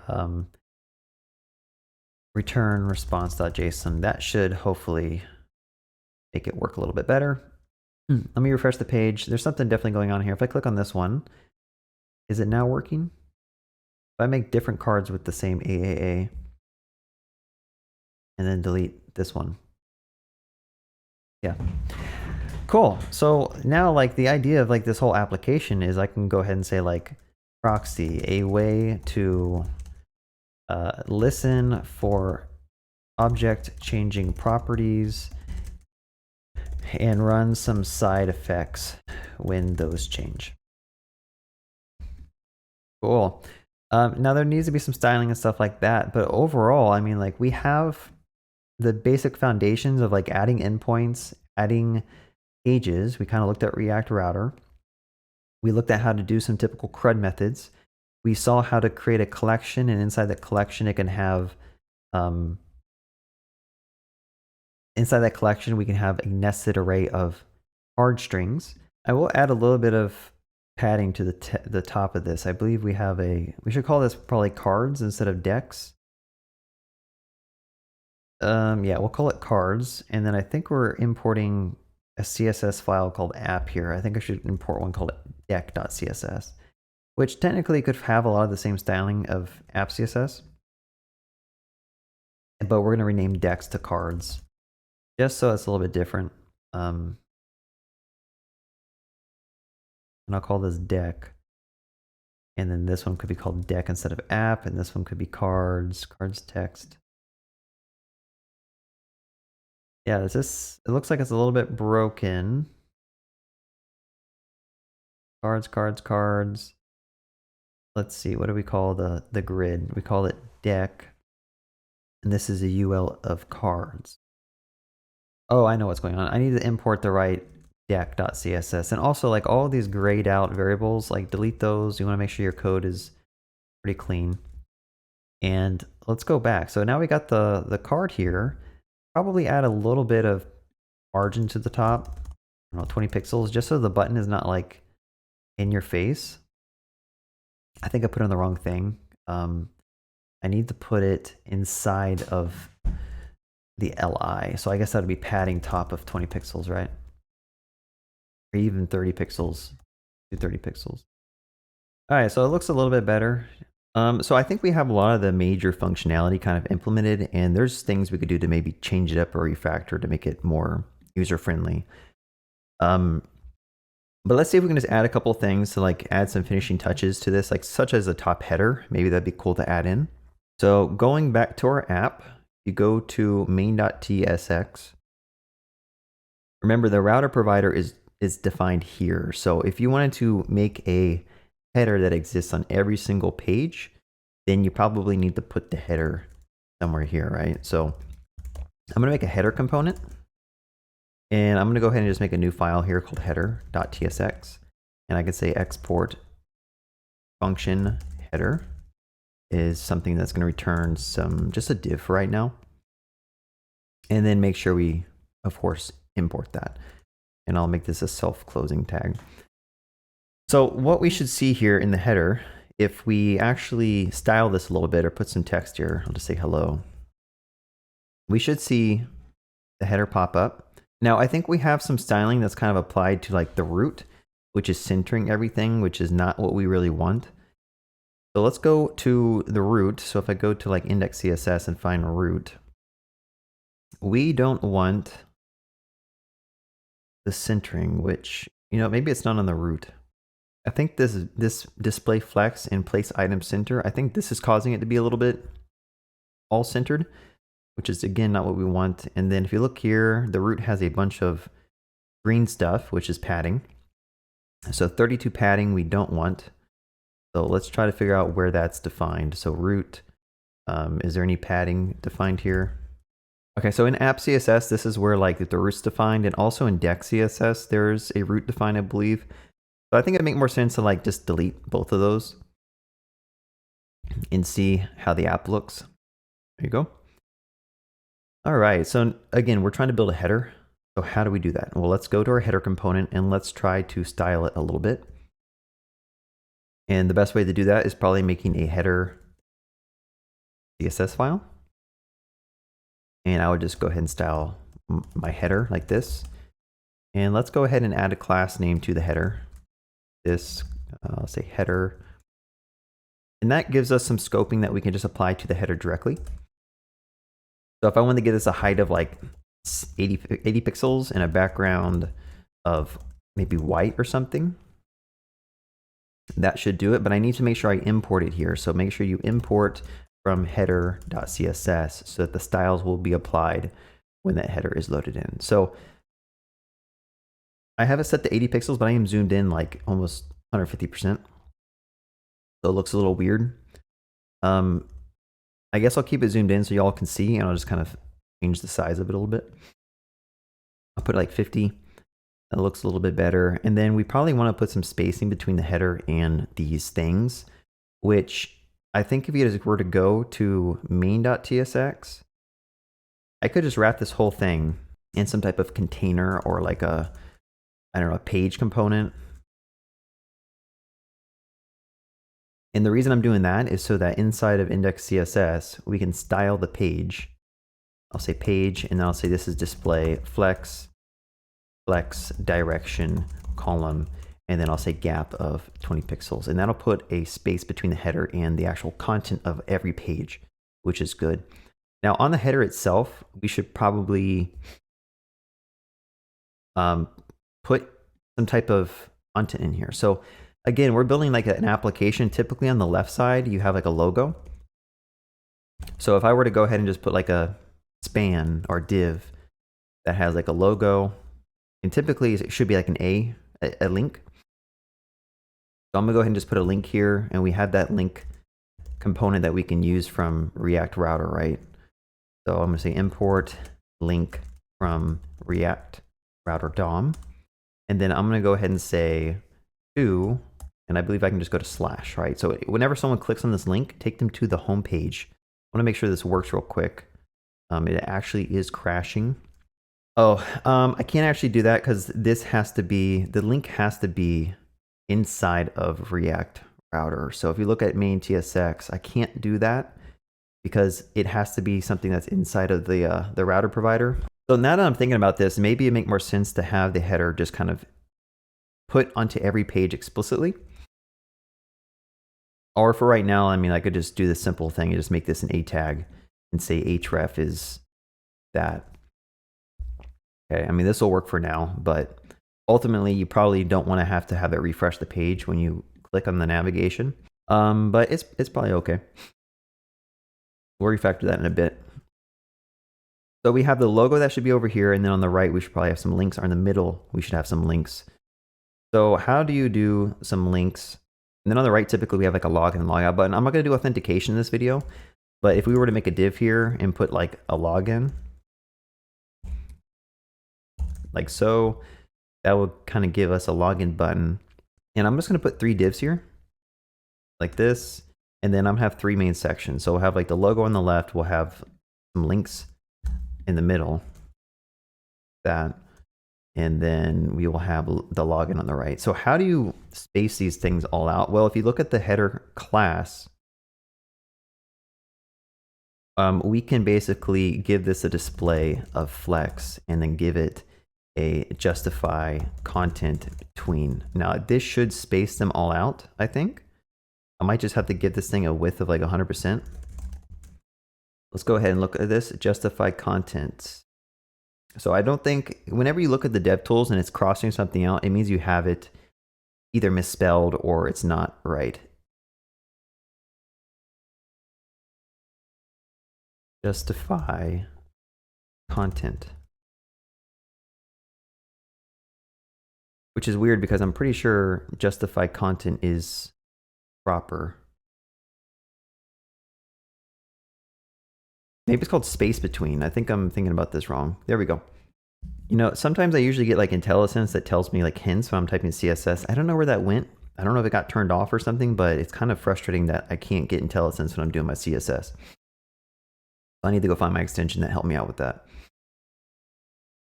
return response.json. That should hopefully make it work a little bit better. Let me refresh the page. There's something definitely going on here. If I click on this one, is it now working? If I make different cards with the same AAA and then delete this one. Yeah. Cool. So now like the idea of like this whole application is I can go ahead and say like proxy, a way to listen for object changing properties and run some side effects when those change. Cool. Now there needs to be some styling and stuff like that, but overall, I mean, like we have the basic foundations of like adding endpoints, adding pages. We kind of looked at React Router. We looked at how to do some typical CRUD methods. We saw how to create a collection, and inside that collection, it can have inside that collection, we can have a nested array of card strings. I will add a little bit of padding to the top of this. I believe we have we should call this probably cards instead of decks. Yeah, we'll call it cards. And then I think we're importing a CSS file called app here. I think I should import one called deck.css, which technically could have a lot of the same styling of app CSS. But we're going to rename decks to cards, just so it's a little bit different. And I'll call this deck. And then this one could be called deck instead of app, and this one could be cards text. Yeah, it looks like it's a little bit broken. Cards. Let's see, what do we call the grid? We call it deck. And this is a UL of cards. Oh, I know what's going on. I need to import the right deck.css. And also like all these grayed out variables, like delete those. You want to make sure your code is pretty clean. And let's go back. So now we got the card here. Probably add a little bit of margin to the top, I don't know, 20 pixels, just so the button is not like in your face. I think I put in the wrong thing. I need to put it inside of the LI. So I guess that would be padding top of 20 pixels, right? Or even 30 pixels to 30 pixels. All right, so it looks a little bit better. So I think we have a lot of the major functionality kind of implemented, and there's things we could do to maybe change it up or refactor to make it more user-friendly. But let's see if we can just add a couple of things to like add some finishing touches to this, like such as a top header. Maybe that'd be cool to add in. So going back to our app, you go to main.tsx. Remember, the router provider is defined here. So if you wanted to make a header that exists on every single page, then you probably need to put the header somewhere here, right? So I'm going to make a header component, and I'm going to go ahead and just make a new file here called header.tsx, and I can say export function header is something that's going to return just a div for right now, and then make sure we, of course, import that. And I'll make this a self-closing tag. So what we should see here in the header, if we actually style this a little bit or put some text here, I'll just say hello, we should see the header pop up. Now I think we have some styling that's kind of applied to like the root, which is centering everything, which is not what we really want. So let's go to the root. So if I go to like index.css and find root, we don't want the centering, which, you know, maybe it's not on the root. I think this display flex and place item center, I think this is causing it to be a little bit all centered, which is again not what we want. And then if you look here, the root has a bunch of green stuff, which is padding. So 32 padding we don't want. So let's try to figure out where that's defined. So root, is there any padding defined here? Okay, so in app CSS, this is where like the root's defined, and also in Decks CSS, there's a root defined, I believe. So I think it'd make more sense to like just delete both of those and see how the app looks. There you go. All right, so again, we're trying to build a header. So how do we do that? Well, let's go to our header component and let's try to style it a little bit. And the best way to do that is probably making a header CSS file. And I would just go ahead and style my header like this. And let's go ahead and add a class name to the header. This, I'll say header. And that gives us some scoping that we can just apply to the header directly. So if I want to give this a height of like 80 pixels and a background of maybe white or something, that should do it. But I need to make sure I import it here. So make sure you import from header.css so that the styles will be applied when that header is loaded in. So I have it set to 80 pixels, but I am zoomed in like almost 150%. So it looks a little weird. I guess I'll keep it zoomed in so y'all can see, and I'll just kind of change the size of it a little bit. I'll put like 50. That looks a little bit better. And then we probably want to put some spacing between the header and these things, which I think if you were to go to main.tsx, I could just wrap this whole thing in some type of container or like a, I don't know, a page component. And the reason I'm doing that is so that inside of index.css, we can style the page. I'll say page, and then I'll say this is display, flex, direction, column, and then I'll say gap of 20 pixels. And that'll put a space between the header and the actual content of every page, which is good. Now on the header itself, we should probably put some type of content in here. So again, we're building like an application. Typically on the left side, you have like a logo. So if I were to go ahead and just put like a span or div that has like a logo, and typically it should be like a link. So I'm gonna go ahead and just put a link here, and we have that link component that we can use from React Router, right? So I'm gonna say import link from React Router DOM. And then I'm going to go ahead and say to, and I believe I can just go to slash, right? So whenever someone clicks on this link, take them to the home page. I want to make sure this works real quick. It actually is crashing. Oh, I can't actually do that because this has to be, the link has to be inside of React router. So if you look at main TSX, I can't do that because it has to be something that's inside of the router provider. So now that I'm thinking about this, maybe it makes more sense to have the header just kind of put onto every page explicitly. Or for right now, I mean, I could just do the simple thing and just make this an A tag and say href is that. Okay, I mean, this will work for now, but ultimately you probably don't want to have it refresh the page when you click on the navigation. But it's probably okay. We'll refactor that in a bit. So we have the logo that should be over here, and then on the right we should probably have some links, or in the middle we should have some links. So how do you do some links? And then on the right, typically we have like a login and logout button. I'm not going to do authentication in this video, but if we were to make a div here and put like a login, like so, that would kind of give us a login button. And I'm just going to put 3 divs here, like this, and then I'm gonna have 3 main sections. So we'll have like the logo on the left, we'll have some links in the middle, that, and then we will have the login on the right. So how do you space these things all out? Well, if you look at the header class, we can basically give this a display of flex and then give it a justify content between. Now this should space them all out, I think. I might just have to give this thing a width of like 100%. Let's go ahead and look at this, justify content. So I don't think, whenever you look at the dev tools and it's crossing something out, it means you have it either misspelled or it's not right. Justify content. Which is weird because I'm pretty sure justify content is proper. Maybe it's called space between. I think I'm thinking about this wrong. There we go. You know, sometimes I usually get like IntelliSense that tells me like hints when I'm typing CSS. I don't know where that went. I don't know if it got turned off or something, but it's kind of frustrating that I can't get IntelliSense when I'm doing my CSS. I need to go find my extension that helped me out with that.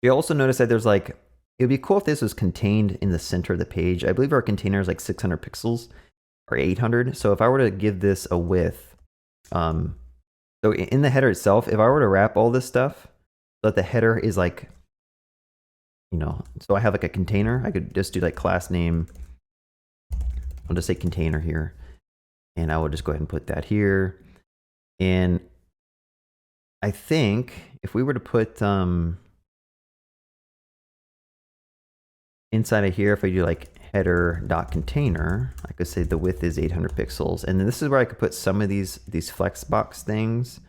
You also notice that there's like, it would be cool if this was contained in the center of the page. I believe our container is like 600 pixels or 800. So if I were to give this a width, so in the header itself, if I were to wrap all this stuff so that the header is like, you know, so I have like a container, I could just do like class name. I'll just say container here. And I will just go ahead and put that here. And I think if we were to put inside of here, if I do like header.container, I could say the width is 800 pixels. And then this is where I could put some of these flexbox things.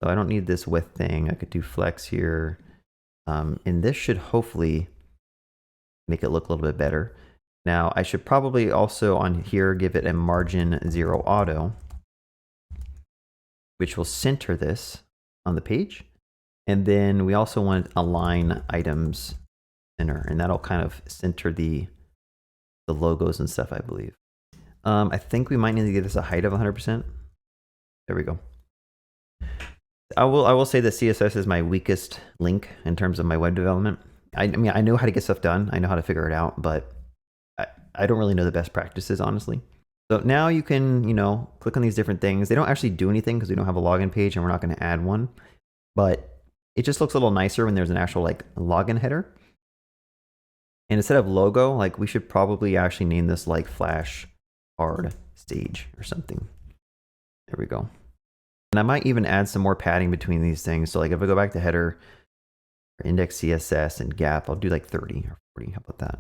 So I don't need this width thing. I could do flex here. And this should hopefully make it look a little bit better. Now I should probably also on here give it a margin 0 auto, which will center this on the page. And then we also want align items center, and that'll kind of center the logos and stuff, I believe. I think we might need to give this a height of 100%. There we go. I will say that CSS is my weakest link in terms of my web development. I mean, I know how to get stuff done. I know how to figure it out, but I don't really know the best practices, honestly. So now you can, you know, click on these different things. They don't actually do anything because we don't have a login page and we're not going to add one, but it just looks a little nicer when there's an actual like login header. And instead of logo, like we should probably actually name this like flash card stage or something. There we go. And I might even add some more padding between these things. So like if I go back to header, or index CSS and gap, I'll do like 30 or 40. How about that?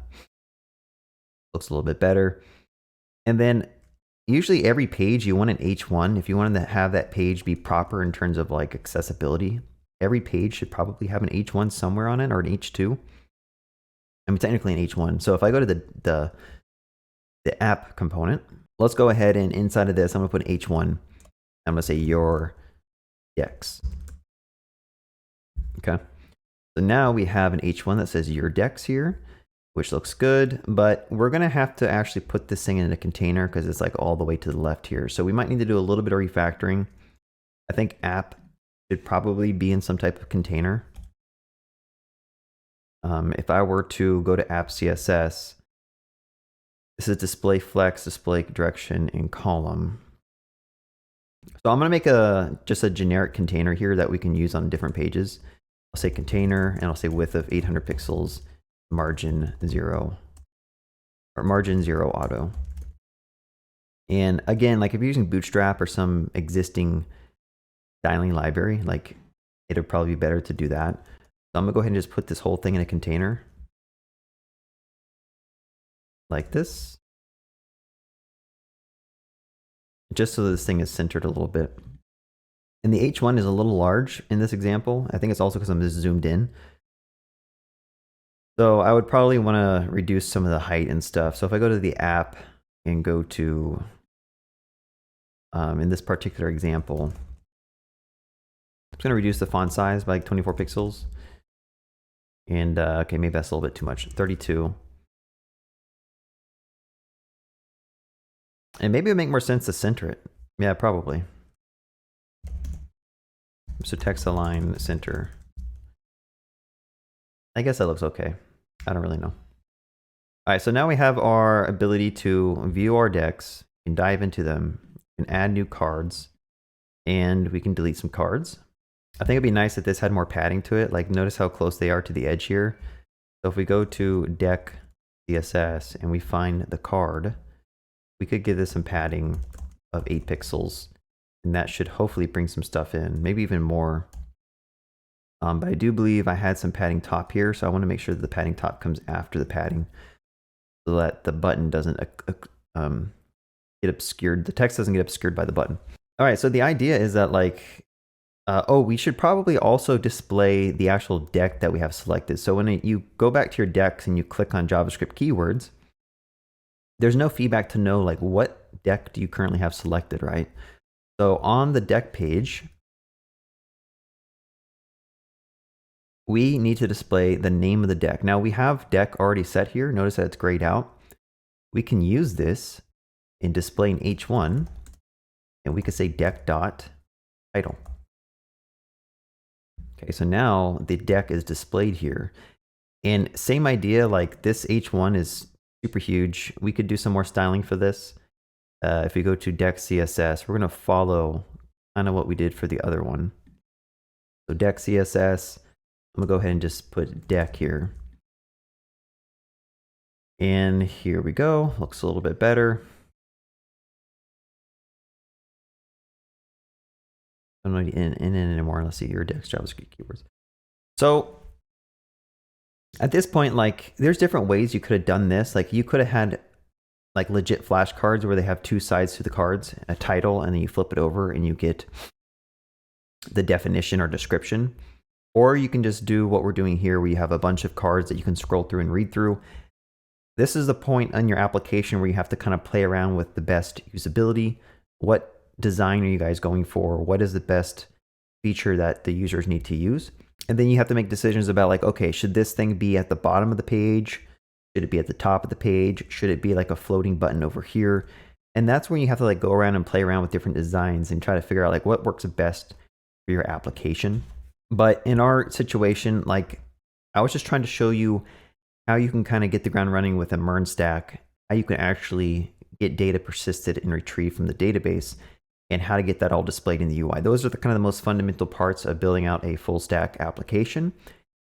Looks a little bit better. And then usually every page you want an H1. If you wanted to have that page be proper in terms of like accessibility, every page should probably have an H1 somewhere on it, or an H2. I mean, technically an H1. So if I go to the app component, let's go ahead and inside of this, I'm gonna put an H1. I'm gonna say your decks. Okay. So now we have an H1 that says your decks here. which looks good, but we're gonna have to actually put this thing in a container because it's like all the way to the left here. So we might need to do a little bit of refactoring. I think app should probably be in some type of container. If I were to go to app CSS, this is display flex, display direction, and column. So I'm gonna make just a generic container here that we can use on different pages. I'll say container, and I'll say width of 800 pixels, margin 0, or margin 0 auto. And again, like if you're using Bootstrap or some existing styling library, like it'd probably be better to do that. So I'm gonna go ahead and just put this whole thing in a container like this, just so this thing is centered a little bit. And the H1 is a little large in this example. I think it's also because I'm just zoomed in. So I would probably want to reduce some of the height and stuff. So if I go to the app and go to, in this particular example, I'm just going to reduce the font size by like 24 pixels. And okay, maybe that's a little bit too much, 32. And maybe it would make more sense to center it. Yeah, probably. So text align center. I guess that looks okay. I don't really know. All right, so now we have our ability to view our decks and dive into them and add new cards, and we can delete some cards. I think it'd be nice if this had more padding to it. Like notice how close they are to the edge here. So if we go to deck CSS and we find the card, we could give this some padding of 8 pixels, and that should hopefully bring some stuff in, maybe even more. But I do believe I had some padding top here, so I want to make sure that the padding top comes after the padding so that the button doesn't get obscured. The text doesn't get obscured by the button. All right, so the idea is that like, we should probably also display the actual deck that we have selected. So when you go back to your decks and you click on JavaScript keywords, there's no feedback to know like what deck do you currently have selected, right? So on the deck page, we need to display the name of the deck. Now we have deck already set here. Notice that it's grayed out. We can use this in displaying H1, and we could say deck dot title. Okay, so now the deck is displayed here. And same idea, like this H1 is super huge. We could do some more styling for this. If we go to deck CSS, we're going to follow kind of what we did for the other one. So deck CSS, I'm going to go ahead and just put deck here. And here we go. Looks a little bit better. I don't need in anymore. Let's see your deck's JavaScript keywords. So at this point, like there's different ways you could have done this. Like you could have had like legit flashcards where they have two sides to the cards, a title, and then you flip it over and you get the definition or description. Or you can just do what we're doing here, where you have a bunch of cards that you can scroll through and read through. This is the point on your application where you have to kind of play around with the best usability. What design are you guys going for? What is the best feature that the users need to use? And then you have to make decisions about like, okay, should this thing be at the bottom of the page? Should it be at the top of the page? Should it be like a floating button over here? And that's when you have to like go around and play around with different designs and try to figure out like what works best for your application. But in our situation, like I was just trying to show you how you can kind of get the ground running with a MERN stack, how you can actually get data persisted and retrieved from the database, and how to get that all displayed in the UI. Those are the kind of the most fundamental parts of building out a full stack application.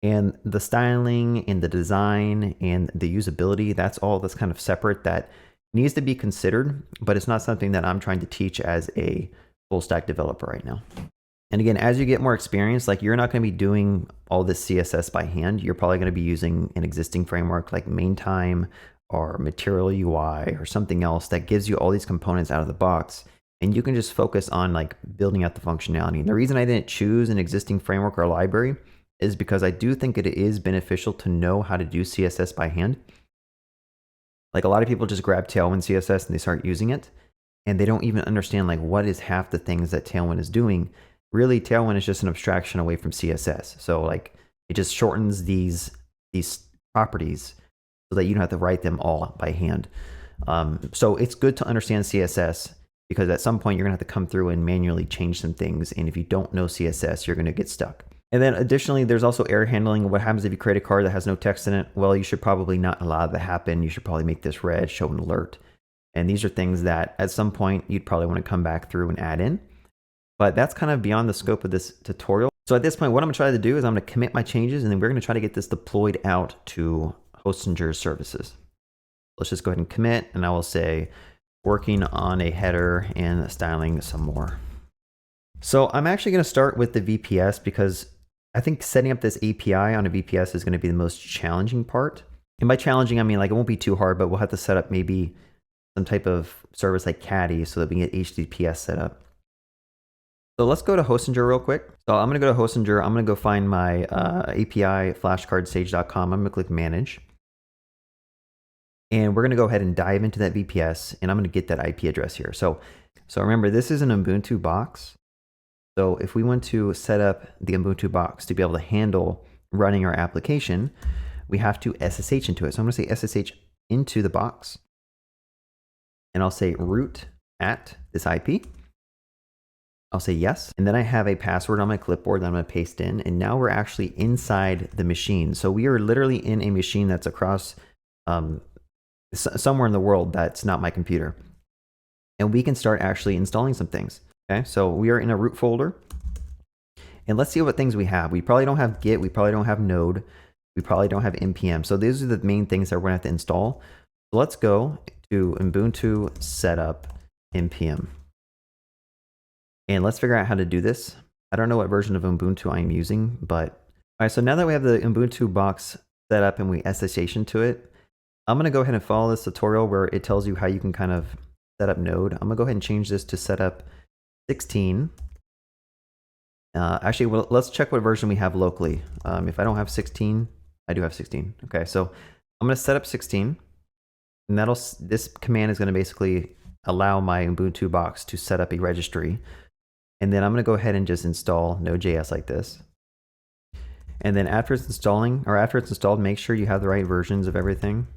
And the styling and the design and the usability, that's kind of separate, that needs to be considered, but it's not something that I'm trying to teach as a full stack developer right now. And again, as you get more experience, like you're not going to be doing all this CSS by hand. You're probably going to be using an existing framework like MainTime or Material UI or something else that gives you all these components out of the box. And you can just focus on like building out the functionality. And the reason I didn't choose an existing framework or library is because I do think it is beneficial to know how to do CSS by hand. Like a lot of people just grab Tailwind CSS and they start using it, and they don't even understand like what is half the things that Tailwind is doing. Really, Tailwind is just an abstraction away from CSS. So like it just shortens these properties so that you don't have to write them all by hand. So it's good to understand CSS, because at some point you're gonna have to come through and manually change some things. And if you don't know CSS, you're gonna get stuck. And then additionally, there's also error handling. What happens if you create a card that has no text in it? Well, you should probably not allow that to happen. You should probably make this red, show an alert. And these are things that at some point you'd probably want to come back through and add in. But that's kind of beyond the scope of this tutorial. So at this point, what I'm gonna try to do is I'm gonna commit my changes, and then we're gonna try to get this deployed out to Hostinger services. Let's just go ahead and commit, and I will say working on a header and styling some more. So I'm actually gonna start with the VPS, because I think setting up this API on a VPS is gonna be the most challenging part. And by challenging, I mean like it won't be too hard, but we'll have to set up maybe some type of service like Caddy so that we can get HTTPS set up. So let's go to Hostinger real quick. So I'm gonna go to Hostinger. I'm gonna go find my API flashcardsage.com. I'm gonna click manage. And we're gonna go ahead and dive into that VPS, and I'm gonna get that IP address here. So remember, this is an Ubuntu box. So if we want to set up the Ubuntu box to be able to handle running our application, we have to SSH into it. So I'm gonna say SSH into the box, and I'll say root at this IP. I'll say yes, and then I have a password on my clipboard that I'm gonna paste in, and now we're actually inside the machine. So we are literally in a machine that's across somewhere in the world that's not my computer. And we can start actually installing some things. Okay, so we are in a root folder, and let's see what things we have. We probably don't have Git, we probably don't have Node, we probably don't have npm. So these are the main things that we're gonna have to install. So let's go to Ubuntu Setup npm. And let's figure out how to do this. I don't know what version of Ubuntu I'm using, but all right, so now that we have the Ubuntu box set up and we SSH into it, I'm gonna go ahead and follow this tutorial where it tells you how you can kind of set up Node. I'm gonna go ahead and change this to setup 16. Actually, well, let's check what version we have locally. If I don't have 16, I do have 16. Okay, so I'm gonna set up 16, and this command is gonna basically allow my Ubuntu box to set up a registry. And then I'm gonna go ahead and just install Node.js like this. And then after it's installed, make sure you have the right versions of everything.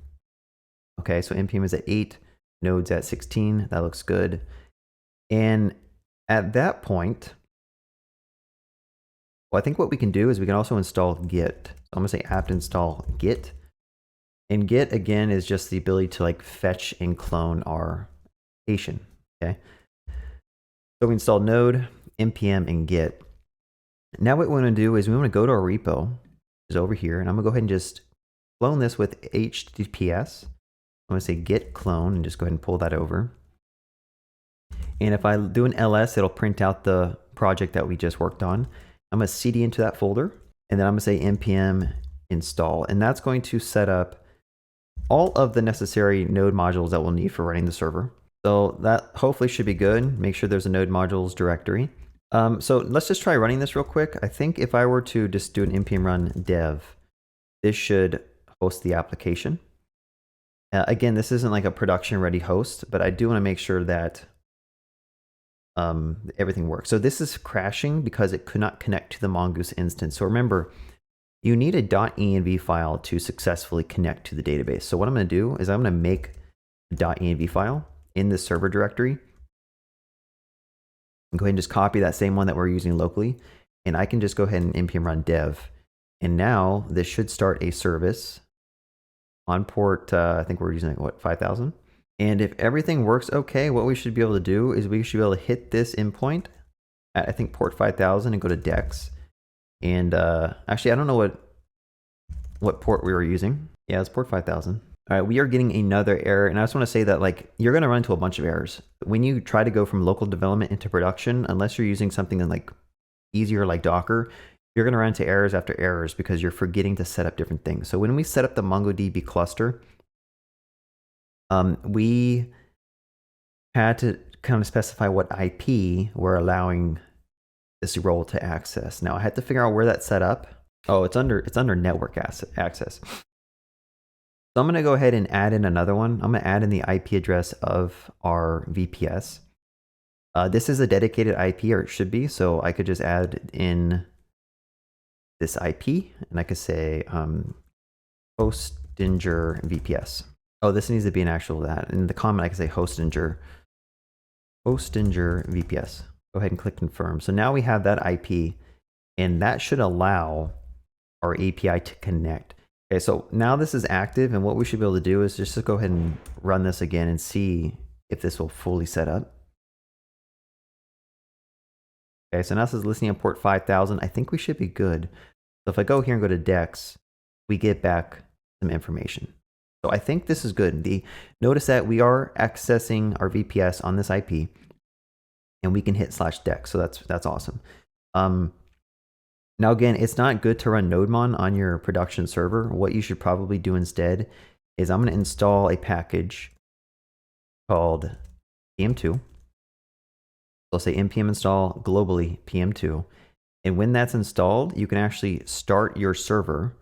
Okay, so npm is at 8, Node's at 16, that looks good. And at that point, well, I think what we can do is we can also install Git. So I'm gonna say apt install Git. And Git, again, is just the ability to like fetch and clone our application, okay? So we installed Node, npm, and Git. Now what we wanna do is we wanna go to our repo, which is over here, and I'm gonna go ahead and just clone this with HTTPS. I'm gonna say git clone and just go ahead and pull that over. And if I do an ls, it'll print out the project that we just worked on. I'm gonna cd into that folder, and then I'm gonna say npm install, and that's going to set up all of the necessary node modules that we'll need for running the server. So that hopefully should be good. Make sure there's a node modules directory. So let's just try running this real quick. I think if I were to just do an npm run dev, this should host the application. Again, this isn't like a production ready host, but I do want to make sure that everything works. So this is crashing because it could not connect to the Mongoose instance. So remember, you need a .env file to successfully connect to the database. So what I'm going to do is I'm going to make a .env file in the server directory. And go ahead and just copy that same one that we're using locally. And I can just go ahead and npm run dev. And now this should start a service on port, I think we're using what, 5000? And if everything works okay, what we should be able to do is we should be able to hit this endpoint at, I think, port 5000 and go to Decks. And actually, I don't know what port we were using. Yeah, it's port 5000. All right, we are getting another error. And I just want to say that like you're going to run into a bunch of errors. When you try to go from local development into production, unless you're using something like easier like Docker, you're going to run into errors after errors because you're forgetting to set up different things. So when we set up the MongoDB cluster, we had to kind of specify what IP we're allowing this role to access. Now I had to figure out where that's set up. Oh, it's under network access. So I'm going to go ahead and add in another one. I'm going to add in the IP address of our VPS. This is a dedicated IP, or it should be. So I could just add in this IP, and I could say host Hostinger VPS. Oh, this needs to be an actual that. In the comment, I can say Hostinger VPS. Go ahead and click confirm. So now we have that IP, and that should allow our API to connect. Okay, so now this is active, and what we should be able to do is just to go ahead and run this again and see if this will fully set up. Okay, so now this is listening on port 5000. I think we should be good. So if I go here and go to Decks, we get back some information. So I think this is good. Notice that we are accessing our VPS on this IP, and we can hit /dex. So that's awesome. Now again, it's not good to run NodeMon on your production server. What you should probably do instead is I'm going to install a package called PM2. So I'll say npm install globally PM2. And when that's installed, you can actually start your server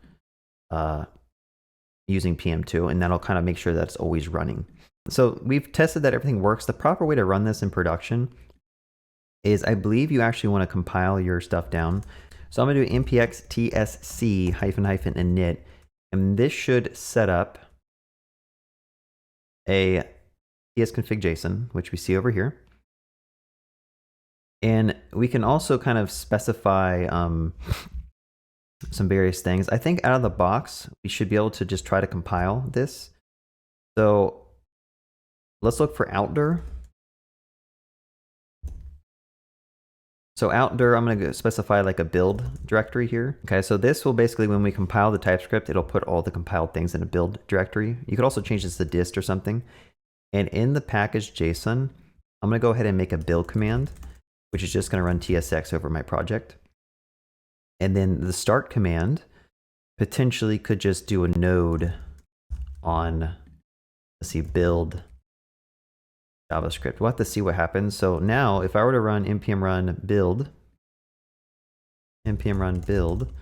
using PM2, and that'll kind of make sure that it's always running. So we've tested that everything works. The proper way to run this in production is, I believe you actually want to compile your stuff down. So I'm going to do npx tsc -- init, and this should set up a tsconfig JSON, which we see over here. And we can also kind of specify some various things. I think out of the box, we should be able to just try to compile this. So let's look for outdoor. So outdoor, I'm going to specify like a build directory here. Okay, so this will basically, when we compile the TypeScript, it'll put all the compiled things in a build directory. You could also change this to dist or something. And in the package JSON, I'm going to go ahead and make a build command, which is just going to run tsx over my project. And then the start command potentially could just do a node on, let's see, build JavaScript. We'll have to see what happens. So now if I were to run npm run build,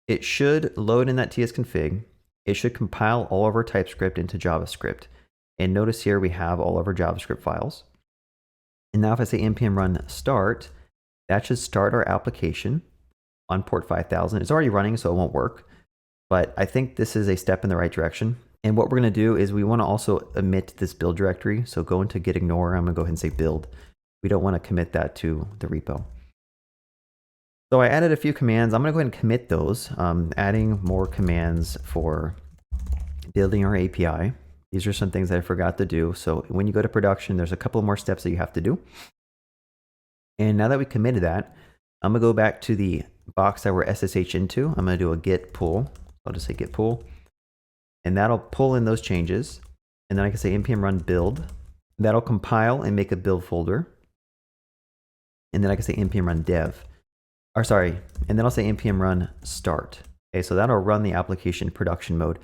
it should load in that tsconfig. It should compile all of our TypeScript into JavaScript. And notice here we have all of our JavaScript files. And now if I say npm run start, that should start our application on port 5000. It's already running, so it won't work. But I think this is a step in the right direction. And what we're going to do is we want to also omit this build directory. So go into git ignore. I'm going to go ahead and say build. We don't want to commit that to the repo. So I added a few commands. I'm going to go ahead and commit those, adding more commands for building our API. These are some things that I forgot to do. So when you go to production, there's a couple more steps that you have to do. And now that we committed that, I'm going to go back to the box that we're SSH into. I'm going to do a git pull. I'll just say git pull. And that'll pull in those changes. And then I can say npm run build. That'll compile and make a build folder. And then I can say npm run dev. Or sorry, and then I'll say npm run start. Okay, so that'll run the application production mode.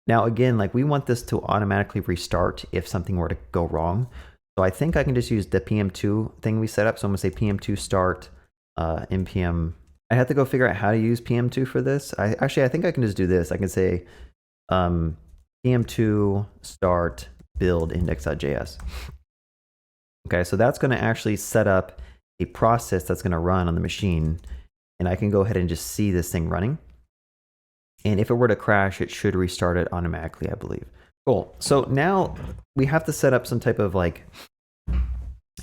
Now again, like we want this to automatically restart if something were to go wrong. So I think I can just use the PM2 thing we set up. So I'm gonna say PM2 start npm. I have to go figure out how to use PM2 for this. I think I can just do this. I can say PM2 start build index.js. Okay, so that's going to actually set up a process that's going to run on the machine, and I can go ahead and just see this thing running. And if it were to crash, it should restart it automatically, I believe. Cool. So now we have to set up some type of like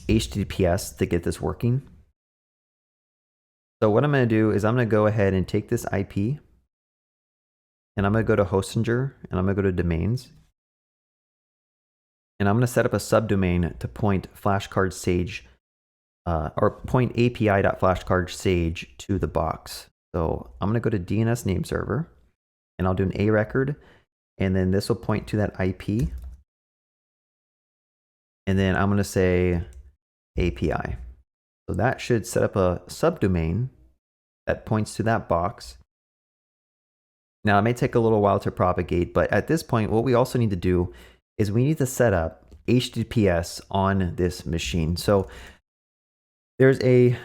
HTTPS to get this working. So what I'm going to do is I'm going to go ahead and take this IP, and I'm going to go to Hostinger, and I'm going to go to domains. And I'm going to set up a subdomain to point flashcard sage, or point api.flashcardsage to the box. So I'm going to go to DNS name server, and I'll do an A record, and then this will point to that IP. And then I'm going to say API. So that should set up a subdomain that points to that box. Now it may take a little while to propagate, but at this point, what we also need to do is we need to set up HTTPS on this machine. So there's a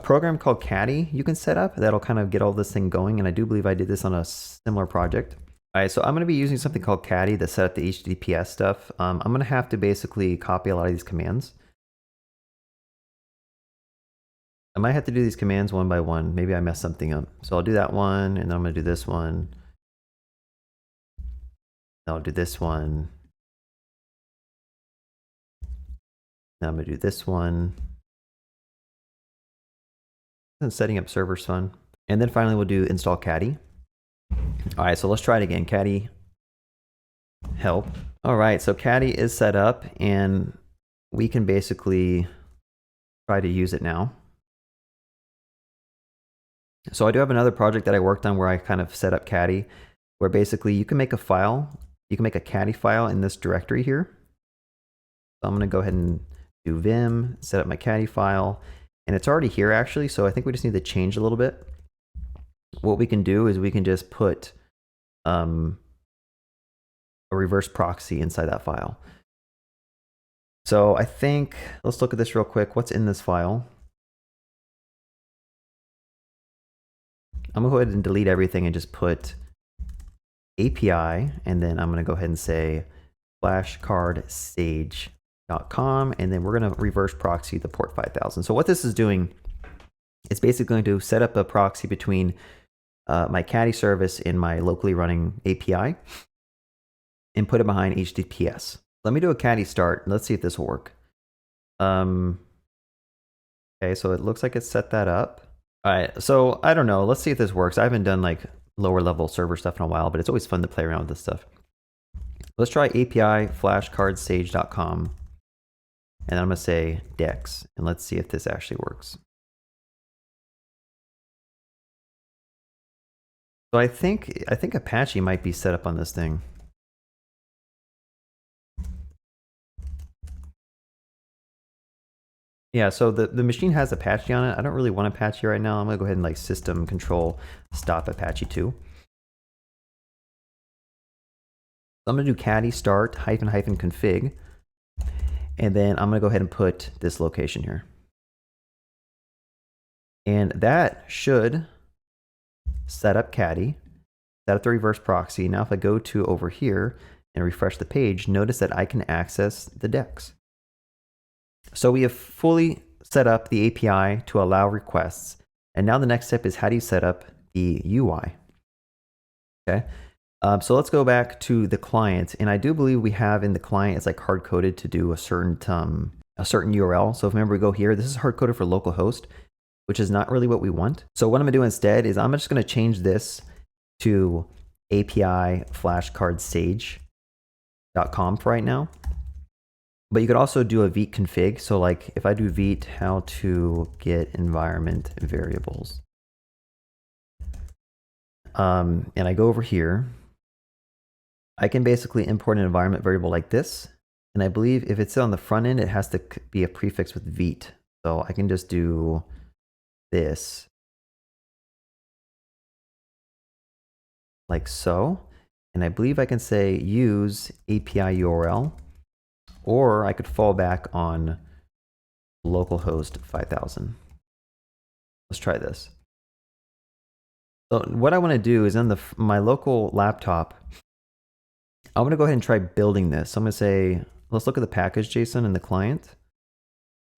program called Caddy you can set up that'll kind of get all this thing going. And I do believe I did this on a similar project. All right, so I'm going to be using something called Caddy to set up the HTTPS stuff. I'm going to have to basically copy a lot of these commands. I might have to do these commands one by one. Maybe I messed something up. So I'll do that one, and then I'm going to do this one. I'll do this one. Now I'm going to do this one. And setting up server's fun. And then finally we'll do install Caddy. All right, so let's try it again. Caddy help. All right, so Caddy is set up and we can basically try to use it now. So I do have another project that I worked on where I kind of set up Caddy, where basically you can make a file, you can make a Caddy file in this directory here. So I'm going to go ahead and do vim, set up my Caddy file, and it's already here actually, so I think we just need to change a little bit. What we can do is we can just put a reverse proxy inside that file. So I think, let's look at this real quick. What's in this file? I'm gonna go ahead and delete everything and just put API, and then I'm gonna go ahead and say flashcardstage.com, and then we're gonna reverse proxy the port 5000. So what this is doing, it's basically going to set up a proxy between my Caddy service and my locally running API and put it behind HTTPS. Let me do a Caddy start. Let's see if this will work. Okay, so it looks like it's set that up. All right, so I don't know. Let's see if this works. I haven't done like lower level server stuff in a while, but it's always fun to play around with this stuff. Let's try API flashcardstage.com, and I'm gonna say Decks, and let's see if this actually works. So I think Apache might be set up on this thing. Yeah, so the machine has Apache on it. I don't really want Apache right now. I'm gonna go ahead and like system control stop Apache 2. So I'm gonna do caddy start -- config, and then I'm gonna go ahead and put this location here. And that should set up Caddy, set up the reverse proxy. Now if I go to over here and refresh the page, notice that I can access the decks. So we have fully set up the API to allow requests. And now the next step is how do you set up the UI? Okay, so let's go back to the client. And I do believe we have in the client, it's like hard coded to do a certain URL. So if remember we go here, this is hard coded for localhost, which is not really what we want. So what I'm gonna do instead is I'm just gonna change this to API flashcardstage.com for right now. But you could also do a Vite config. So like if I do Vite how to get environment variables, and I go over here, I can basically import an environment variable like this. And I believe if it's on the front end, it has to be a prefix with Vite. So I can just do this like so. And I believe I can say use API URL, or I could fall back on localhost 5000. Let's try this. So what I want to do is on my local laptop, I'm going to go ahead and try building this. So I'm going to say, let's look at the package JSON in the client.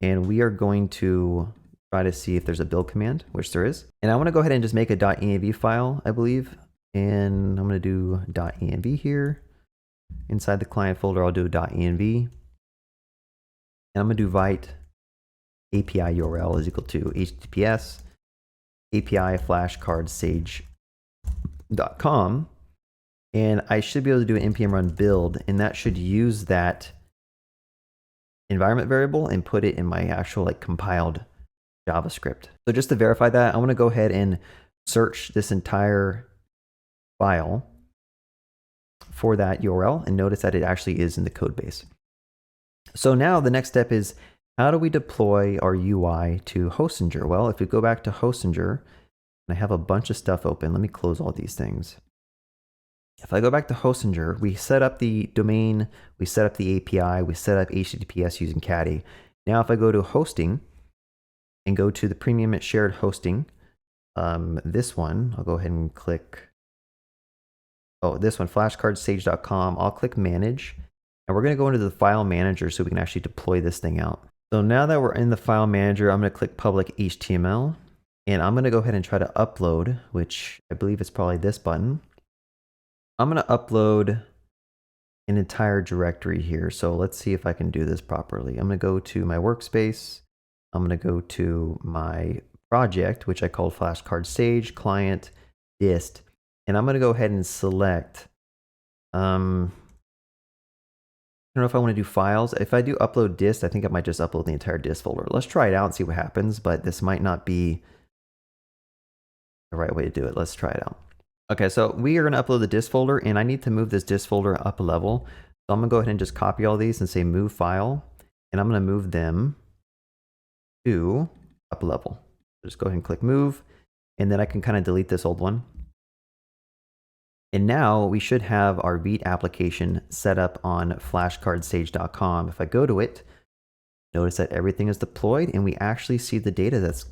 And we are going to try to see if there's a build command, which there is. And I want to go ahead and just make a .env file, I believe. And I'm going to do .env here. Inside the client folder, I'll do .env. And I'm going to do Vite API URL is equal to HTTPS API flashcardstage.com. And I should be able to do an npm run build, and that should use that environment variable and put it in my actual like compiled JavaScript. So just to verify that, I want to go ahead and search this entire file for that URL, and notice that it actually is in the code base. So now the next step is, how do we deploy our UI to Hostinger? Well, if we go back to Hostinger, and I have a bunch of stuff open, let me close all these things. If I go back to Hostinger, we set up the domain, we set up the API, we set up HTTPS using Caddy. Now if I go to hosting and go to the premium shared hosting, this one, I'll go ahead and click, this one, flashcardstage.com, I'll click manage, and we're gonna go into the file manager so we can actually deploy this thing out. So now that we're in the file manager, I'm gonna click public HTML, and I'm gonna go ahead and try to upload, which I believe is probably this button. I'm going to upload an entire directory here. So let's see if I can do this properly. I'm going to go to my workspace. I'm going to go to my project, which I called flashcard stage, client, dist. And I'm going to go ahead and select, I don't know if I want to do files. If I do upload dist, I think I might just upload the entire dist folder. Let's try it out and see what happens, but this might not be the right way to do it. Let's try it out. Okay, so we are going to upload the dist folder, and I need to move this dist folder up a level. So I'm going to go ahead and just copy all these and say move file, and I'm going to move them to up a level. Just go ahead and click move, and then I can kind of delete this old one. And now we should have our Vite application set up on flashcardstage.com. If I go to it, notice that everything is deployed, and we actually see the data that's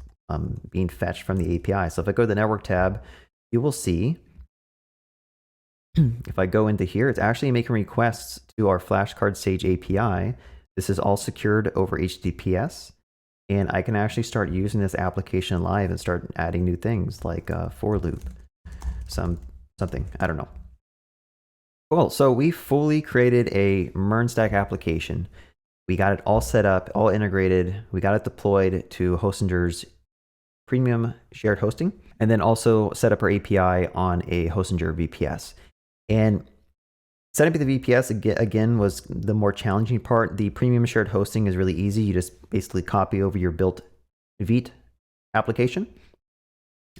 being fetched from the API. So if I go to the network tab, you will see, if I go into here, it's actually making requests to our flashcard stage API. This is all secured over HTTPS, and I can actually start using this application live and start adding new things like for loop, something, I don't know. Cool, so we fully created a MERN stack application. We got it all set up, all integrated. We got it deployed to Hostinger's premium shared hosting, and then also set up our API on a Hostinger VPS. And setting up the VPS again was the more challenging part. The premium shared hosting is really easy. You just basically copy over your built Vite application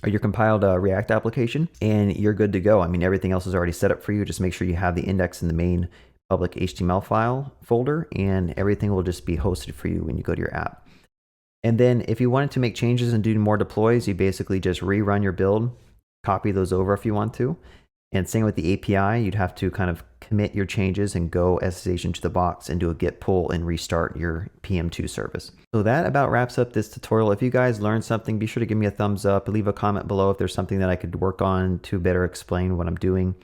or your compiled React application, and you're good to go. I mean, everything else is already set up for you. Just make sure you have the index in the main public HTML file folder, and everything will just be hosted for you when you go to your app. And then if you wanted to make changes and do more deploys, you basically just rerun your build, copy those over if you want to. And same with the API, you'd have to kind of commit your changes and go SSH into the box and do a git pull and restart your PM2 service. So that about wraps up this tutorial. If you guys learned something, be sure to give me a thumbs up, leave a comment below if there's something that I could work on to better explain what I'm doing.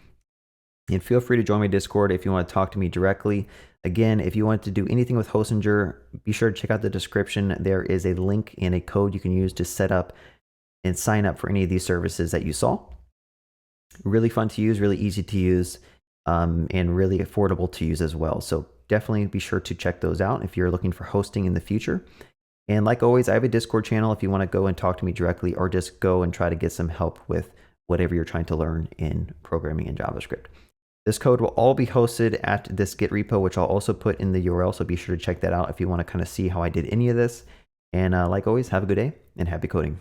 And feel free to join my Discord if you want to talk to me directly. Again, if you want to do anything with Hostinger, be sure to check out the description. There is a link and a code you can use to set up and sign up for any of these services that you saw. Really fun to use, really easy to use, and really affordable to use as well. So definitely be sure to check those out if you're looking for hosting in the future. And like always, I have a Discord channel if you want to go and talk to me directly, or just go and try to get some help with whatever you're trying to learn in programming in JavaScript. This code will all be hosted at this Git repo, which I'll also put in the URL. So be sure to check that out if you want to kind of see how I did any of this. And like always, have a good day and happy coding.